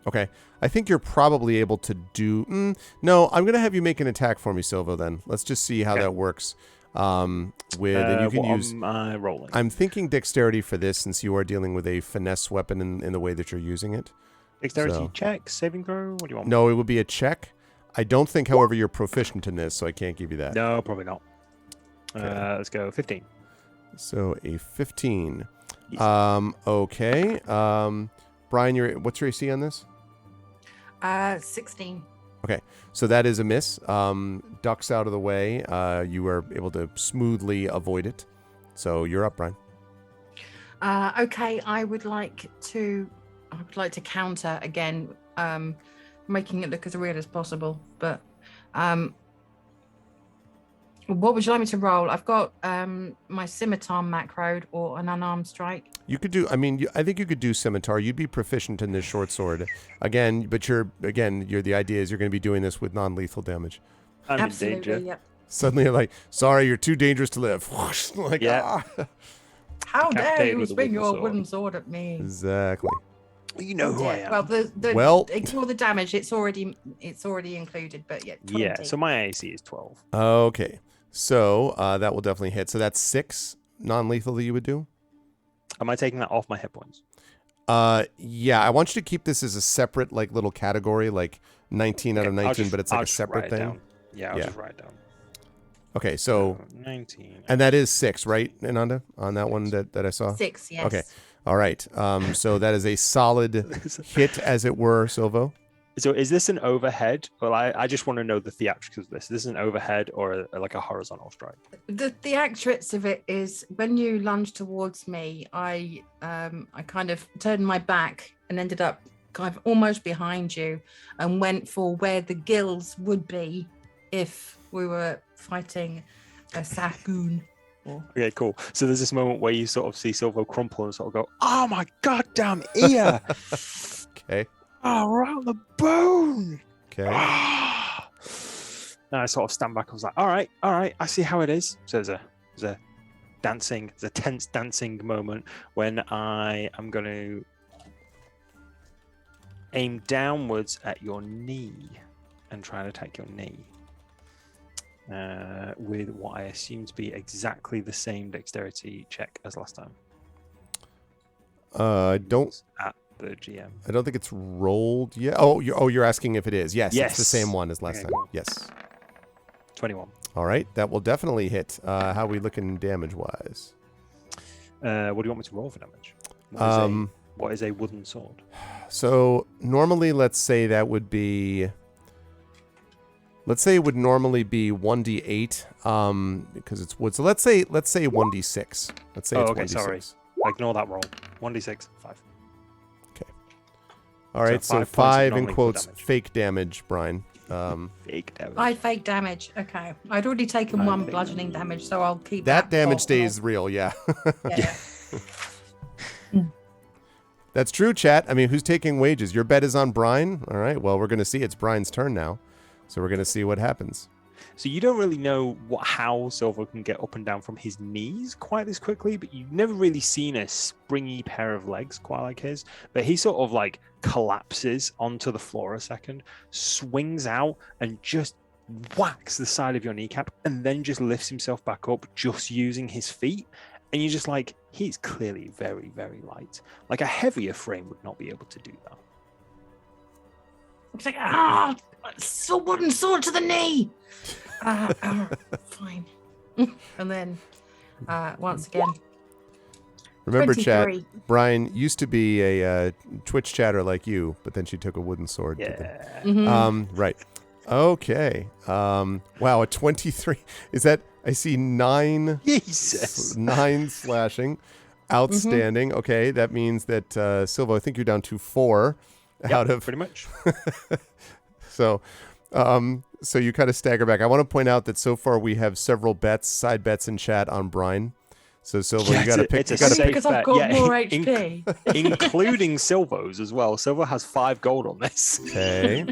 Okay. I think you're probably able to do. No, I'm gonna have you make an attack for me, Silvo. Then let's just see how that works. And you can use. Am I rolling? I'm thinking dexterity for this, since you are dealing with a finesse weapon in the way that you're using it. Dexterity check, saving throw. What do you want? No, it would be a check. I don't think, however, you're proficient in this, so I can't give you that. No, probably not. Okay. Let's go 15. So a 15. Yes. Okay. Brian, what's your AC on this? 16. Okay, so that is a miss. Ducks out of the way. You were able to smoothly avoid it. So you're up, Brian. Okay, I would like to counter again, making it look as real as possible. But what would you like me to roll? I've got my scimitar macroed or an unarmed strike. You could do. I think you could do scimitar. You'd be proficient in this short sword again. But the idea is you're going to be doing this with non-lethal damage. I'm Absolutely, in danger. yep. Suddenly, you're like, sorry, you're too dangerous to live. Like, Yeah. How dare Decapitated you with a swing wooden your sword. wooden sword at me? Exactly. You know who I am. Well, ignore the damage. It's already included. But yeah, 20. Yeah. So my AC is 12. Okay. So that will definitely hit. So that's 6 non-lethal that you would do. Am I taking that off my hit points? Yeah. I want you to keep this as a separate, like, little category, like 19 out of 19, but it's like a separate thing. Down. Yeah, I'll just write it down. Okay, so 19. And that is 6, right, Ananda? On that one that I saw? 6, yes. Okay. All right. So that is a solid hit, as it were, Silvo. So is this an overhead? Well, I just want to know the theatrics of this. Is this an overhead or like a horizontal strike? The theatrics of it is when you lunge towards me, I kind of turned my back and ended up kind of almost behind you and went for where the gills would be if we were fighting a Sagoon. Okay, cool. So there's this moment where you sort of see Silvo crumple and sort of go, "Oh my goddamn ear!" Okay. Oh, right on the bone. Okay. And I sort of stand back. I was like, all right, I see how it is. So there's a tense dancing moment when I am going to aim downwards at your knee and try and attack your knee with what I assume to be exactly the same dexterity check as last time. I don't. At the GM. I don't think it's rolled yet. You're asking if it is. Yes, Yes. It's the same one as last Okay, time. cool. Yes. 21. All right, that will definitely hit. How are we looking damage-wise? What do you want me to roll for damage? What is a wooden sword? So normally, let's say that would be. Let's say it would normally be 1d8, because it's wood. So let's say 1d6. Let's say it's okay, 1d6. sorry. Ignore that roll. 1d6, 5. All right, so 5 points of 5 in non-lethal quotes damage. fake damage, Brian. Fake damage. 5 fake damage. Okay. I'd already taken 1 bludgeoning damage, so I'll keep That damage off. stays real, yeah. Yeah. That's true, chat. I mean, who's taking wages? Your bet is on Brian? All right, well, we're going to see. It's Brian's turn now. So we're going to see what happens. So you don't really know how Silver can get up and down from his knees quite this quickly, but you've never really seen a springy pair of legs quite like his. But he sort of like collapses onto the floor a second, swings out and just whacks the side of your kneecap and then just lifts himself back up just using his feet. And you're just like, he's clearly very, very light. Like a heavier frame would not be able to do that. It's like, wooden sword to the knee. Fine. And then, once again, Remember, chat, 23. Brian used to be a Twitch chatter like you, but then she took a wooden sword. Yeah. Right. Okay. Wow, a 23. Is that, I see 9. Jesus. 9 slashing. Outstanding. Okay, that means that, Silvo, I think you're down to 4 out of... pretty much. So, so you kind of stagger back. I want to point out that so far we have several side bets in chat on Brian. So Silvo, you got to pick. It's a You got to safe pick. Because I've bet. got more HP. Including Silvo's as well. Silvo has 5 gold on this. Okay.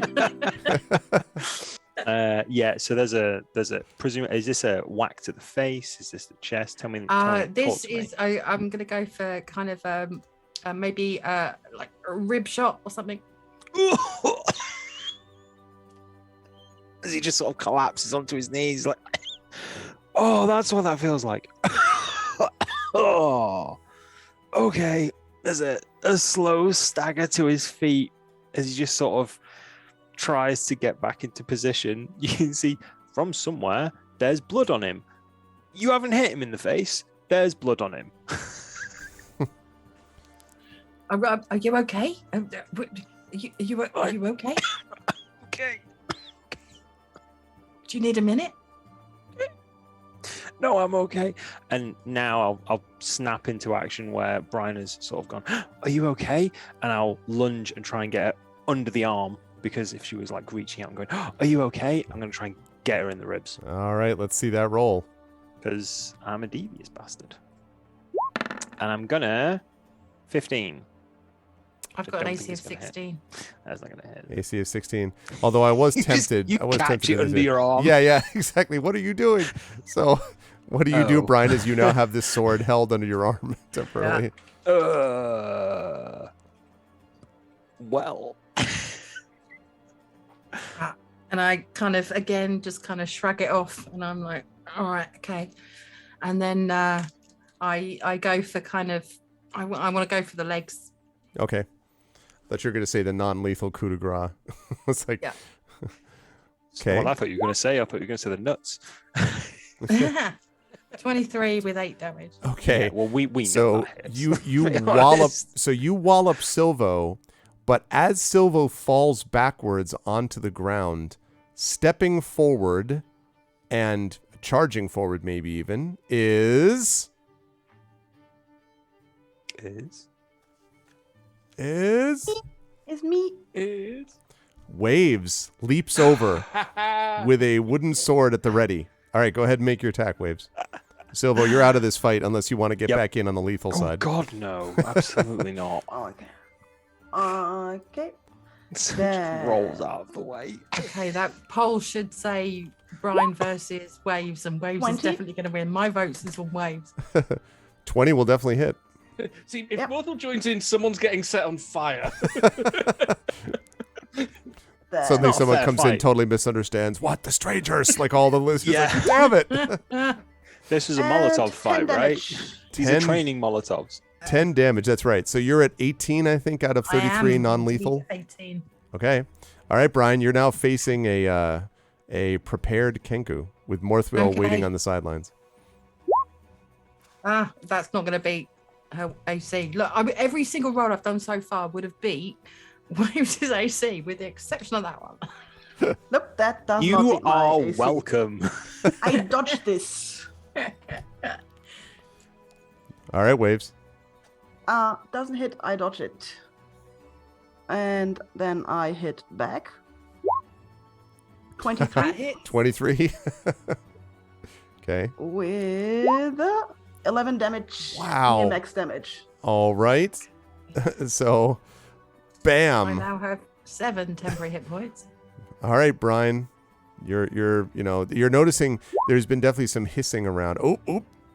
Yeah. So there's a presume. Is this a whack to the face? Is this the chest? Tell me. This is. I'm gonna go for kind of maybe like a rib shot or something. As he just sort of collapses onto his knees, like, oh, that's what that feels like. Oh, okay. There's a slow stagger to his feet as he just sort of tries to get back into position. You can see from somewhere there's blood on him. You haven't hit him in the face. There's blood on him. Are you okay? Are you okay? Okay. Do you need a minute? No, I'm okay. And now I'll snap into action where Brian has sort of gone, are you okay? And I'll lunge and try and get her under the arm, because if she was like reaching out and going, are you okay? I'm going to try and get her in the ribs, All right, let's see that roll. because I'm a devious bastard. And I'm gonna 15. I've I got an don't AC think of it's gonna hit. 16. That's not going to hit. AC of 16. Although I was tempted. You I was catch tempted it to under say- your arm. Yeah, exactly. What are you doing? So, what do you do, Oh. Brian? Is you now have this sword held under your arm temporarily? Well. And I kind of, again, just kind of shrug it off. And I'm like, all right, okay. And then I go for kind of, I want to go for the legs. Okay. Thought you were going to say the non-lethal coup de grace. It's like, Yeah. okay. Well, I thought you were going to say, I thought you were going to say the nuts. 23 with 8 damage. Okay. Yeah, well, we know So that hits. you To be wallop. honest. So you wallop Silvo, but as Silvo falls backwards onto the ground, stepping forward and charging forward, maybe even is Is me. Waves leaps over with a wooden sword at the ready. All right, go ahead and make your attack, Waves. Silvo, you're out of this fight unless you want to get Yep. back in on the lethal Oh, side. God, no. Absolutely not. Okay. Okay. So There. just rolls out of the way. Okay, that poll should say Brian versus Waves, and Waves 20? is definitely going to win. My votes is on Waves. 20 will definitely hit. See, if Yep. Mortal joins in, someone's getting set on fire. There. Suddenly not a someone fair comes in, fight. totally misunderstands. What? The strangers? Like all the listeners. Yeah. Like, damn it. This is a And Molotov 10 fight, right? damage. These 10 are training Molotovs. 10 damage. That's right. So you're at 18, I think, out of 33 non-lethal. 18. Okay. All right, Brian, you're now facing a prepared Kenku with Morthwell Okay. waiting on the sidelines. That's not going to beat her AC. Look, every single roll I've done so far would have beat Waves' AC, with the exception of that one. Nope, that does not You beat my are AC. welcome. I dodged this. All right, Waves. Doesn't hit, I dodge it. And then I hit back. 23 23. Okay. with 11 damage. Wow. Max damage. All right. So, I bam. now have 7 temporary hit points. All right, Brian. You're noticing there's been definitely some hissing around. Oh,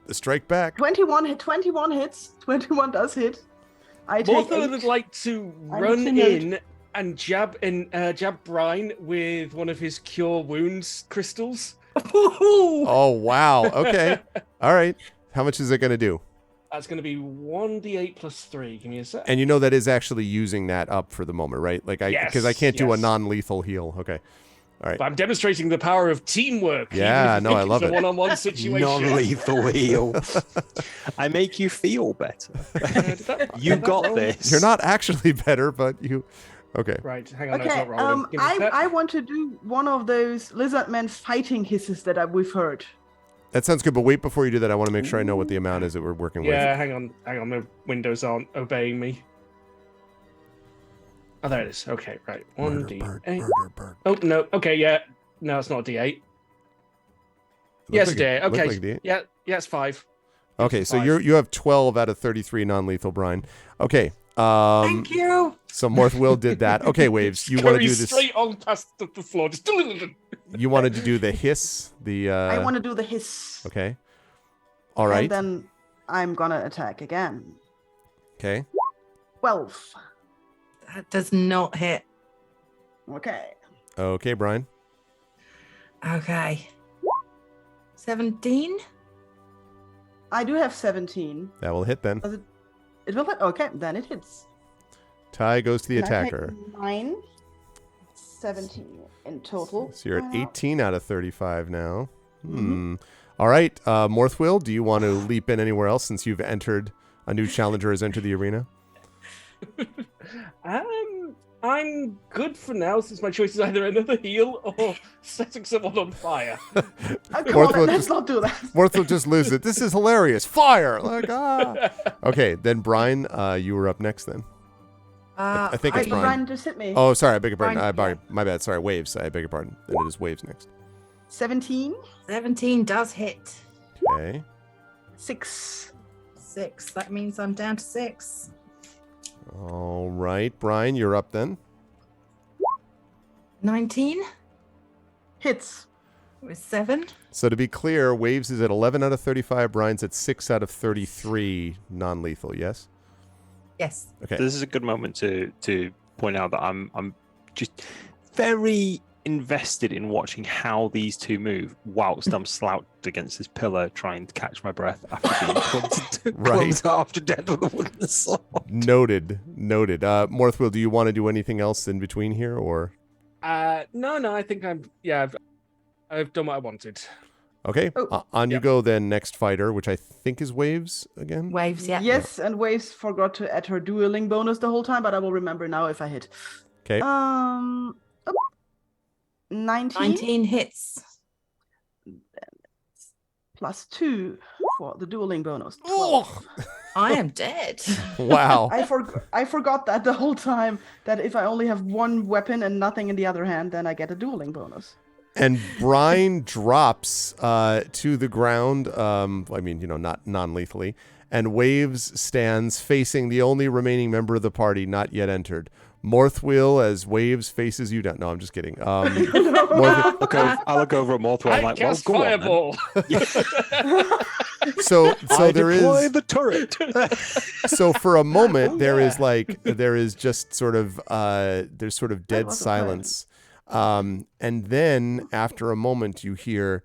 the strike back. 21 hits. 21 does hit. I take Mortal 8. would like to I'm run timid. in and jab Brian with one of his cure wounds crystals. Oh, wow. Okay. All right. How much is it going to do? That's going to be 1d8 plus 3. Give me a sec. And you know that is actually using that up for the moment, right? Like because I Yes, can't do a yes. non-lethal heal. Okay. All right. But I'm demonstrating the power of teamwork. Yeah, even if no, I it's love a it. one-on-one situation. Non-lethal heal. I make you feel better. You got this. You're not actually better, but you. Okay. Right, hang on. Okay, That's not rolling. Give me a sec. I want to do one of those lizard men fighting hisses that we've heard. That sounds good, but wait before you do that. I want to make sure I know what the amount is that we're working Yeah, hang on. My windows aren't obeying me. Oh, there it is. Okay, right. with. 1d8. Bird. Oh, no. Okay, yeah. No, it's not a d8. Yes, like D8. looked Okay. like D8. Yeah, it's 5. Okay, It's so 5. you have 12 out of 33 non-lethal, Brian. Okay. Thank you. So Morthwill did that. Okay, Waves. You want to do this? straight on past the floor. Just You wanted to do the hiss. The. I want to do the hiss. Okay. All right. And then I'm gonna attack again. Okay. 12. That does not hit. Okay. Okay, Brian. Okay. 17. I do have 17. That will hit then. Does it will hit? Okay, then it hits. Tie goes to the And I take attacker. 9, 17 in total. So you're at Wow. 18 out of 35 now. Mhm. All right, Morthwill, do you want to leap in anywhere else since you've entered, a new challenger has entered the arena? I'm good for now since my choice is either another heal or setting someone on fire. Come Morthwill on, let's just- not do that. Morthwill just loses it. This is hilarious. Fire! Like, ah. Okay, then Brian, you were up next then. I think it's Wait, Brian. Brian just hit me. Oh, sorry, I beg your pardon. Brian, My bad. Sorry, Waves. I beg your pardon. Then it is Waves next. 17, 17 does hit. Okay. 6. 6. That means I'm down to 6. All right, Brian, you're up then. 19 Hits. with 7. So to be clear, Waves is at 11 out of 35. Brian's at 6 out of 33 non-lethal, yes? Yes. Okay. This is a good moment to point out that I'm just very invested in watching how these two move whilst I'm slouched against this pillar trying to catch my breath after being clubbed after death with a wooden sword. Noted. Morthwill, do you want to do anything else in between here, or? No, I think I've done what I wanted. Okay, Oh, on you yeah. go then, next fighter, which I think is Waves again. Waves, yeah. Yes, and Waves forgot to add her dueling bonus the whole time, but I will remember now if I hit. Okay. 19 19 hits. plus 2 for the dueling bonus. 12. Oh, I am dead. wow. I forgot that the whole time, that if I only have one weapon and nothing in the other hand, then I get a dueling bonus. And Brian drops to the ground. I mean, not non-lethally. And Waves stands facing the only remaining member of the party not yet entered. Morthwill, as Waves faces you down. No, I'm just kidding. Morthwill, I look over at Morthwill. I'm I like, well, cast go fireball. on then. so I there deploy is. the turret. So for a moment, Oh, there is yeah. there is just sort of there's sort of dead was a silence, and then after a moment you hear,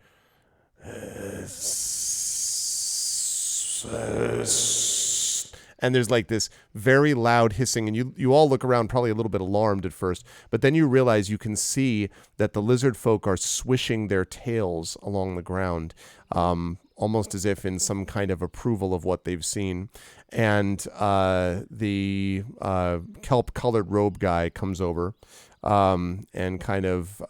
and there's like this very loud hissing, and you all look around probably a little bit alarmed at first, but then you realize you can see that the lizard folk are swishing their tails along the ground, almost as if in some kind of approval of what they've seen. And the kelp-colored robe guy comes over and kind of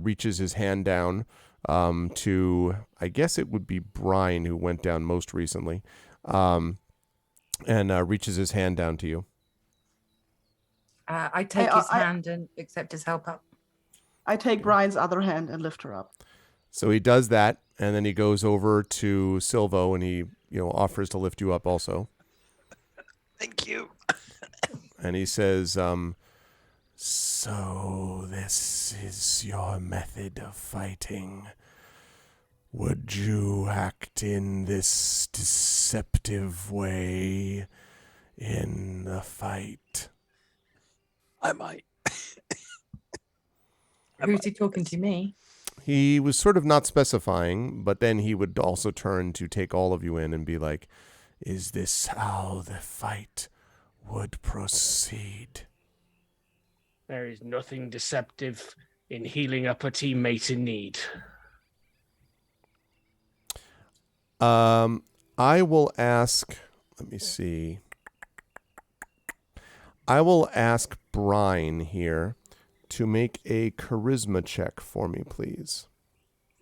reaches his hand down to, I guess it would be Brian, who went down most recently, and reaches his hand down to you. I take his hand and accept his help up. I take Brian's other hand and lift her up. So he does that, and then he goes over to Silvo, and he offers to lift you up also. Thank you. And he says, so this is your method of fighting. Would you act in this deceptive way in the fight? I might. Who's he talking to? Me? He was sort of not specifying, but then he would also turn to take all of you in and be like, Is this how the fight would proceed? There is nothing deceptive in healing up a teammate in need. I will ask, let me see. I will ask Brian here to make a charisma check for me, please.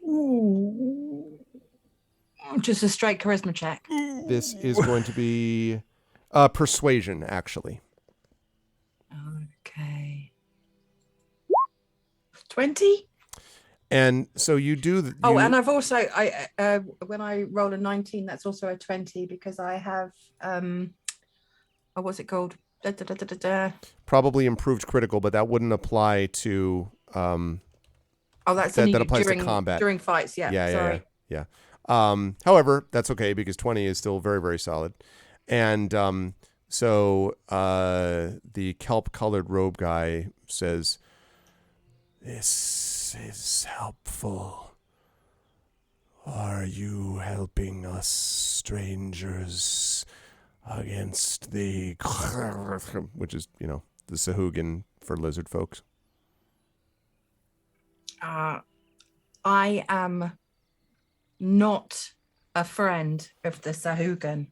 Ooh. Just a straight charisma check. This is going to be persuasion, actually. Okay. 20? And so you do. And I've also when I roll a 19, that's also a 20 because I have what's it called? Probably improved critical, but that wouldn't apply to. That's that applies to combat during fights. Yeah. Sorry. Yeah. However, that's okay because 20 is still very, very solid. And so the kelp-colored robe guy says, "This is helpful. Are you helping us, strangers, against the..." which is, the Sahuagin for lizard folks. I am not a friend of the Sahuagin.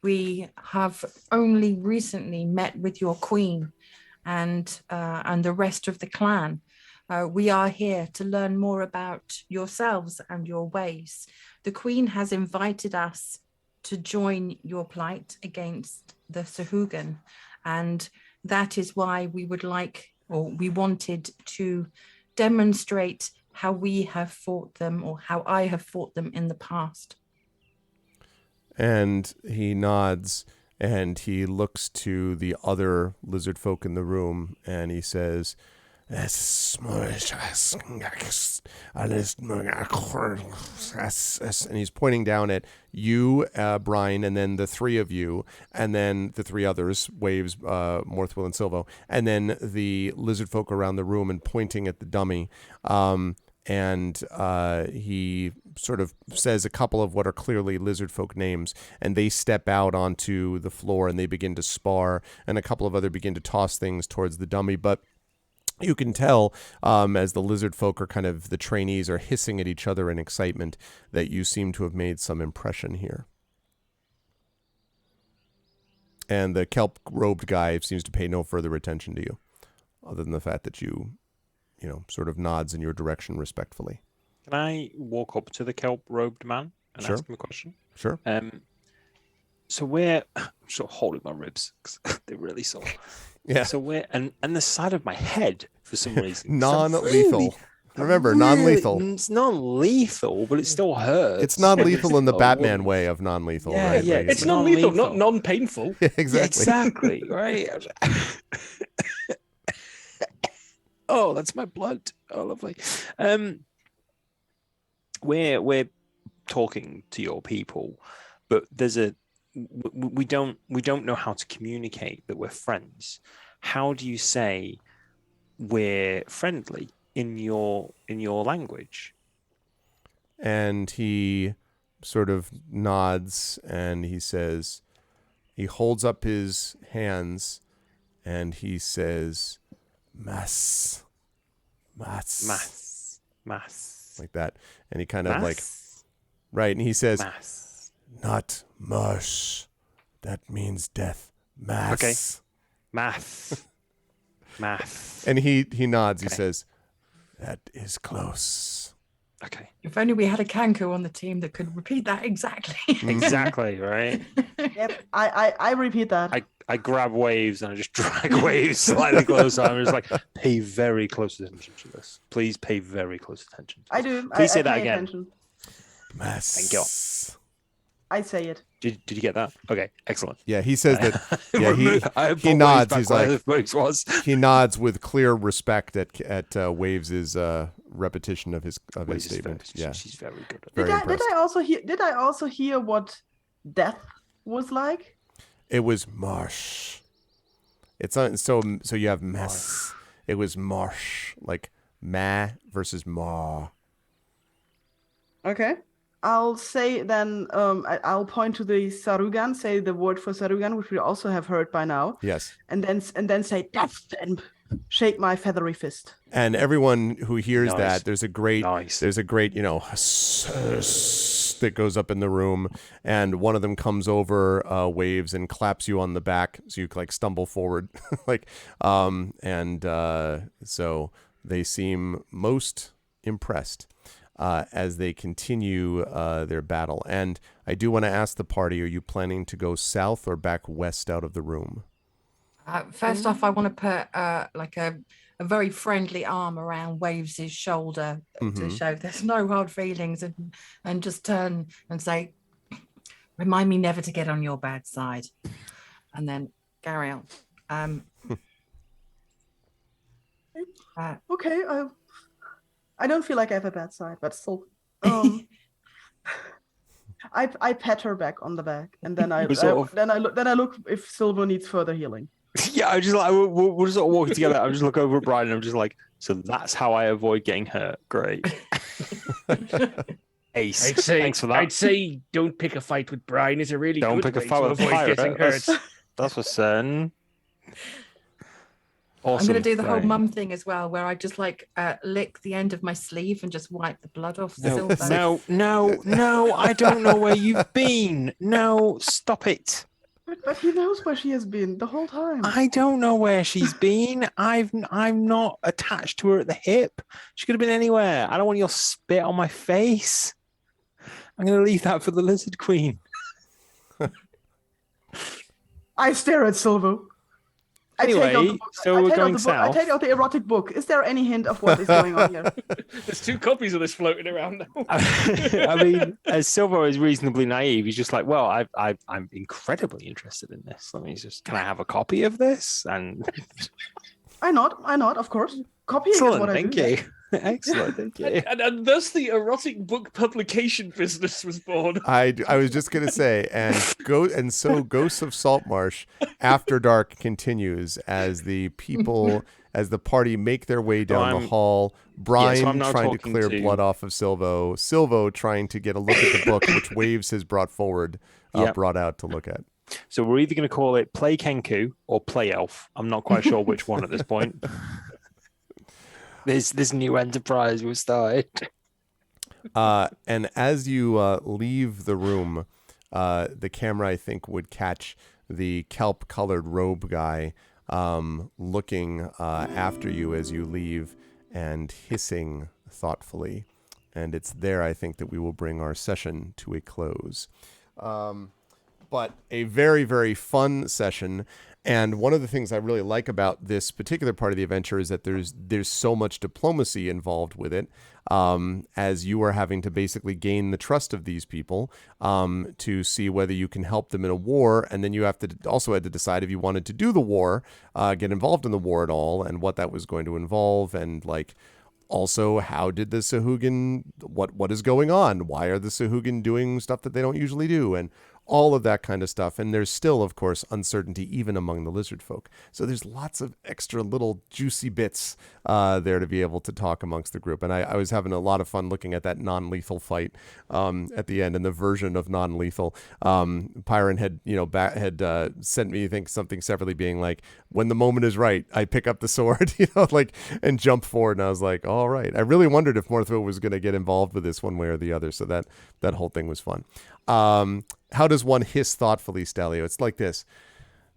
We have only recently met with your queen and the rest of the clan. We are here to learn more about yourselves and your ways. The queen has invited us to join your plight against the Sahuagin, and that is why we wanted to demonstrate how we have fought them, or how I have fought them in the past. And he nods and he looks to the other lizard folk in the room and he says, and he's pointing down at you, Brian, and then the three of you, and then the three others, Waves, Morthwill, and Silvo, and then the lizard folk around the room and pointing at the dummy. And he sort of says a couple of what are clearly lizard folk names, and they step out onto the floor and they begin to spar, and a couple of other begin to toss things towards the dummy. But you can tell as the lizard folk are kind of, the trainees are hissing at each other in excitement, that you seem to have made some impression here. And the kelp-robed guy seems to pay no further attention to you, other than the fact that you sort of nods in your direction respectfully. Can I walk up to the kelp-robed man and Sure. ask him a question? Sure. So I'm sort of holding my ribs because they're really sore. Yeah. So and the side of my head for some reason. Non-lethal. Remember, non-lethal. It's non-lethal, but it still hurts. It's non-lethal in the Batman way of non-lethal, Yeah, right? yeah, Like, It's non-lethal, not non-painful. exactly. Exactly, right? Oh, that's my blood. Oh, lovely. We're talking to your people, but we don't know how to communicate that we're friends. How do you say we're friendly in your language? And he sort of nods and he says, he holds up his hands and he says, Mass. Like that. And he kind of like, right. And he says, Mass. not mush. That means death. Mass. Okay. Math. And he nods. He Okay. says, that is close. Okay. If only we had a Kanku on the team that could repeat that exactly. Exactly, right? Yep, I repeat that. I grab Waves and I just drag Waves slightly closer. I'm just like, pay very close attention to this. Please pay very close attention to I this. do. Please say I that pay again. attention. Mass. Thank you. I say it. Did you get that? Okay, excellent. Yeah, he says that. Yeah, I he put nods. Waves He's back where like, Waves was. he nods with clear respect at Waves' repetition of his Waves is statement. very- Yeah, she's very good at very Did impressed. I also hear what death was like? It was marsh. It's not, so you have mess. It was marsh, like ma versus ma. Okay. I'll say then, I'll point to the Sarugan, say the word for Sarugan, which we also have heard by now. Yes. And then say death and shake my feathery fist. And everyone who hears Nice. that, there's a great, that goes up in the room, and one of them comes over, waves and claps you on the back, so you like stumble forward, so they seem most impressed as they continue their battle. And I do want to ask the party: are you planning to go south or back west out of the room? First off, I want to put like a very friendly arm around Waves' shoulder to show there's no hard feelings, and just turn and say, remind me never to get on your bad side, and then carry on. Okay, I don't feel like I have a bad side, but still, I pat her back on the back, and then I look if Silver needs further healing. Yeah, I just like we're just sort of walking together. I just look over at Brian, and I'm just like, so that's how I avoid getting hurt. Great. Ace. Thanks for that. I'd say don't pick a fight with Brian. Is a really don't good pick a way fight to with a avoid pirate. getting hurt. That's for certain. Awesome. I'm going to do the whole Right. mum thing as well, where I just like lick the end of my sleeve and just wipe the blood off Silver. No, I don't know where you've been. No, stop it. But he knows where she has been the whole time. I don't know where she's been. I'm not attached to her at the hip. She could have been anywhere. I don't want your spit on my face. I'm going to leave that for the Lizard Queen. I stare at Silver. Anyway, so we're going south. I take out the erotic book. Is there any hint of what is going on here? There's 2 copies of this floating around now. I mean, as Silver is reasonably naive, he's just like, well, I'm incredibly interested in this. Let me just, can I have a copy of this? And I nod, of course. Copying is excellent, what I do. thank you. Excellent, thank you. And thus the erotic book publication business was born. I was just gonna say, so Ghosts of Saltmarsh After Dark continues as the party make their way down the hall. Brian trying to clear blood off of Silvo trying to get a look at the book, which Waves has brought out to look at. So we're either going to call it Play Kenku or Play Elf. I'm not quite sure which one at this point. This new enterprise was started. And as you leave the room, the camera, I think, would catch the kelp-colored robe guy looking after you as you leave and hissing thoughtfully. And it's there, I think, that we will bring our session to a close. But a very, very fun session. And one of the things I really like about this particular part of the adventure is that there's so much diplomacy involved with it, as you are having to basically gain the trust of these people to see whether you can help them in a war, and then you also had to decide if you wanted to do the war, get involved in the war at all, and what that was going to involve, and also, how did the Sahugin, what is going on? Why are the Sahugin doing stuff that they don't usually do? And all of that kind of stuff. And there's still, of course, uncertainty even among the lizard folk. So there's lots of extra little juicy bits there to be able to talk amongst the group. And I was having a lot of fun looking at that non-lethal fight at the end, and the version of non-lethal. Pyron had sent me, I think, something separately being like, when the moment is right, I pick up the sword, and jump forward. And I was like, all right. I really wondered if Morthville was going to get involved with this one way or the other. So that whole thing was fun. How does one hiss thoughtfully, Stalio? It's like this.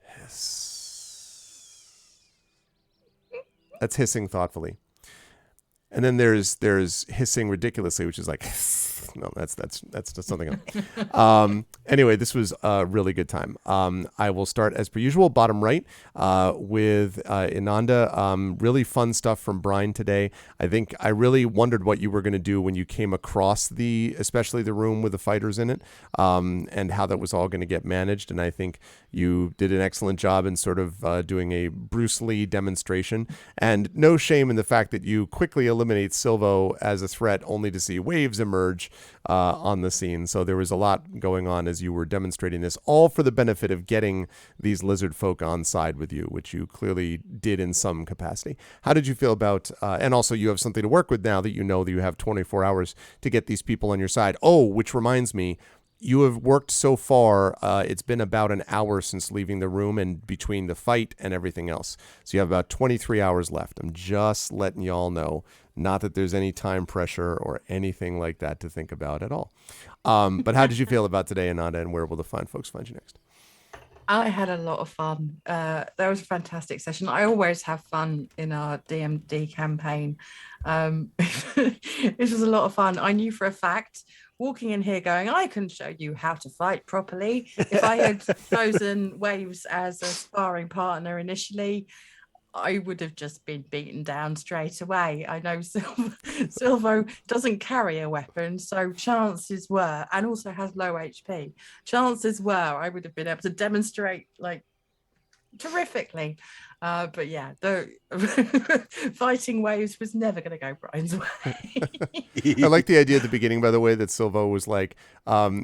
Hiss. That's hissing thoughtfully. And then there's hissing ridiculously, which is like, no, that's just something else. Anyway, this was a really good time. I will start as per usual, bottom right, with Inanda. Really fun stuff from Brian today. I think I really wondered what you were going to do when you came across especially the room with the fighters in it, and how that was all going to get managed. And I think you did an excellent job in sort of doing a Bruce Lee demonstration, and no shame in the fact that you quickly eliminate Silvo as a threat only to see Waves emerge on the scene. So there was a lot going on as you were demonstrating this, all for the benefit of getting these lizard folk on side with you, which you clearly did in some capacity. How did you feel about, and also you have something to work with now that you know that you have 24 hours to get these people on your side. Oh, which reminds me, you have worked so far. It's been about an hour since leaving the room and between the fight and everything else. So you have about 23 hours left. I'm just letting y'all know. Not that there's any time pressure or anything like that to think about at all. But how did you feel about today, Ananda, and where will the fine folks find you next? I had a lot of fun. That was a fantastic session. I always have fun in our DMD campaign. This was a lot of fun. I knew for a fact, walking in here going, I can show you how to fight properly. If I had chosen Waves as a sparring partner initially, I would have just been beaten down straight away. I know Silvo doesn't carry a weapon, so chances were, and also has low HP, chances were I would have been able to demonstrate like terrifically. But yeah, the fighting Waves was never going to go Brian's way. I like the idea at the beginning, by the way, that Silvo was like,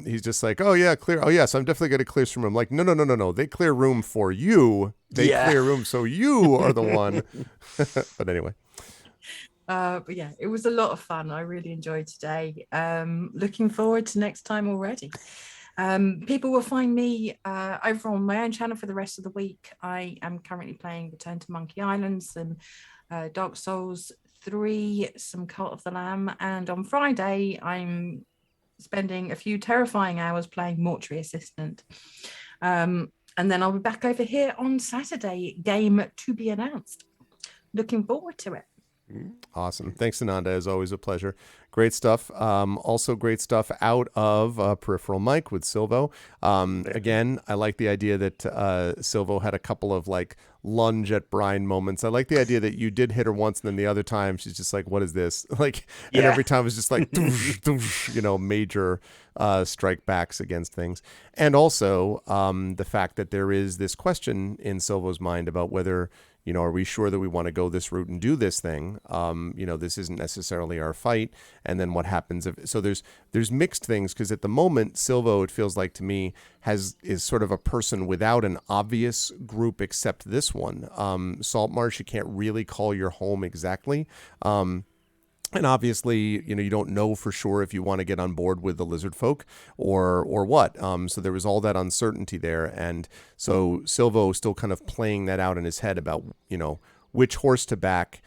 he's just like, oh yeah, clear. Oh yes, I'm definitely going to clear some room. Like, no. They clear room for you. They clear room so you are the one. But anyway. But yeah, it was a lot of fun. I really enjoyed today. Looking forward to next time already. People will find me over on my own channel for the rest of the week. I am currently playing Return to Monkey Island, some Dark Souls 3, some Cult of the Lamb, and on Friday I'm spending a few terrifying hours playing Mortuary Assistant. And then I'll be back over here on Saturday, game to be announced. Looking forward to it. Awesome. Thanks, Ananda. As always, a pleasure. Great stuff. Also great stuff out of Peripheral Mike with Silvo. Again, I like the idea that Silvo had a couple of like lunge at Brian moments. I like the idea that you did hit her once and then the other time she's just like, what is this? Like, and every time it was just like, doosh, doosh, major strike backs against things. And also the fact that there is this question in Silvo's mind about whether, are we sure that we want to go this route and do this thing? This isn't necessarily our fight. And then what happens so there's mixed things, because at the moment, Silvo, it feels like to me, is sort of a person without an obvious group except this one. Saltmarsh, you can't really call your home exactly. And obviously, you don't know for sure if you want to get on board with the lizard folk or what. So there was all that uncertainty there. And so Silvo still kind of playing that out in his head about, which horse to back.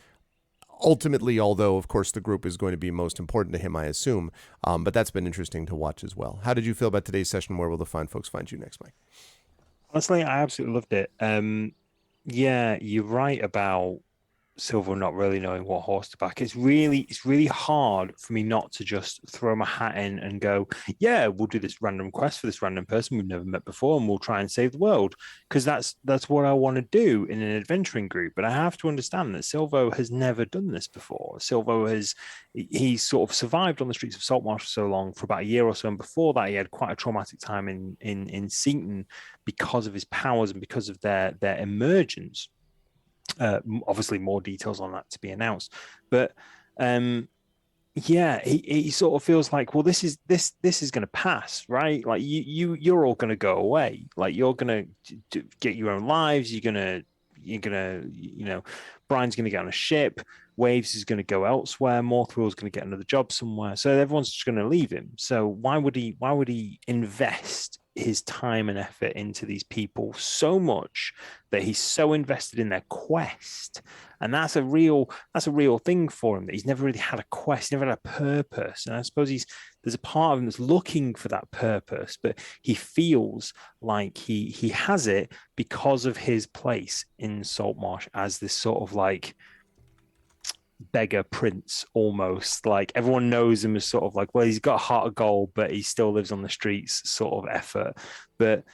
Ultimately, although, of course, the group is going to be most important to him, I assume. But that's been interesting to watch as well. How did you feel about today's session? Where will the fine folks find you next, Mike? Honestly, I absolutely loved it. Yeah, you're right about Silver not really knowing what horse to back. It's really hard for me not to just throw my hat in and go, yeah, we'll do this random quest for this random person we've never met before, and we'll try and save the world, because that's what I want to do in an adventuring group. But I have to understand that Silvo has never done this before. Silvo he's sort of survived on the streets of Saltmarsh for so long, for about a year or so, and before that he had quite a traumatic time in Seaton because of his powers and because of their emergence. Obviously more details on that to be announced, but he sort of feels like, well, this is going to pass, right? Like you're all going to go away, like you're going to get your own lives, you're gonna Brian's going to get on a ship, Waves is going to go elsewhere, Morthrill's going to get another job somewhere, so everyone's just going to leave him. So why would he invest his time and effort into these people so much that he's so invested in their quest? And that's a real thing for him, that he's never really had a quest, never had a purpose. And I suppose there's a part of him that's looking for that purpose, but he feels like he has it because of his place in Saltmarsh as this sort of like beggar prince, almost. Like everyone knows him as sort of like, well, he's got a heart of gold, but he still lives on the streets sort of effort. But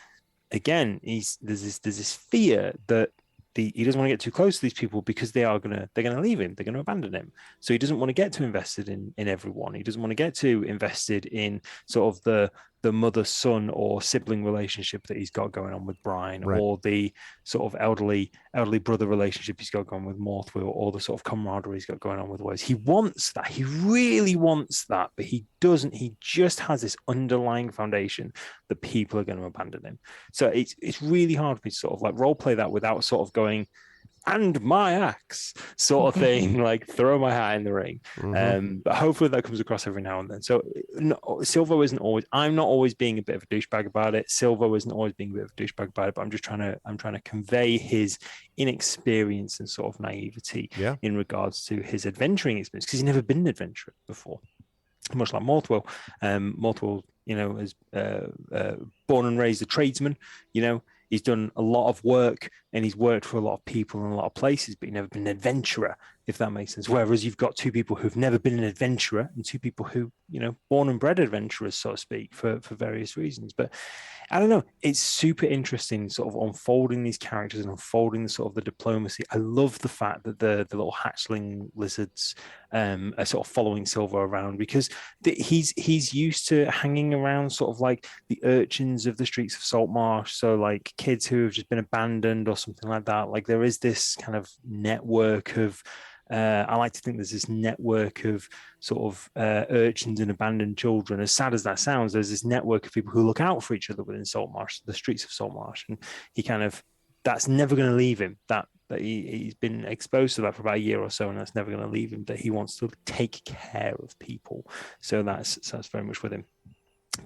again, there's this fear that he doesn't want to get too close to these people because they're gonna leave him, they're gonna abandon him. So he doesn't want to get too invested in everyone. He doesn't want to get too invested in sort of the the mother-son or sibling relationship that he's got going on with Brian, Right. or the sort of elderly brother relationship he's got going on with Morthwell, or the sort of camaraderie he's got going on with Wes. He wants that. He really wants that, but he doesn't. He just has this underlying foundation that people are going to abandon him. So it's really hard for me to sort of like role play that without sort of going, and my axe sort of thing, like throw my hat in the ring. But hopefully that comes across every now and then. So Silvo isn't always, I'm not always being a bit of a douchebag about it. Silvo isn't always being a bit of a douchebag about it, but I'm trying to convey his inexperience and sort of naivety in regards to his adventuring experience, because he's never been an adventurer before. Much like Morthwell. Morthwell, is born and raised a tradesman, He's done a lot of work and he's worked for a lot of people in a lot of places, but he's never been an adventurer, if that makes sense. Whereas you've got two people who've never been an adventurer and two people who, born and bred adventurers, so to speak, for various reasons. But I don't know, it's super interesting sort of unfolding these characters and unfolding the sort of the diplomacy. I love the fact that the little hatchling lizards are sort of following Silver around, because he's used to hanging around sort of like the urchins of the streets of Saltmarsh. So like kids who have just been abandoned or something like that. Like there is this kind of network of I like to think there's this network of sort of urchins and abandoned children. As sad as that sounds, there's this network of people who look out for each other within Saltmarsh, the streets of Saltmarsh, and he kind of, that's never going to leave him. That he's been exposed to that for about a year or so, and that's never going to leave him. That he wants to take care of people. So that's very much with him.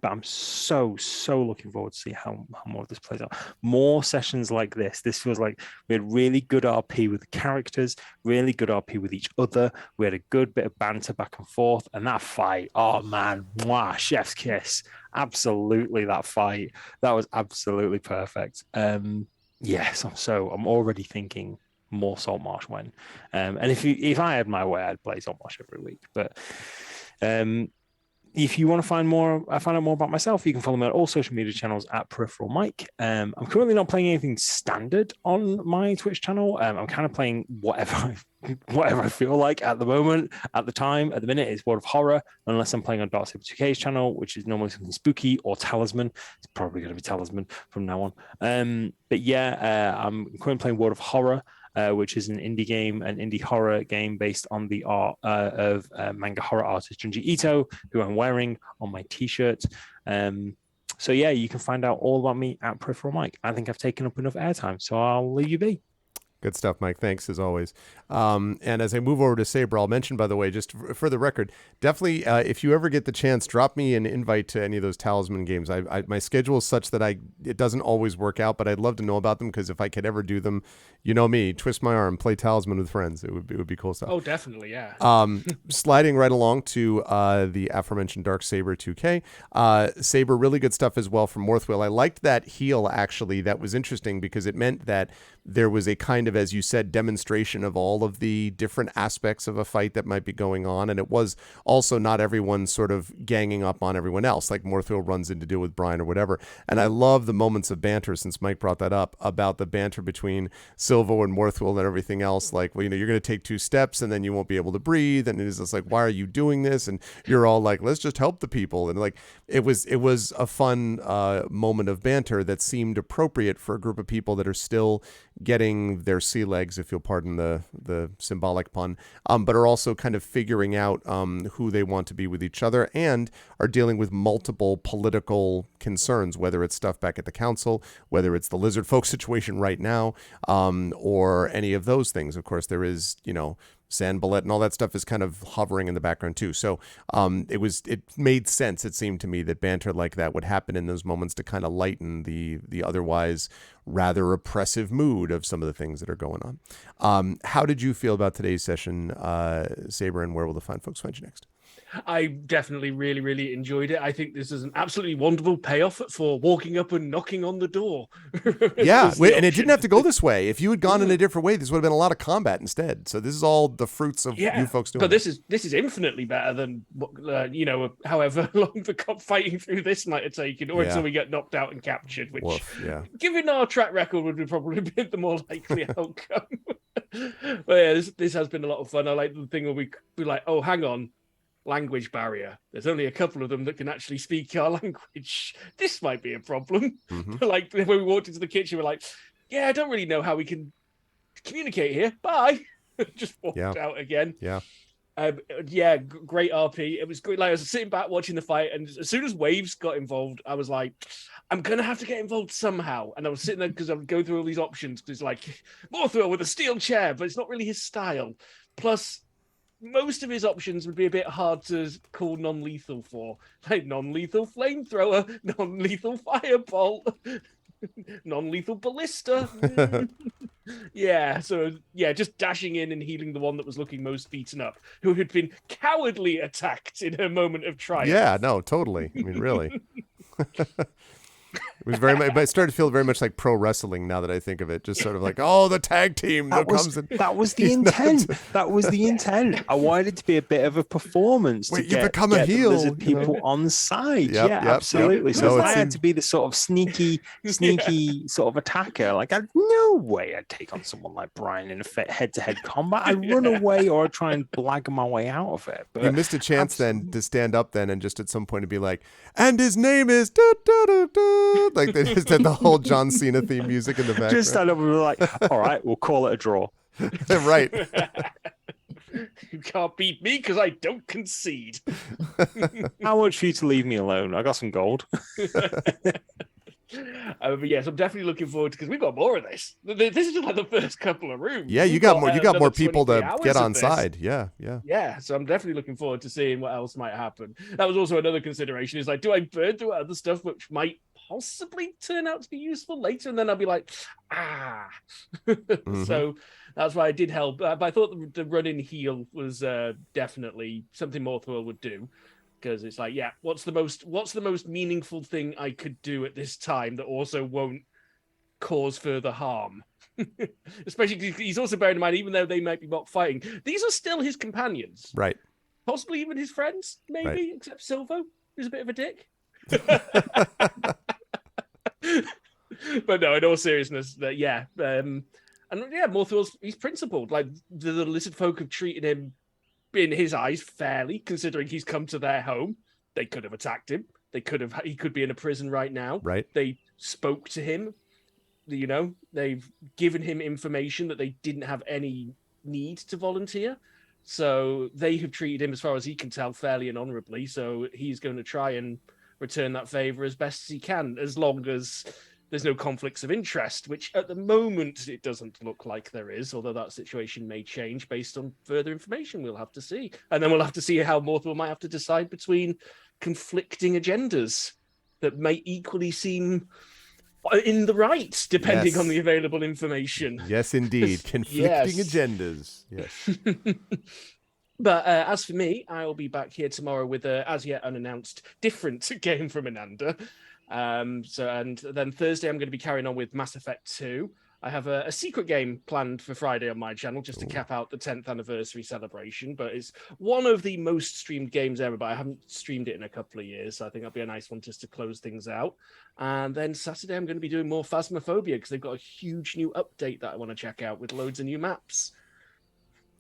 But I'm so looking forward to see how more of this plays out. More sessions like this. This feels like we had really good RP with the characters, really good RP with each other. We had a good bit of banter back and forth. And that fight, oh man, mwah, chef's kiss. Absolutely, that fight. That was absolutely perfect. Yes, I'm already thinking more Saltmarsh when. And if I had my way, I'd play Saltmarsh every week. But if you want to find out more about myself, you can follow me on all social media channels at Peripheral Mike. I'm currently not playing anything standard on my Twitch channel. I'm kind of playing whatever I feel like at the moment. At the minute, it's World of Horror, unless I'm playing on Dark Saber 2K's channel, which is normally something spooky, or Talisman. It's probably going to be Talisman from now on. But yeah, I'm currently playing World of Horror, which is an indie horror game based on the art of manga horror artist Junji Ito, who I'm wearing on my t-shirt. So yeah, you can find out all about me at Peripheral Mike. I think I've taken up enough airtime, so I'll leave you be. Good stuff, Mike. Thanks, as always. And as I move over to Saber, I'll mention, by the way, just for the record, definitely, if you ever get the chance, drop me an invite to any of those Talisman games. My schedule is such that it doesn't always work out, but I'd love to know about them, because if I could ever do them, you know me, twist my arm, play Talisman with friends. It would be cool stuff. Oh, definitely, yeah. Sliding right along to the aforementioned Dark Saber 2K. Saber, really good stuff as well from Morthwell. I liked that heal, actually. That was interesting, because it meant that there was a kind of, as you said, demonstration of all of the different aspects of a fight that might be going on. And it was also not everyone sort of ganging up on everyone else, like Morthwell runs in to deal with Brian or whatever. And I love the moments of banter, since Mike brought that up, about the banter between Silvo and Morthwell and everything else. Like, well, you're going to take 2 steps and then you won't be able to breathe. And it is just like, why are you doing this? And you're all like, let's just help the people. And like, it was a fun moment of banter that seemed appropriate for a group of people that are still getting their sea legs, if you'll pardon the symbolic pun, but are also kind of figuring out who they want to be with each other, and are dealing with multiple political concerns, whether it's stuff back at the council, whether it's the lizard folk situation right now, or any of those things. Of course, there is, Sandballet and all that stuff is kind of hovering in the background too. So it made sense, it seemed to me, that banter like that would happen in those moments to kind of lighten the otherwise rather oppressive mood of some of the things that are going on. How did you feel about today's session, Saber, and where will the fine folks find you next? I definitely really, really enjoyed it. I think this is an absolutely wonderful payoff for walking up and knocking on the door. Yeah, and it didn't have to go this way. If you had gone in a different way, this would have been a lot of combat instead. So this is all the fruits of you folks doing. But this is infinitely better than however long the cop fighting through this might have taken, or until we get knocked out and captured. Which, given our track record, would have probably been the more likely outcome. But yeah, this has been a lot of fun. I like the thing where we be like, oh, hang on. language barrier. There's only a couple of them that can actually speak our language. This might be a problem. Like when we walked into the kitchen, we're like, yeah, I don't really know how we can communicate here. Bye. Just walked out again. Yeah. Great RP. It was great. Like I was sitting back watching the fight, and as soon as Waves got involved, I was like, I'm gonna have to get involved somehow. And I was sitting there because I would go through all these options. Because like Morthwell with a steel chair, but it's not really his style. Plus, most of his options would be a bit hard to call non-lethal for, like non-lethal flamethrower, non-lethal firebolt, non-lethal ballista. Just dashing in and healing the one that was looking most beaten up, who had been cowardly attacked in her moment of triumph. Yeah, no, totally. I mean, really. It was very much, but it started to feel very much like pro wrestling now that I think of it. Just sort of like, oh, the tag team that was the intent. That was the intent. I wanted it to be a bit of a performance. Wait, to you become a heel. Lizard people on side. Yep, absolutely. So No, I had to be the sort of sneaky sort of attacker. Like, no way I'd take on someone like Brian in a head-to-head combat. I'd run away or I'd try and blag my way out of it. But you missed a chance then to stand up then and just at some point to be like, and his name is da, da, da, da. Like they just had the whole John Cena theme music in the background. Just stand up and be like, all right, we'll call it a draw. Right. You can't beat me because I don't concede. How much for you to leave me alone? I got some gold. But yes, I'm definitely looking forward to, because we've got more of this. This is just like the first couple of rooms. Yeah, you got more. You got more people to get on side. Yeah. Yeah, so I'm definitely looking forward to seeing what else might happen. That was also another consideration. Is like, do I burn through other stuff which might possibly turn out to be useful later, and then I'll be like, So that's why I did help. But I thought the run-in heal was definitely something Morthwell would do. Because it's like, yeah, what's the most meaningful thing I could do at this time that also won't cause further harm? Especially because he's also bearing in mind, even though they might be not fighting, these are still his companions. Right. Possibly even his friends, maybe, right. Except Silvo, who's a bit of a dick. But no, in all seriousness, Morthwell's, he's principled. Like the lizard folk have treated him, in his eyes, fairly, considering he's come to their home. They could have attacked him. He could be in a prison right now. Right. They spoke to him. They've given him information that they didn't have any need to volunteer. So they have treated him, as far as he can tell, fairly and honorably. So he's going to try and return that favor as best as he can, as long as there's no conflicts of interest, which at the moment it doesn't look like there is, although that situation may change based on further information. We'll have to see. And then we'll have to see how Morthwell might have to decide between conflicting agendas that may equally seem in the right, depending on the available information. Yes, indeed. Conflicting agendas. Yes. But as for me, I'll be back here tomorrow with a as yet unannounced different game from Ananda. And then Thursday I'm going to be carrying on with Mass Effect 2. I have a secret game planned for Friday on my channel just to cap out the 10th anniversary celebration, but it's one of the most streamed games ever, but I haven't streamed it in a couple of years, so I think that'll be a nice one just to close things out. And then Saturday I'm going to be doing more Phasmophobia because they've got a huge new update that I want to check out with loads of new maps.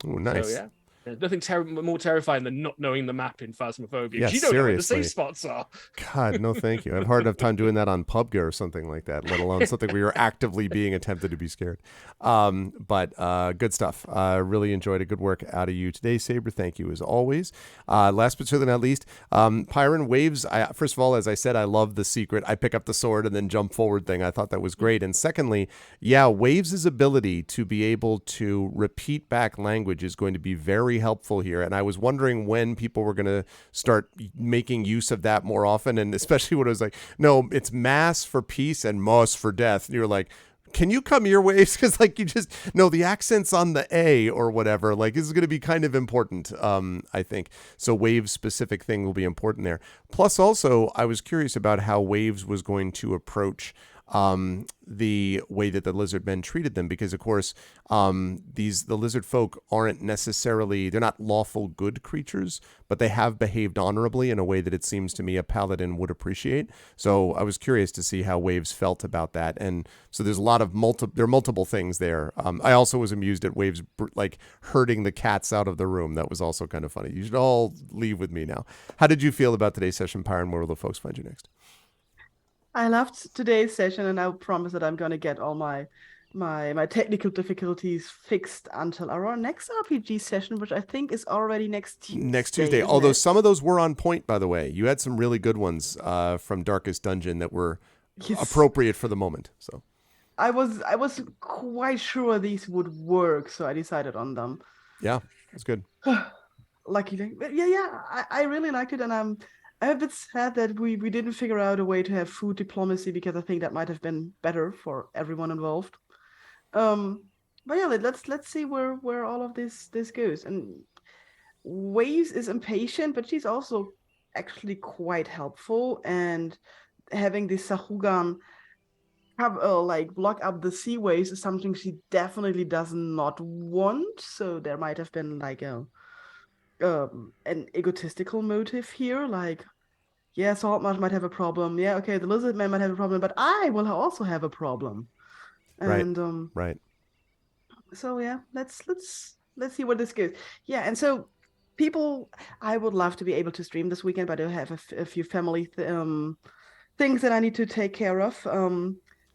Oh, nice. So, yeah. There's nothing more terrifying than not knowing the map in Phasmophobia. Yeah, you don't know where the seriously. safe spots are. God, no thank you. I've hard enough time doing that on PUBG or something like that, let alone something where you're actively being attempted to be scared. But good stuff. Really enjoyed it. Good work out of you today, Saber. Thank you as always. Last but certainly not least, Pyron Waves. First of all, as I said, I love the secret. I pick up the sword and then jump forward thing. I thought that was great. And secondly, Waves' ability to be able to repeat back language is going to be very helpful here. And I was wondering when people were going to start making use of that more often. And especially when it was like, no, it's mass for peace and mos for death. And you're like, can you come here, Waves? Because like you just no, the accents on the A or whatever, like this is going to be kind of important, I think. So Waves specific thing will be important there. Plus also, I was curious about how Waves was going to approach the way that the lizard men treated them, because of course the lizard folk aren't necessarily, they're not lawful good creatures, but they have behaved honorably in a way that it seems to me a paladin would appreciate. So I was curious to see how Waves felt about that, and so there's a lot of there are multiple things there. I also was amused at Waves like herding the cats out of the room. That was also kind of funny. You should all leave with me now. How did you feel about today's session, Pyron? Where will the folks find you next? I loved today's session, and I promise that I'm going to get all my technical difficulties fixed until our next RPG session, which I think is already next Tuesday. Next Tuesday. Although some of those were on point, by the way. You had some really good ones from Darkest Dungeon that were appropriate for the moment. So I was quite sure these would work, so I decided on them. Yeah, that's good. Luckily, but yeah, I really liked it, and I'm a bit sad that we didn't figure out a way to have food diplomacy, because I think that might have been better for everyone involved. But yeah, let's see where all of this goes. And Waves is impatient, but she's also actually quite helpful, and having this Sahugan have like block up the seaways is something she definitely does not want. So there might have been like an egotistical motive here, like, yeah, Saltmarsh might have a problem. Yeah, okay, the lizard man might have a problem, but I will also have a problem. And right. So yeah, let's see where this goes. Yeah, and so people, I would love to be able to stream this weekend, but I have a few family things that I need to take care of.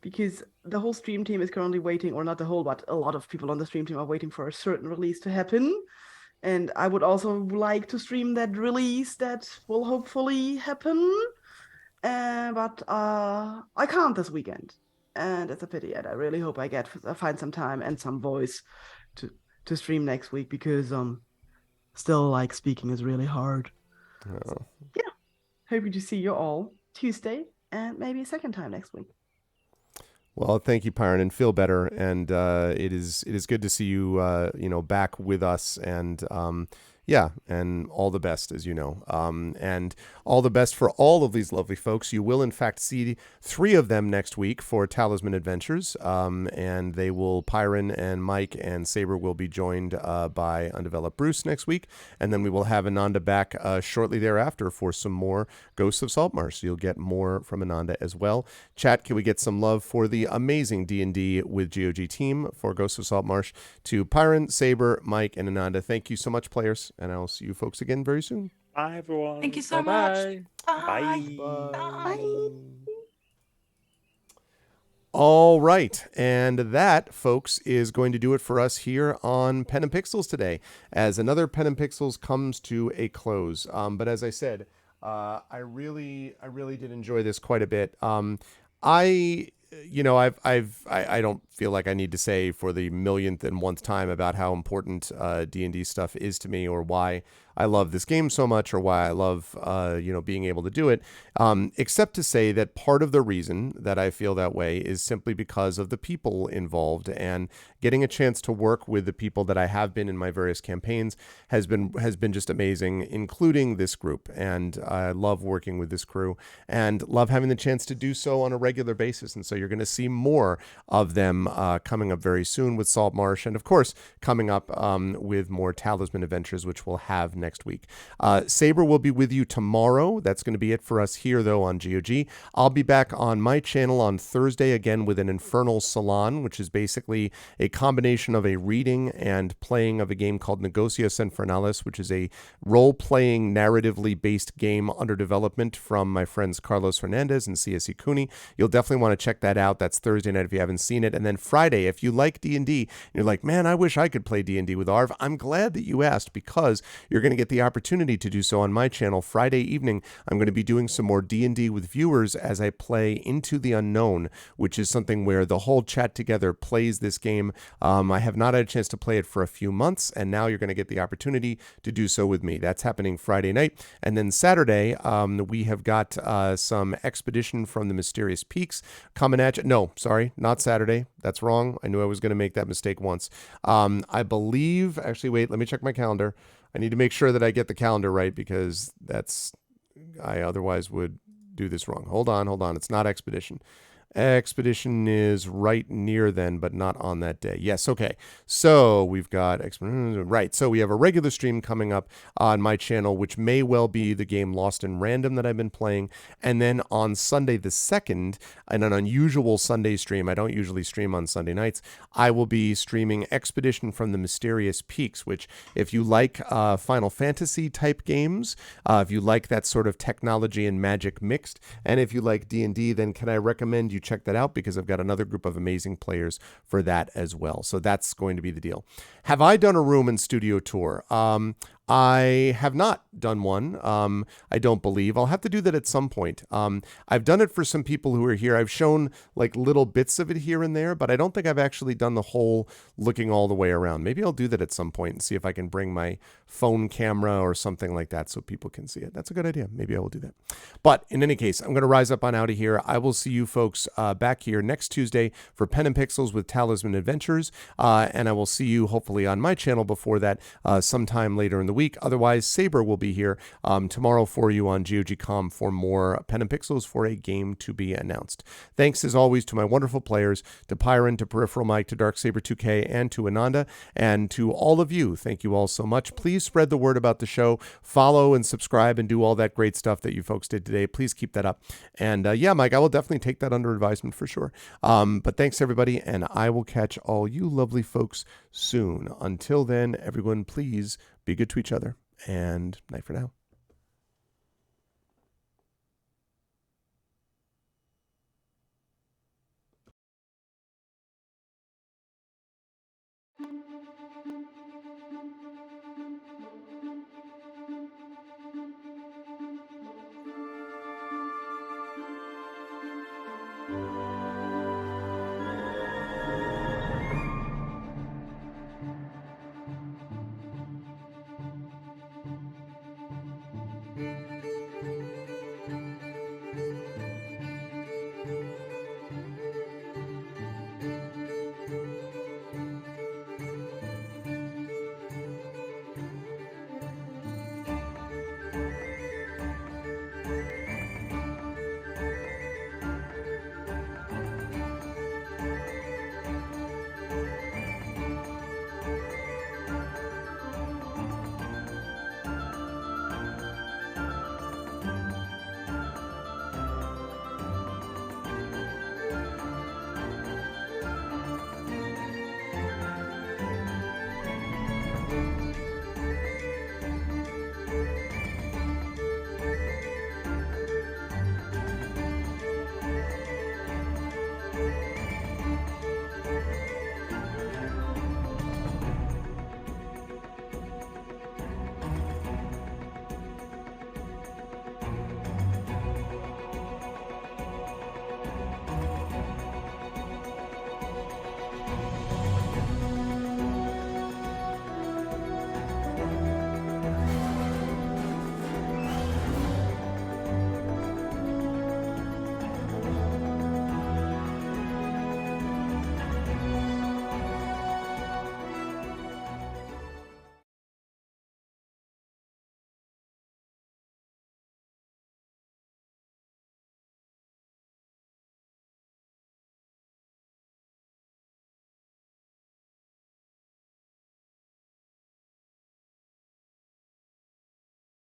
Because the whole stream team is currently waiting, or not the whole, but a lot of people on the stream team are waiting for a certain release to happen. And I would also like to stream that release that will hopefully happen. But I can't this weekend. And it's a pity. And I really hope I find some time and some voice to stream next week, because still, like, speaking is really hard. Oh. So, yeah. Hoping to see you all Tuesday, and maybe a second time next week. Well, thank you, Pyron, and feel better. And it is good to see you, back with us. And and all the best, as you know. And all the best for all of these lovely folks. You will, in fact, see 3 of them next week for Talisman Adventures. And they will, Pyron and Mike and Saber will be joined by Undeveloped Bruce next week. And then we will have Ananda back shortly thereafter for some more Ghosts of Saltmarsh. So you'll get more from Ananda as well. Chat, can we get some love for the amazing D&D with GOG team for Ghosts of Saltmarsh? To Pyron, Saber, Mike, and Ananda, thank you so much, players. And I'll see you folks again very soon. Bye, everyone. Thank you so Bye-bye. much. Bye. Bye. All right. And that, folks, is going to do it for us here on Pen and Pixels today, as another Pen and Pixels comes to a close. But as I said, I really did enjoy this quite a bit. I don't feel like I need to say for the millionth and 1th time about how important D&D stuff is to me, or why I love this game so much, or why I love being able to do it, except to say that part of the reason that I feel that way is simply because of the people involved, and getting a chance to work with the people that I have been in my various campaigns has been just amazing, including this group. And I love working with this crew and love having the chance to do so on a regular basis. And so you're going to see more of them coming up very soon with Saltmarsh, and of course coming up with more Talisman Adventures, which we'll have next week. Saber will be with you tomorrow. That's going to be it for us here, though, on GOG. I'll be back on my channel on Thursday again with an Infernal Salon, which is basically a combination of a reading and playing of a game called Negocios Infernalis, which is a role-playing, narratively based game under development from my friends Carlos Hernandez and CSE Cooney. You'll definitely want to check that out. That's Thursday night if you haven't seen it. And then Friday, if you like D&D, and you're like, man, I wish I could play D&D with Arv, I'm glad that you asked, because you're going to get the opportunity to do so on my channel. Friday evening, I'm going to be doing some more D&D with viewers as I play Into the Unknown, which is something where the whole chat together plays this game. I have not had a chance to play it for a few months, and now you're going to get the opportunity to do so with me. That's happening Friday night. And then Saturday, we have got some Expedition from the Mysterious Peaks coming at you. No, sorry, not Saturday. That's wrong. I knew I was going to make that mistake once. I believe, actually, wait, let me check my calendar. I need to make sure that I get the calendar right, because I otherwise would do this wrong. Hold on. It's not Expedition. Expedition is right near then, but not on that day. Yes, okay. So we've got right. So we have a regular stream coming up on my channel, which may well be the game Lost in Random that I've been playing. And then on Sunday the 2nd, in an unusual Sunday stream, I don't usually stream on Sunday nights, I will be streaming Expedition from the Mysterious Peaks, which if you like Final Fantasy type games, if you like that sort of technology and magic mixed, and if you like D&D, then can I recommend you check that out, because I've got another group of amazing players for that as well. So that's going to be the deal. Have I done a room and studio tour? I have not done one. I don't believe. I'll have to do that at some point. I've done it for some people who are here. I've shown like little bits of it here and there, but I don't think I've actually done the whole looking all the way around. Maybe I'll do that at some point and see if I can bring my phone camera or something like that so people can see it. That's a good idea. Maybe I will do that. But in any case, I'm going to rise up on out of here. I will see you folks back here next Tuesday for Pen and Pixels with Talisman Adventures. And I will see you hopefully on my channel before that sometime later in the week. Otherwise, Saber will be here tomorrow for you on GOG.com for more Pen and Pixels for a game to be announced. Thanks as always to my wonderful players, to Pyron, to Peripheral Mike, to Darksaber2K, and to Ananda, and to all of you. Thank you all so much. Please spread the word about the show. Follow and subscribe and do all that great stuff that you folks did today. Please keep that up. And yeah, Mike, I will definitely take that under advisement for sure. But thanks everybody, and I will catch all you lovely folks soon. Until then, everyone, please be good to each other, and night for now.